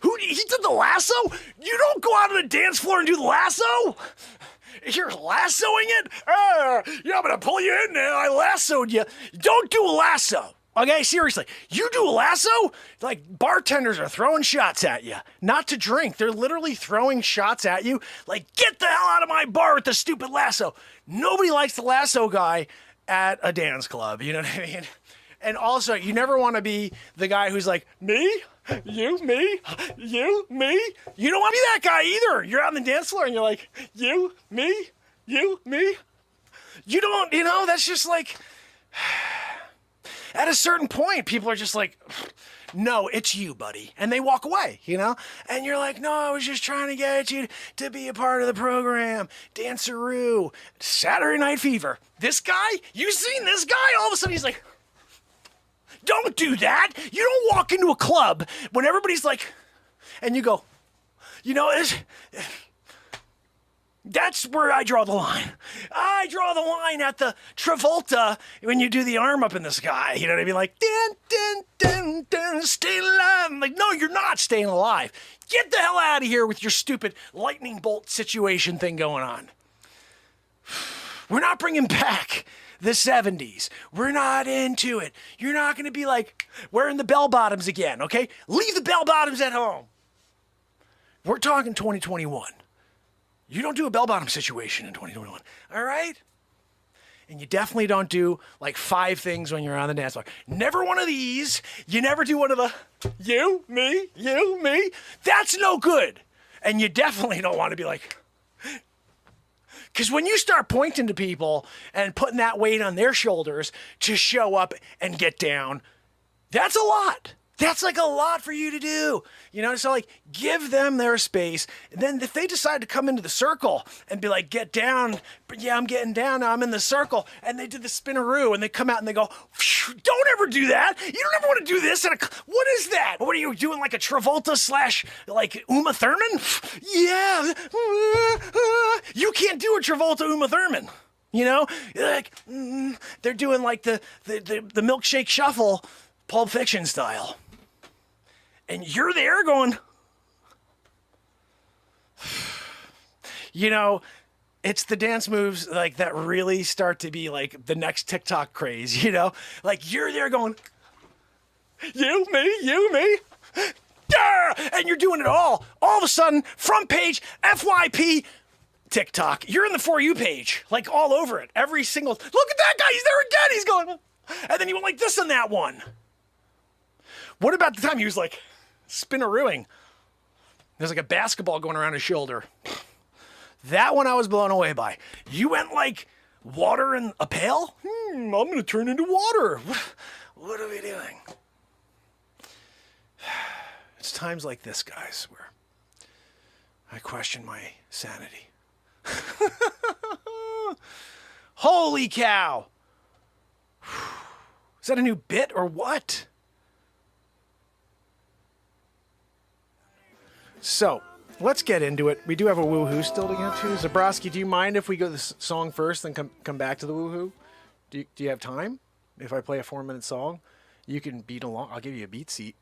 He did the lasso? You don't go out on the dance floor and do the lasso. You're lassoing it? Yeah, I'm going to pull you in now. I lassoed you. Don't do a lasso. Okay, seriously. You do a lasso? Like, bartenders are throwing shots at you. Not to drink. They're literally throwing shots at you. Like, get the hell out of my bar with the stupid lasso. Nobody likes the lasso guy at a dance club. You know what I mean? And also, you never want to be the guy who's like, me? You, me, you, me. You don't want to be that guy either. You're on the dance floor and you're like, you, me, you, me. You don't, you know, that's just like, at a certain point, people are just like, no, it's you, buddy. And they walk away, you know? And you're like, no, I was just trying to get you to be a part of the program. Danceroo, Saturday Night Fever. This guy, you seen this guy? All of a sudden he's like, don't do that. You don't walk into a club when everybody's like, and you go, you know, that's where I draw the line. I draw the line at the Travolta when you do the arm up in the sky. You know what I mean? Like, dun, dun, dun, dun, stay alive. I'm like, no, you're not staying alive. Get the hell out of here with your stupid lightning bolt situation thing going on. We're not bringing back the 70s. We're not into it. You're not going to be like wearing the bell bottoms again, okay? Leave the bell bottoms at home. We're talking 2021. You don't do a bell bottom situation in 2021, all right? And you definitely don't do like 5 things when you're on the dance floor. Never one of these. You never do one of the you, me. That's no good. And you definitely don't want to be like, because when you start pointing to people and putting that weight on their shoulders to show up and get down, that's a lot. That's like a lot for you to do. You know, so like give them their space. And then if they decide to come into the circle and be like, get down, but yeah, I'm getting down now, I'm in the circle. And they did the spinneroo and they come out and they go, don't ever do that. You don't ever want to do this. What is that? What are you doing, like a Travolta / like Uma Thurman? Yeah. You can't do a Travolta Uma Thurman. You know, like they're doing like the milkshake shuffle, Pulp Fiction style. And you're there going, you know, it's the dance moves like that really start to be like the next TikTok craze, you know? Like you're there going, you, me. And you're doing it all. All of a sudden, front page, FYP, TikTok. You're in the For You page, like all over it. Every single, look at that guy, he's there again. He's going, and then you went like this on that one. What about the time he was like, spinnerooing? There's like a basketball going around his shoulder. That one I was blown away by. You went like water in a pail? I'm going to turn into water. What are we doing? It's times like this, guys, where I question my sanity. Holy cow. Is that a new bit or what? So, let's get into it. We do have a woohoo still to get to. Zabrowski, do you mind if we go this song first, then come back to the woohoo? Do you have time? If I play a 4-minute song, you can beat along. I'll give you a beat seat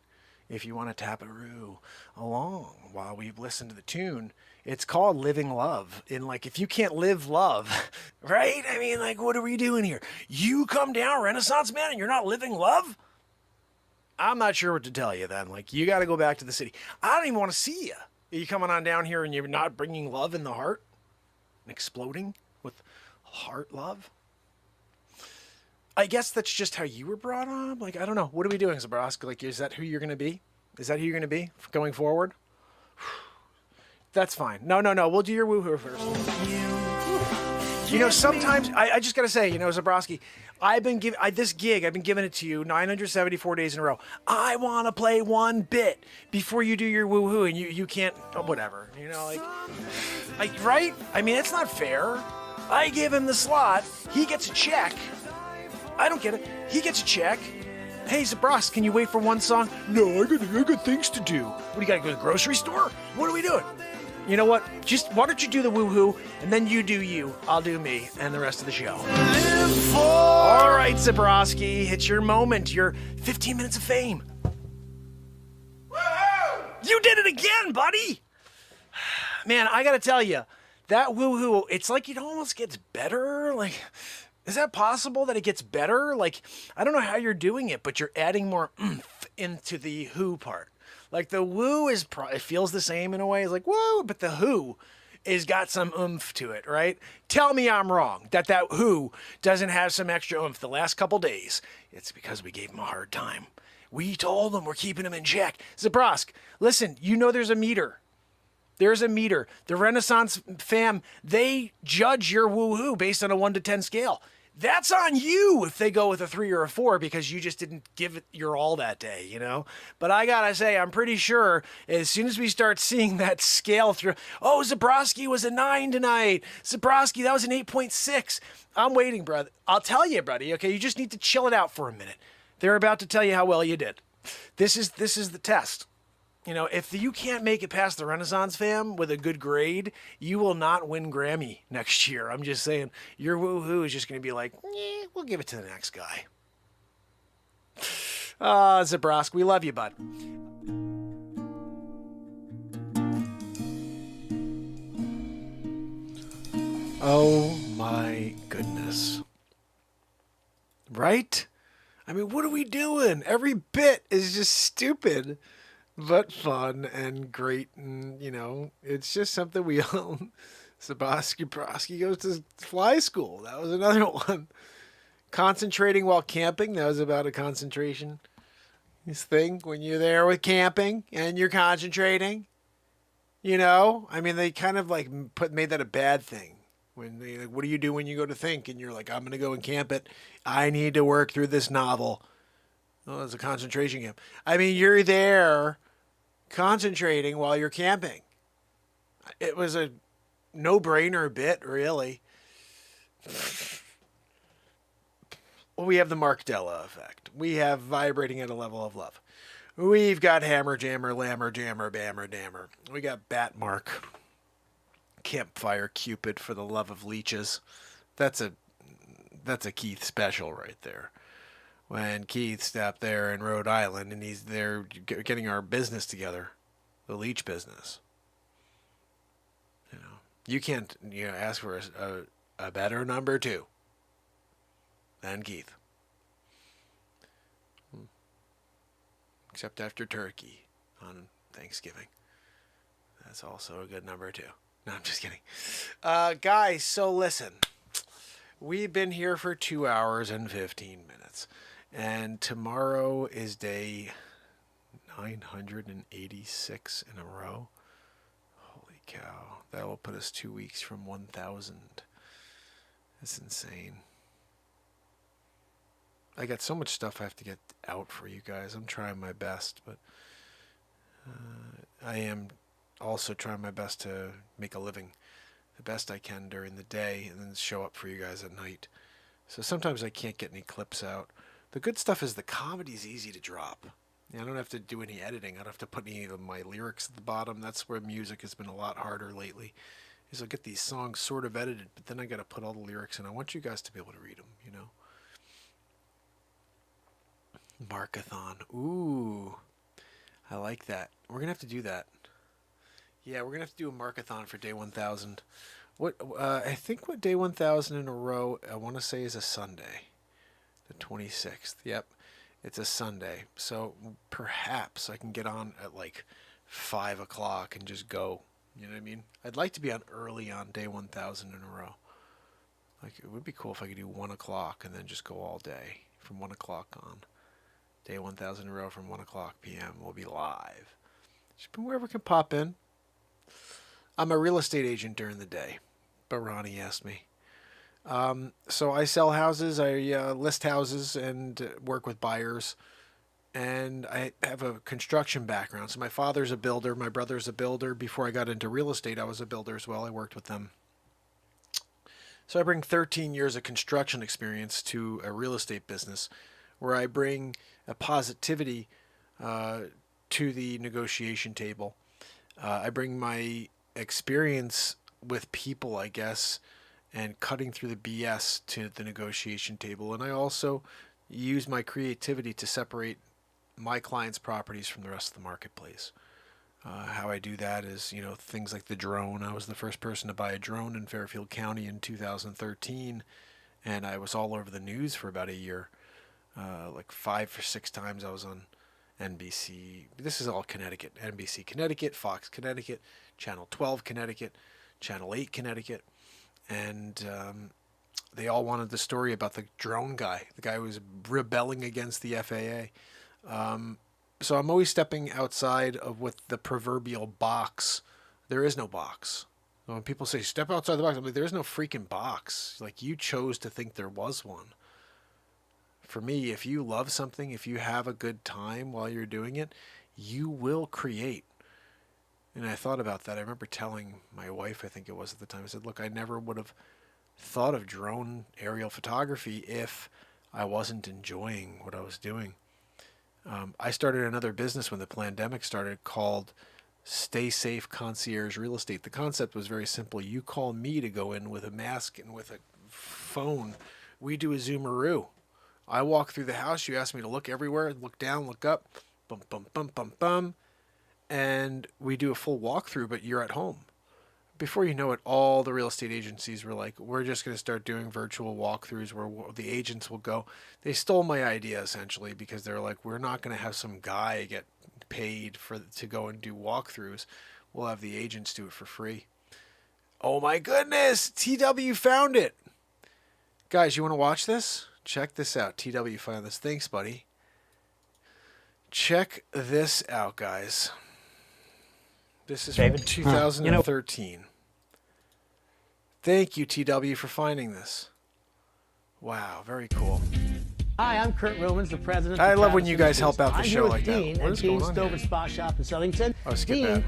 if you want to tap-a-roo along while we listen to the tune. It's called Living Love. And, like, if you can't live love, right? I mean, like, what are we doing here? You come down, Renaissance man, and you're not living love? I'm not sure what to tell you then. Like, you got to go back to the city. I don't even want to see you. Are you coming on down here and you're not bringing love in the heart? And exploding with heart love? I guess that's just how you were brought up. Like, I don't know. What are we doing, Zabrowski? Like, is that who you're going to be? Is that who you're going to be going forward? That's fine. No. We'll do your woohoo first. You know, sometimes I just got to say, you know, Zabrowski, I've been giving this gig. I've been giving it to you 974 days in a row. I want to play one bit before you do your woohoo, and you can't. Oh, whatever. You know, like, right? I mean, it's not fair. I give him the slot. He gets a check. I don't get it. He gets a check. Hey, Zabrowski, can you wait for one song? No, I got things to do. What, do you got to go to the grocery store? What are we doing? You know what? Just why don't you do the woohoo, and then you do you, I'll do me, and the rest of the show. All right, Zabrowski, it's your moment, your 15 minutes of fame. Woohoo! You did it again, buddy! Man, I gotta tell you, that woohoo, it's like it almost gets better. Like, is that possible that it gets better? Like, I don't know how you're doing it, but you're adding more oomph into the who part. Like, the woo it feels the same in a way. It's like, woo, but the who is got some oomph to it, right? Tell me I'm wrong, that who doesn't have some extra oomph the last couple days. It's because we gave him a hard time. We told him we're keeping him in check. Zabrowski, listen, you know there's a meter. There's a meter. The Renaissance fam, they judge your woohoo based on a 1 to 10 scale. That's on you if they go with a 3 or a 4 because you just didn't give it your all that day, you know? But I gotta say, I'm pretty sure as soon as we start seeing that scale through, oh, Zabrowski was a 9 tonight. Zabrowski, that was an 8.6. I'm waiting, brother. I'll tell you, buddy, okay? You just need to chill it out for a minute. They're about to tell you how well you did. This is the test. You know, if you can't make it past the Renaissance fam with a good grade, you will not win Grammy next year. I'm just saying, your woohoo is just going to be like, we'll give it to the next guy. Zabrowski, we love you, bud. Oh my goodness. Right? I mean, what are we doing? Every bit is just stupid. But fun and great, and, you know, it's just something we all... Zabrowski goes to fly school. That was another one. Concentrating while camping. That was about a concentration thing. When you're there with camping and you're concentrating, you know? I mean, they kind of, like, made that a bad thing. When they, like, what do you do when you go to think? And you're like, I'm going to go and camp it. I need to work through this novel. Oh, it's a concentration camp. I mean, you're there... concentrating while you're camping. It was a no-brainer bit, really. Well, we have the Mark Della effect. We have vibrating at a level of love. We've got Hammer, Jammer, Lammer, Jammer, Bammer, Dammer. We got Bat Mark. Campfire Cupid for the love of leeches. That's a Keith special right there. When Keith stepped there in Rhode Island and he's there getting our business together, the leech business. You know, you can't, you know, ask for a better number 2 than Keith. Except after turkey on Thanksgiving. That's also a good number 2. No, I'm just kidding. Guys, so listen. We've been here for 2 hours and 15 minutes. And tomorrow is day 986 in a row. Holy cow. That will put us 2 weeks from 1,000. That's insane. I got so much stuff I have to get out for you guys. I'm trying my best, but I am also trying my best to make a living the best I can during the day and then show up for you guys at night. So sometimes I can't get any clips out. The good stuff is the comedy's easy to drop. I don't have to do any editing. I don't have to put any of my lyrics at the bottom. That's where music has been a lot harder lately. Is I'll get these songs sort of edited, but then I got to put all the lyrics in. I want you guys to be able to read them, you know. Markathon. Ooh, I like that. We're gonna have to do that. Yeah, we're gonna have to do a Markathon for day 1000. What I think what day 1000 in a row I want to say is a Sunday, the 26th. Yep, it's a Sunday. So perhaps I can get on at like 5 o'clock and just go. You know what I mean? I'd like to be on early on day 1000 in a row. Like it would be cool if I could do 1 o'clock and then just go all day from 1 o'clock on. Day 1000 in a row from 1 o'clock p.m. We'll be live. Just whoever can pop in. I'm a real estate agent during the day, but Ronnie asked me. So I sell houses, I list houses and work with buyers. And I have a construction background. So my father's a builder, my brother's a builder. Before I got into real estate, I was a builder as well. I worked with them. So I bring 13 years of construction experience to a real estate business where I bring a positivity to the negotiation table. I bring my experience with people, I guess, and cutting through the BS to the negotiation table. And I also use my creativity to separate my clients' properties from the rest of the marketplace. How I do that is, you know, things like the drone. I was the first person to buy a drone in Fairfield County in 2013, and I was all over the news for about a year. Like 5 or 6 times I was on NBC. This is all Connecticut. NBC Connecticut, Fox Connecticut, Channel 12 Connecticut, Channel 8 Connecticut. And they all wanted the story about the drone guy, the guy who was rebelling against the FAA. So I'm always stepping outside of what the proverbial box. There is no box. When people say, step outside the box, I'm like, there's no freaking box. Like, you chose to think there was one. For me, if you love something, if you have a good time while you're doing it, you will create. And I thought about that. I remember telling my wife, I think it was at the time, I said, look, I never would have thought of drone aerial photography if I wasn't enjoying what I was doing. I started another business when the pandemic started called Stay Safe Concierge Real Estate. The concept was very simple. You call me to go in with a mask and with a phone. We do a Zoomaroo. I walk through the house. You ask me to look everywhere, look down, look up, bum, bum, bum, bum, bum. And we do a full walkthrough, but you're at home. Before you know it, all the real estate agencies were like, we're just going to start doing virtual walkthroughs where the agents will go. They stole my idea, essentially, because they're like, we're not going to have some guy get paid to go and do walkthroughs. We'll have the agents do it for free. Oh, my goodness. TW found it. Guys, you want to watch this? Check this out. TW found this. Thanks, buddy. Check this out, guys. This is David. From 2013. Thank you, TW, for finding this. Wow, very cool. Hi, I'm Kurt Rumens, the president. I love when you guys help out the show like that. Dean What is Dean going on Stove here? and Spa Shop in Southington. Oh, skip Dean, that.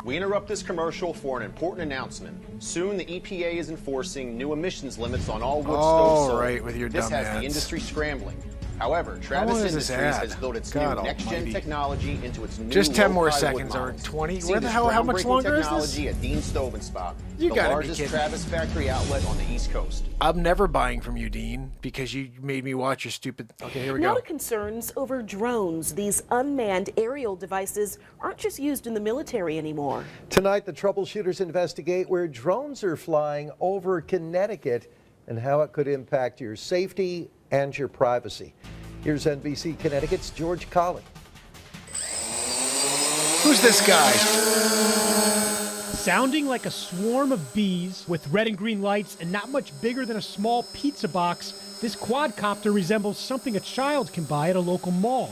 We interrupt this commercial for an important announcement. Soon, the EPA is enforcing new emissions limits on all wood stoves sold. Right, with your This dumb has ads. the industry scrambling. However, Travis long is this Industries ad? has built its God new next-gen almighty. technology into its new Just 10 more low-plywood seconds, or models. 20? See Where the this hell? How much groundbreaking longer is this? technology at Dean Stove and Spa, You the gotta be largest kidding. Travis factory outlet on the East Coast. I'm never buying from you, Dean, because you made me watch your stupid... Okay, here we Now go. to concerns over drones. These unmanned aerial devices aren't just used in the military anymore. Tonight, the troubleshooters investigate where drones are flying over Connecticut and how it could impact your safety and your privacy. Here's NBC Connecticut's George Colley. Who's this guy? Sounding like a swarm of bees with red and green lights and not much bigger than a small pizza box, this quadcopter resembles something a child can buy at a local mall.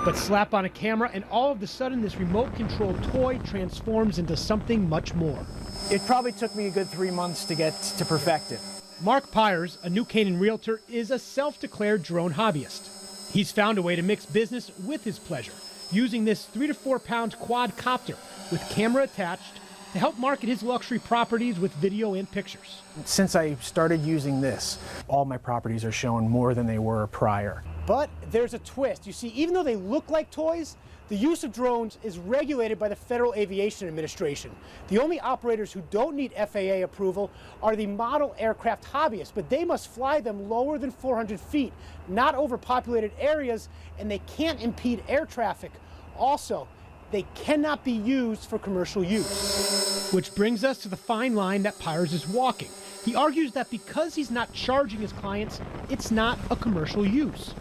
But slap on a camera and all of a sudden this remote-controlled toy transforms into something much more. It probably took me a good 3 months to get to perfect it. Mark Pires, a New Canaan realtor, is a self-declared drone hobbyist. He's found a way to mix business with his pleasure, using this 3 to 4 pound quadcopter with camera attached to help market his luxury properties with video and pictures. Since I started using this, all my properties are showing more than they were prior. But there's a twist. You see, even though they look like toys, the use of drones is regulated by the Federal Aviation Administration. The only operators who don't need FAA approval are the model aircraft hobbyists, but they must fly them lower than 400 feet, not over populated areas, and they can't impede air traffic. Also, they cannot be used for commercial use. Which brings us to the fine line that Pires is walking. He argues that because he's not charging his clients, it's not a commercial use.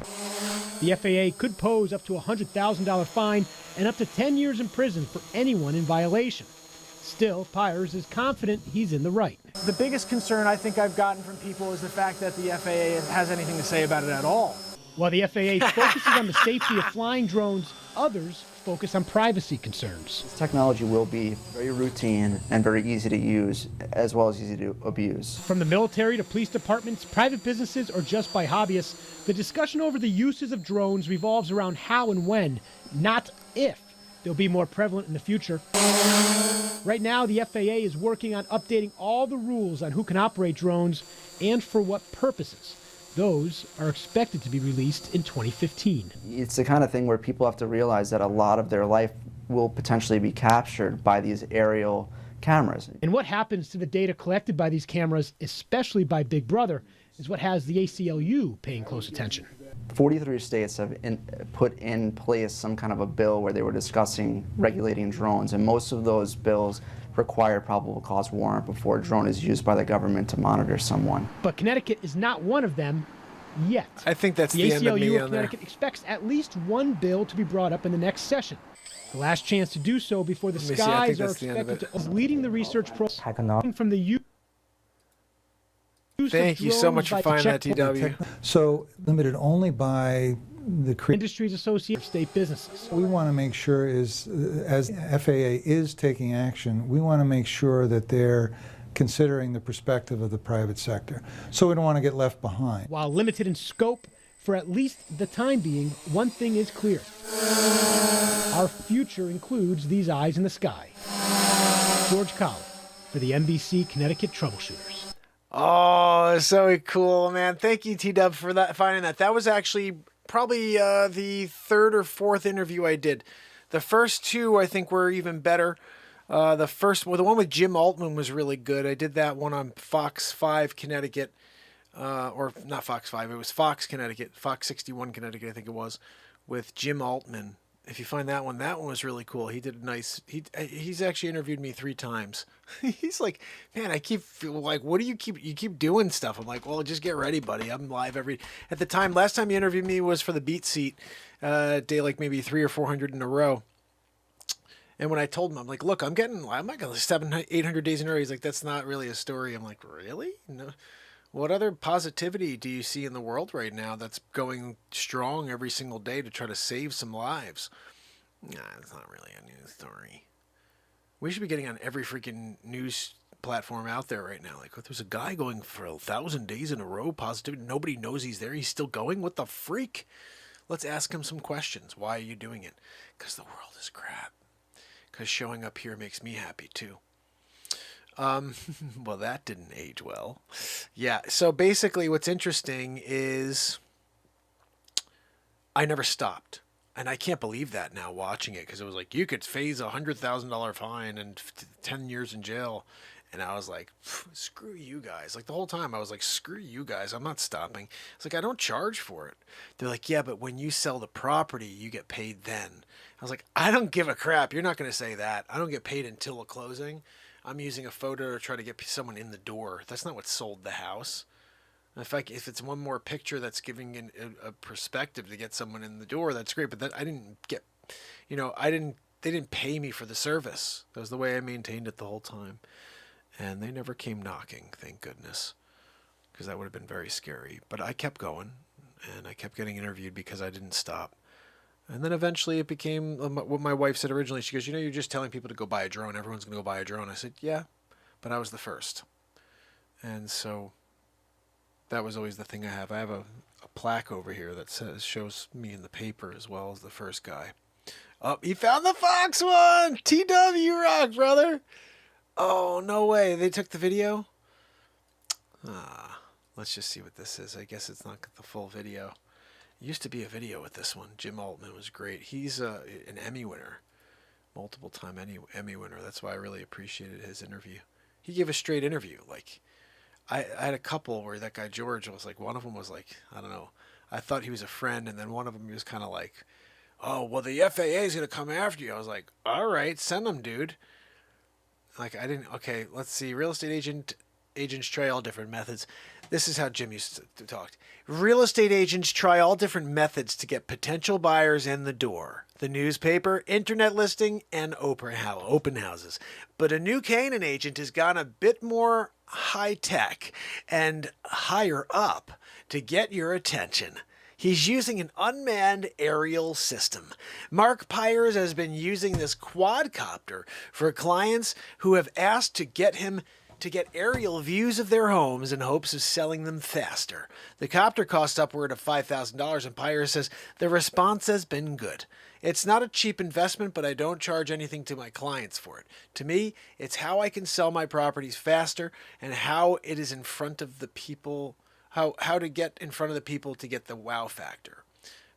The FAA could pose up to a $100,000 fine and up to 10 years in prison for anyone in violation. Still, Pires is confident he's in the right. The biggest concern I think I've gotten from people is the fact that the FAA has anything to say about it at all. While the FAA focuses on the safety of flying drones, others focus on privacy concerns. This technology will be very routine and very easy to use, as well as easy to abuse. From the military to police departments, private businesses, or just by hobbyists, the discussion over the uses of drones revolves around how and when, not if, they'll be more prevalent in the future. Right now, the FAA is working on updating all the rules on who can operate drones and for what purposes. Those are expected to be released in 2015. It's the kind of thing where people have to realize that a lot of their life will potentially be captured by these aerial cameras. And what happens to the data collected by these cameras, especially by Big Brother, is what has the ACLU paying close attention. 43 states have put in place some kind of a bill where they were discussing regulating drones, and most of those bills require probable cause warrant before a drone is used by the government to monitor someone. But Connecticut is not one of them yet. I think that's the end of me ACLU of on there. Connecticut expects at least one bill to be brought up in the next session. The last chance to do so before the Let me see, I think skies are that's the end of expected it. to leading the research program from the use Thank you so much for finding that, TW. So limited only by the Industries Association of State Businesses. We want to make sure is, as FAA is taking action, we want to make sure that they're considering the perspective of the private sector. So we don't want to get left behind. While limited in scope, for at least the time being, one thing is clear. Our future includes these eyes in the sky. George Colley for the NBC Connecticut Troubleshooters. Oh, so cool, man. Thank you, T-Dub, for that, finding that. That was actually probably the third or fourth interview I did. The first two, I think, were even better. The one with Jim Altman was really good. I did that one on Fox 5 Connecticut, or not Fox 5, it was Fox Connecticut, Fox 61 Connecticut, I think it was, with Jim Altman. If you find that one was really cool. He did a nice, he's actually interviewed me 3 times. He's like, man, I keep like, what do you keep doing stuff? I'm like, well, just get ready, buddy. I'm live at the time, last time he interviewed me was for the Beat Seat, day like maybe 300 or 400 in a row. And when I told him, I'm like, look, I'm not going to 700, 800 days in a row. He's like, that's not really a story. I'm like, really? No. What other positivity do you see in the world right now that's going strong every single day to try to save some lives? Nah, it's not really a news story. We should be getting on every freaking news platform out there right now. Like, there's a guy going for 1,000 days in a row, positivity. Nobody knows he's there. He's still going. What the freak? Let's ask him some questions. Why are you doing it? Because the world is crap. Because showing up here makes me happy too. Well, that didn't age well. Yeah, so basically what's interesting is I never stopped. And I can't believe that now watching it, because it was like, you could face $100,000 fine and 10 years in jail. And I was like, screw you guys. Like the whole time I was like, screw you guys. I'm not stopping. It's like, I don't charge for it. They're like, yeah, but when you sell the property, you get paid then. I was like, I don't give a crap. You're not going to say that. I don't get paid until a closing. I'm using a photo to try to get someone in the door. That's not what sold the house. If it's one more picture that's giving a perspective to get someone in the door, that's great. But that I didn't get, they didn't pay me for the service. That was the way I maintained it the whole time. And they never came knocking, thank goodness, because that would have been very scary. But I kept going, and I kept getting interviewed because I didn't stop. And then eventually it became what my wife said originally. She goes, you're just telling people to go buy a drone. Everyone's going to go buy a drone. I said, yeah, but I was the first. And so that was always the thing I have. I have a plaque over here that shows me in the paper as well as the first guy. Oh, he found the Fox one! TW rock, brother! Oh, no way. They took the video? Let's just see what this is. I guess it's not the full video. Used to be a video with this one. Jim Altman was great. He's an Emmy winner, multiple-time Emmy winner. That's why I really appreciated his interview. He gave a straight interview. Like, I had a couple where that guy George was like, one of them was like, I don't know, I thought he was a friend, and then one of them he was kind of like, oh, well, the FAA is going to come after you. I was like, all right, send them, dude. Like, I didn't, okay, let's see. Real estate agents try all different methods. This is how Jim used to talk. Real estate agents try all different methods to get potential buyers in the door. The newspaper, internet listing, and open houses. But a new Canaan agent has gone a bit more high-tech and higher up to get your attention. He's using an unmanned aerial system. Mark Pires has been using this quadcopter for clients who have asked to get him to get aerial views of their homes in hopes of selling them faster. The copter costs upward of $5,000, and Pires says the response has been good. It's not a cheap investment, but I don't charge anything to my clients for it. To me, it's how I can sell my properties faster and how it is in front of the people, how to get in front of the people to get the wow factor.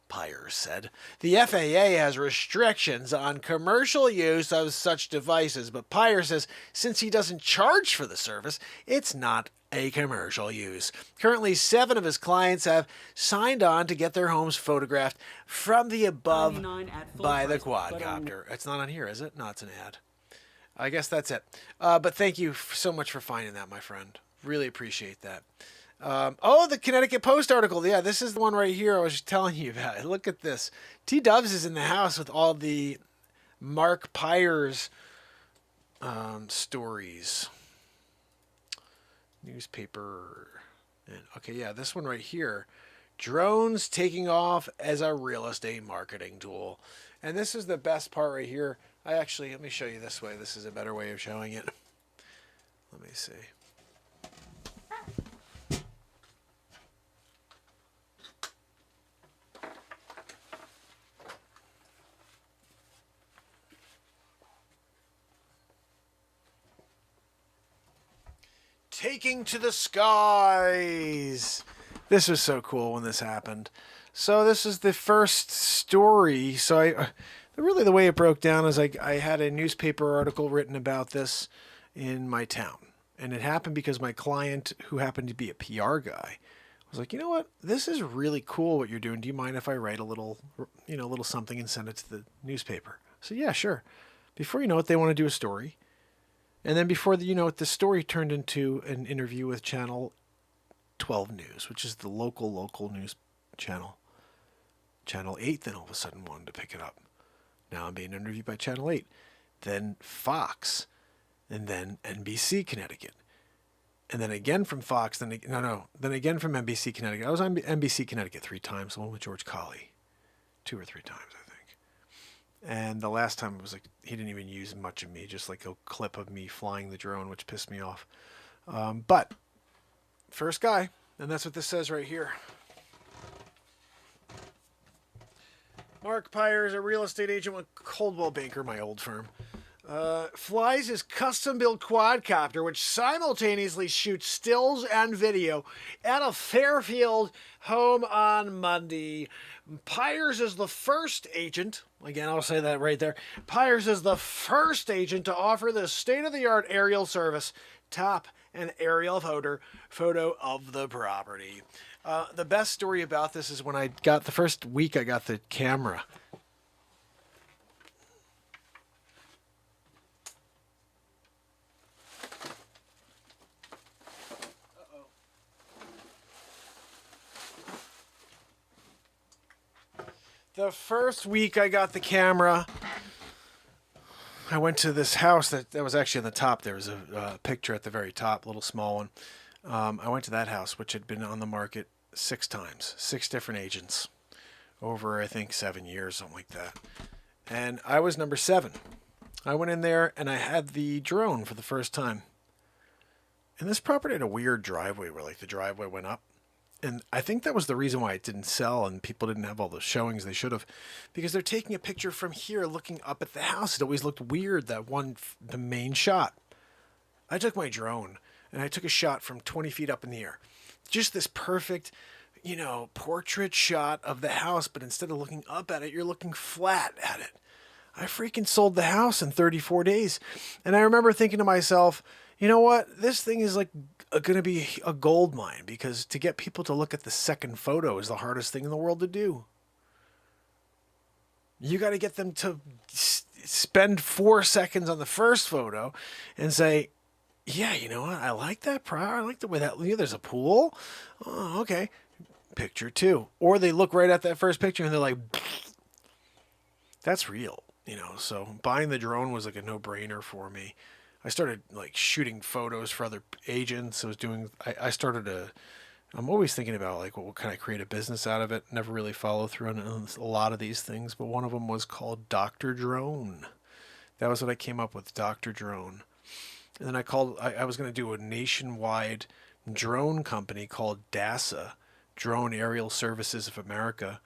Pires said. The FAA has restrictions on commercial use of such devices, but Pires says since he doesn't charge for the service, it's not a commercial use. Currently, 7 of his clients have signed on to get their homes photographed from the above by the quadcopter. It's not on here, is it? No, it's an ad. I guess that's it. But thank you so much for finding that, my friend. Really appreciate that. Oh, the Connecticut Post article. Yeah, this is the one right here I was just telling you about. Look at this. T-Dubs is in the house with all the Mark Pires stories. Newspaper. And, okay, yeah, this one right here. Drones taking off as a real estate marketing tool. And this is the best part right here. Let me show you this way. This is a better way of showing it. Let me see. Taking to the skies. This was so cool when this happened. So this is the first story. So really the way it broke down is I had a newspaper article written about this in my town. And it happened because my client, who happened to be a PR guy, was like, you know what? This is really cool what you're doing. Do you mind if I write a little something and send it to the newspaper? So yeah, sure. Before you know it, they want to do a story. And then before you know it, the story turned into an interview with Channel 12 News, which is the local news channel. Channel 8 then all of a sudden wanted to pick it up. Now I'm being interviewed by Channel 8. Then Fox. And then NBC Connecticut. And then again from Fox. Then again from NBC Connecticut. I was on NBC Connecticut 3 times, the one with George Colley. 2 or 3 times, I think. And the last time it was like he didn't even use much of me, just like a clip of me flying the drone, which pissed me off. But first guy, and that's what this says right here. Mark Pires, a real estate agent with Coldwell Banker, my old firm, flies his custom-built quadcopter, which simultaneously shoots stills and video at a Fairfield home on Monday. Pires is the first agent, again, I'll say that right there. Pires is the first agent to offer this state-of-the-art aerial service. Top an aerial photo of the property. The best story about this is when the first week I got the camera. The first week I got the camera, I went to this house that was actually on the top. There was a picture at the very top, a little small one. I went to that house, which had been on the market 6 times, 6 different agents over, I think, 7 years, something like that. And I was number 7. I went in there and I had the drone for the first time. And this property had a weird driveway where the driveway went up. And I think that was the reason why it didn't sell and people didn't have all the showings they should have. Because they're taking a picture from here looking up at the house. It always looked weird, the main shot. I took my drone and I took a shot from 20 feet up in the air. Just this perfect, portrait shot of the house, but instead of looking up at it, you're looking flat at it. I freaking sold the house in 34 days. And I remember thinking to myself, you know what? This thing is like going to be a gold mine, because to get people to look at the second photo is the hardest thing in the world to do. You got to get them to spend 4 seconds on the first photo and say, yeah, you know what? I like that. I like the way that, there's a pool. Oh, okay. Picture 2. Or they look right at that first picture and they're like, that's real. So buying the drone was like a no-brainer for me. I started like shooting photos for other agents. I'm always thinking about like, what can I create a business out of it? Never really follow through on a lot of these things, but one of them was called Dr. Drone. That was what I came up with, Dr. Drone. And then I was going to do a nationwide drone company called DASA, Drone Aerial Services of America.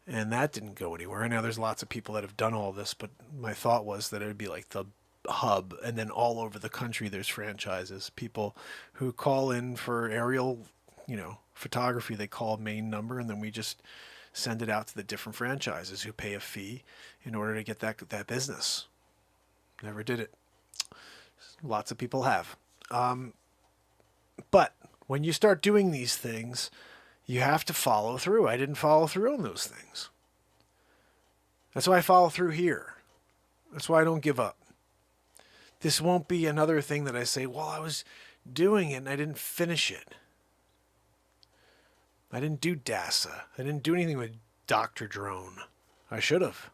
And that didn't go anywhere. I know there's lots of people that have done all this, but my thought was that it would be like the hub, and then all over the country there's franchises. People who call in for aerial, photography, they call main number, and then we just send it out to the different franchises who pay a fee in order to get that business. Never did it. Lots of people have. But when you start doing these things, you have to follow through. I didn't follow through on those things. That's why I follow through here. That's why I don't give up. This won't be another thing that I say, well, I was doing it and I didn't finish it. I didn't do DASA. I didn't do anything with Dr. Drone. I should have.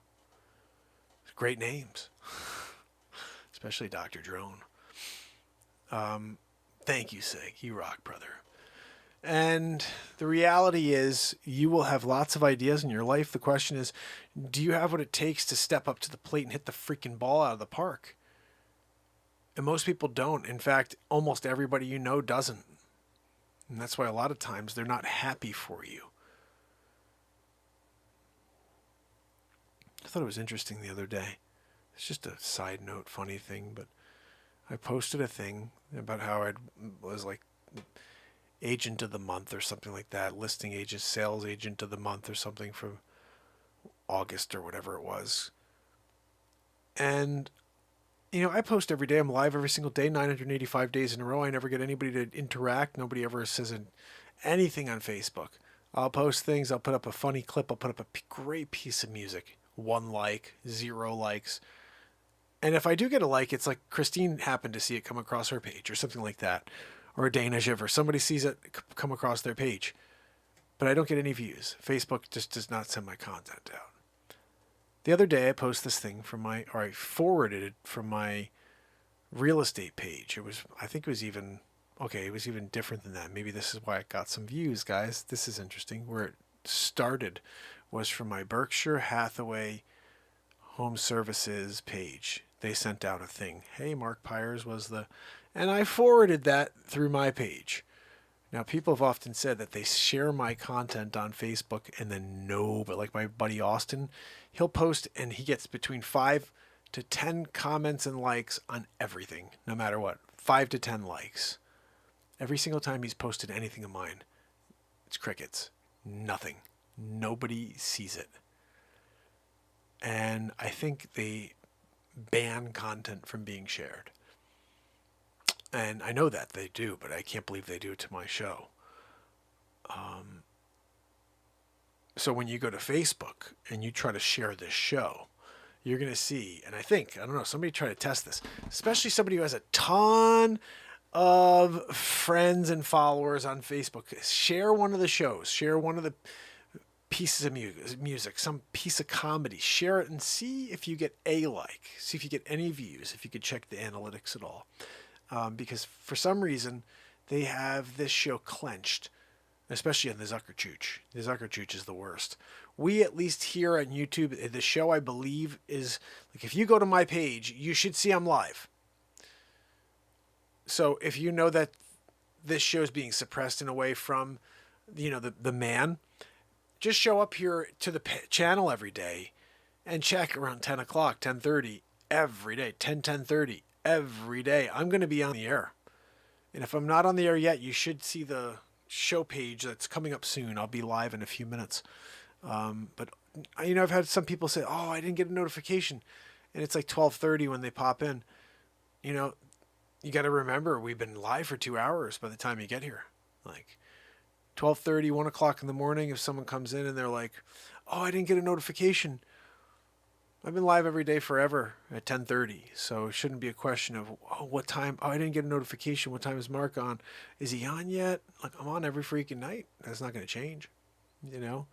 Great names. Especially Dr. Drone. Thank you, Sig. You rock, brother. And the reality is, you will have lots of ideas in your life. The question is, do you have what it takes to step up to the plate and hit the freaking ball out of the park? And most people don't. In fact, almost everybody you know doesn't. And that's why a lot of times they're not happy for you. I thought it was interesting the other day. It's just a side note, funny thing, but I posted a thing about how I was like agent of the month or something like that, listing agent, sales agent of the month or something for August or whatever it was. And, I post every day. I'm live every single day, 985 days in a row. I never get anybody to interact. Nobody ever says anything on Facebook. I'll post things. I'll put up a funny clip. I'll put up a great piece of music. 1 like, 0 likes. And if I do get a like, it's like Christine happened to see it come across her page or something like that. Or Dana Shiver. Somebody sees it come across their page. But I don't get any views. Facebook just does not send my content out. The other day I posted this thing I forwarded it from my real estate page. I think it was even different than that. Maybe this is why it got some views, guys. This is interesting. Where it started was from my Berkshire Hathaway Home Services page. They sent out a thing. Hey, Mark Pires and I forwarded that through my page. Now, people have often said that they share my content on Facebook and then but like my buddy Austin, he'll post and he gets between 5 to 10 comments and likes on everything, no matter what. 5 to 10 likes. Every single time he's posted anything of mine, it's crickets. Nothing. Nobody sees it. And I think they ban content from being shared. And I know that they do, but I can't believe they do it to my show. So when you go to Facebook and you try to share this show, you're going to see, and I don't know, somebody try to test this, especially somebody who has a ton of friends and followers on Facebook. Share one of the shows, share one of the pieces of music, some piece of comedy, share it and see if you get see if you get any views, if you could check the analytics at all. Because for some reason, they have this show clenched, especially on the Zuckerchooch. The Zuckerchooch is the worst. We, at least here on YouTube, the show, I believe, is, like, if you go to my page, you should see I'm live. So if you know that this show is being suppressed in a way from, the man, just show up here to the channel every day and check around 10 o'clock, 10:30, every day, 10:30. Every day I'm going to be on the air, and if I'm not on the air yet, you should see the show page that's coming up soon. I'll be live in a few minutes. But you know, I've had some people say, "Oh, I didn't get a notification," and it's like 12:30 when they pop in. You know, you got to remember we've been live for 2 hours by the time you get here. Like 12:30, 1 o'clock in the morning. If someone comes in and they're like, "Oh, I didn't get a notification," I've been live every day forever at 10:30, so it shouldn't be a question of, "Oh, what time? Oh, I didn't get a notification. What time is Mark on? Is he on yet?" Like, I'm on every freaking night. That's not going to change, you know.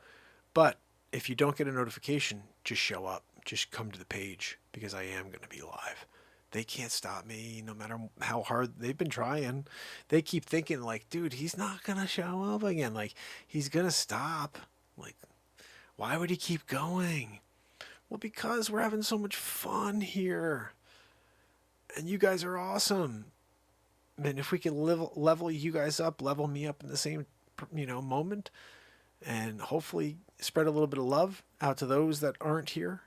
But if you don't get a notification, just show up. Just come to the page, because I am going to be live. They can't stop me, no matter how hard they've been trying. They keep thinking, like, dude, he's not going to show up again. Like, he's going to stop. Like, why would he keep going? Well, because we're having so much fun here. And you guys are awesome. And if we can level you guys up, level me up in the same, you know, moment, and hopefully spread a little bit of love out to those that aren't here,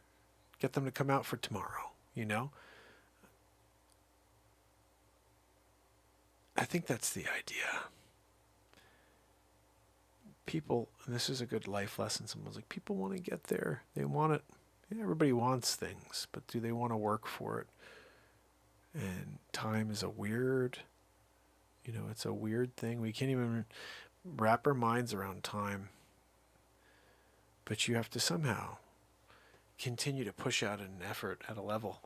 get them to come out for tomorrow, you know? I think that's the idea. People, and this is a good life lesson. Someone's like, people want to get there. They want it. Yeah, everybody wants things, but do they want to work for it? And time is a weird, you know, it's a weird thing. We can't even wrap our minds around time. But you have to somehow continue to push out an effort at a level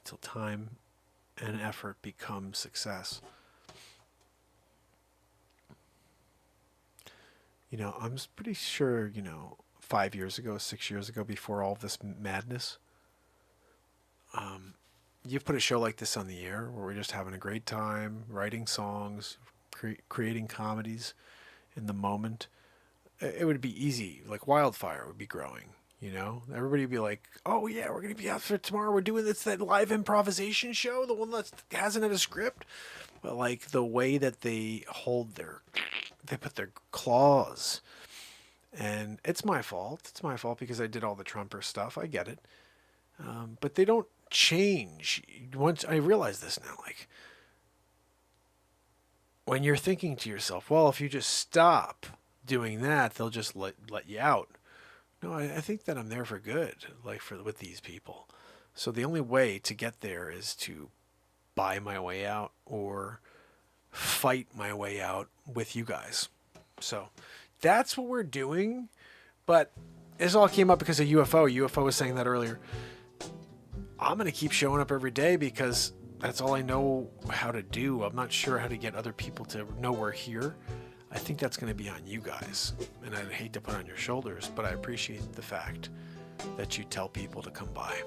until time and effort become success. You know, I'm pretty sure, you know, 5 years ago, 6 years ago, before all this madness, you've put a show like this on the air where we're just having a great time, writing songs, creating comedies in the moment. It would be easy. Like wildfire would be growing, you know? Everybody would be like, oh, yeah, we're going to be out for tomorrow. We're doing that live improvisation show, the one that hasn't had a script. But, like, the way that they they put their claws. And it's my fault. It's my fault because I did all the Trumper stuff. I get it. But they don't change. Once I realize this now, like, when you're thinking to yourself, well, if you just stop doing that, they'll just let you out. No, I think that I'm there for good, like with these people. So the only way to get there is to buy my way out or fight my way out with you guys. So that's what we're doing. But this all came up because of UFO. UFO was saying that earlier. I'm going to keep showing up every day because that's all I know how to do. I'm not sure how to get other people to know we're here. I think that's going to be on you guys. And I'd hate to put on your shoulders, but I appreciate the fact that you tell people to come by.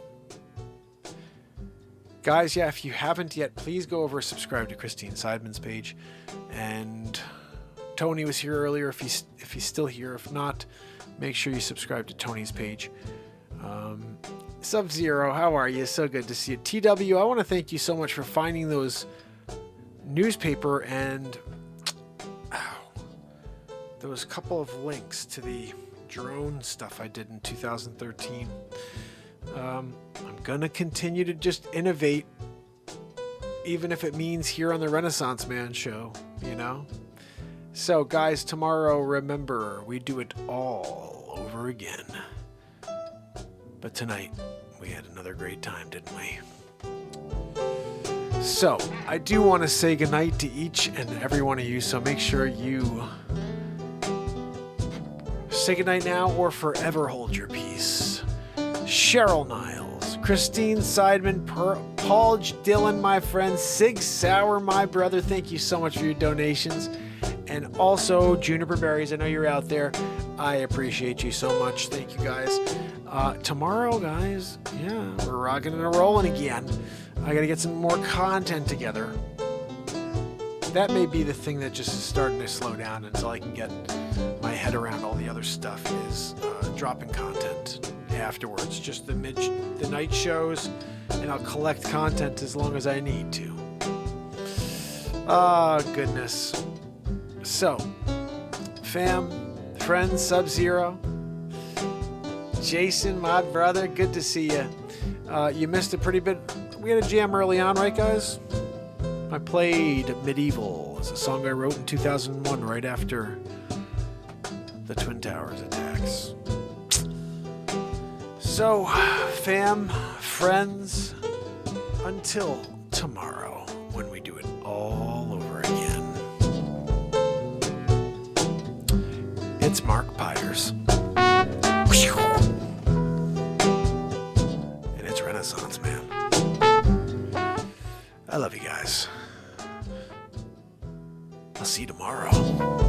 Guys, yeah, if you haven't yet, please go over and subscribe to Christine Seidman's page. And Tony was here earlier, if he's still here. If not, make sure you subscribe to Tony's page. Sub-Zero, how are you? So good to see you. TW, I want to thank you so much for finding those newspaper and those couple of links to the drone stuff I did in 2013. I'm going to continue to just innovate, even if it means here on the Renaissance Man show, you know? So, guys, tomorrow, remember, we do it all over again. But tonight, we had another great time, didn't we? So, I do want to say goodnight to each and every one of you, so make sure you say goodnight now or forever hold your peace. Cheryl Niles, Christine Seidman, Paul Dillon, my friend, Sig Sauer, my brother, thank you so much for your donations. And also, Juniper Berries, I know you're out there. I appreciate you so much. Thank you, guys. Tomorrow, guys, yeah, we're rocking and rolling again. I got to get some more content together. That may be the thing that just is starting to slow down until I can get my head around all the other stuff is dropping content afterwards. Just the night shows, and I'll collect content as long as I need to. Oh, goodness. So, fam, friends, Sub-Zero, Jason, my brother, good to see you. You missed a pretty bit. We had a jam early on, right, guys? I played Medieval. It's a song I wrote in 2001 right after the Twin Towers attacks. So, fam, friends, until tomorrow when we do it all over again. It's Mark Pires. And it's Renaissance Man. I love you guys. I'll see you tomorrow.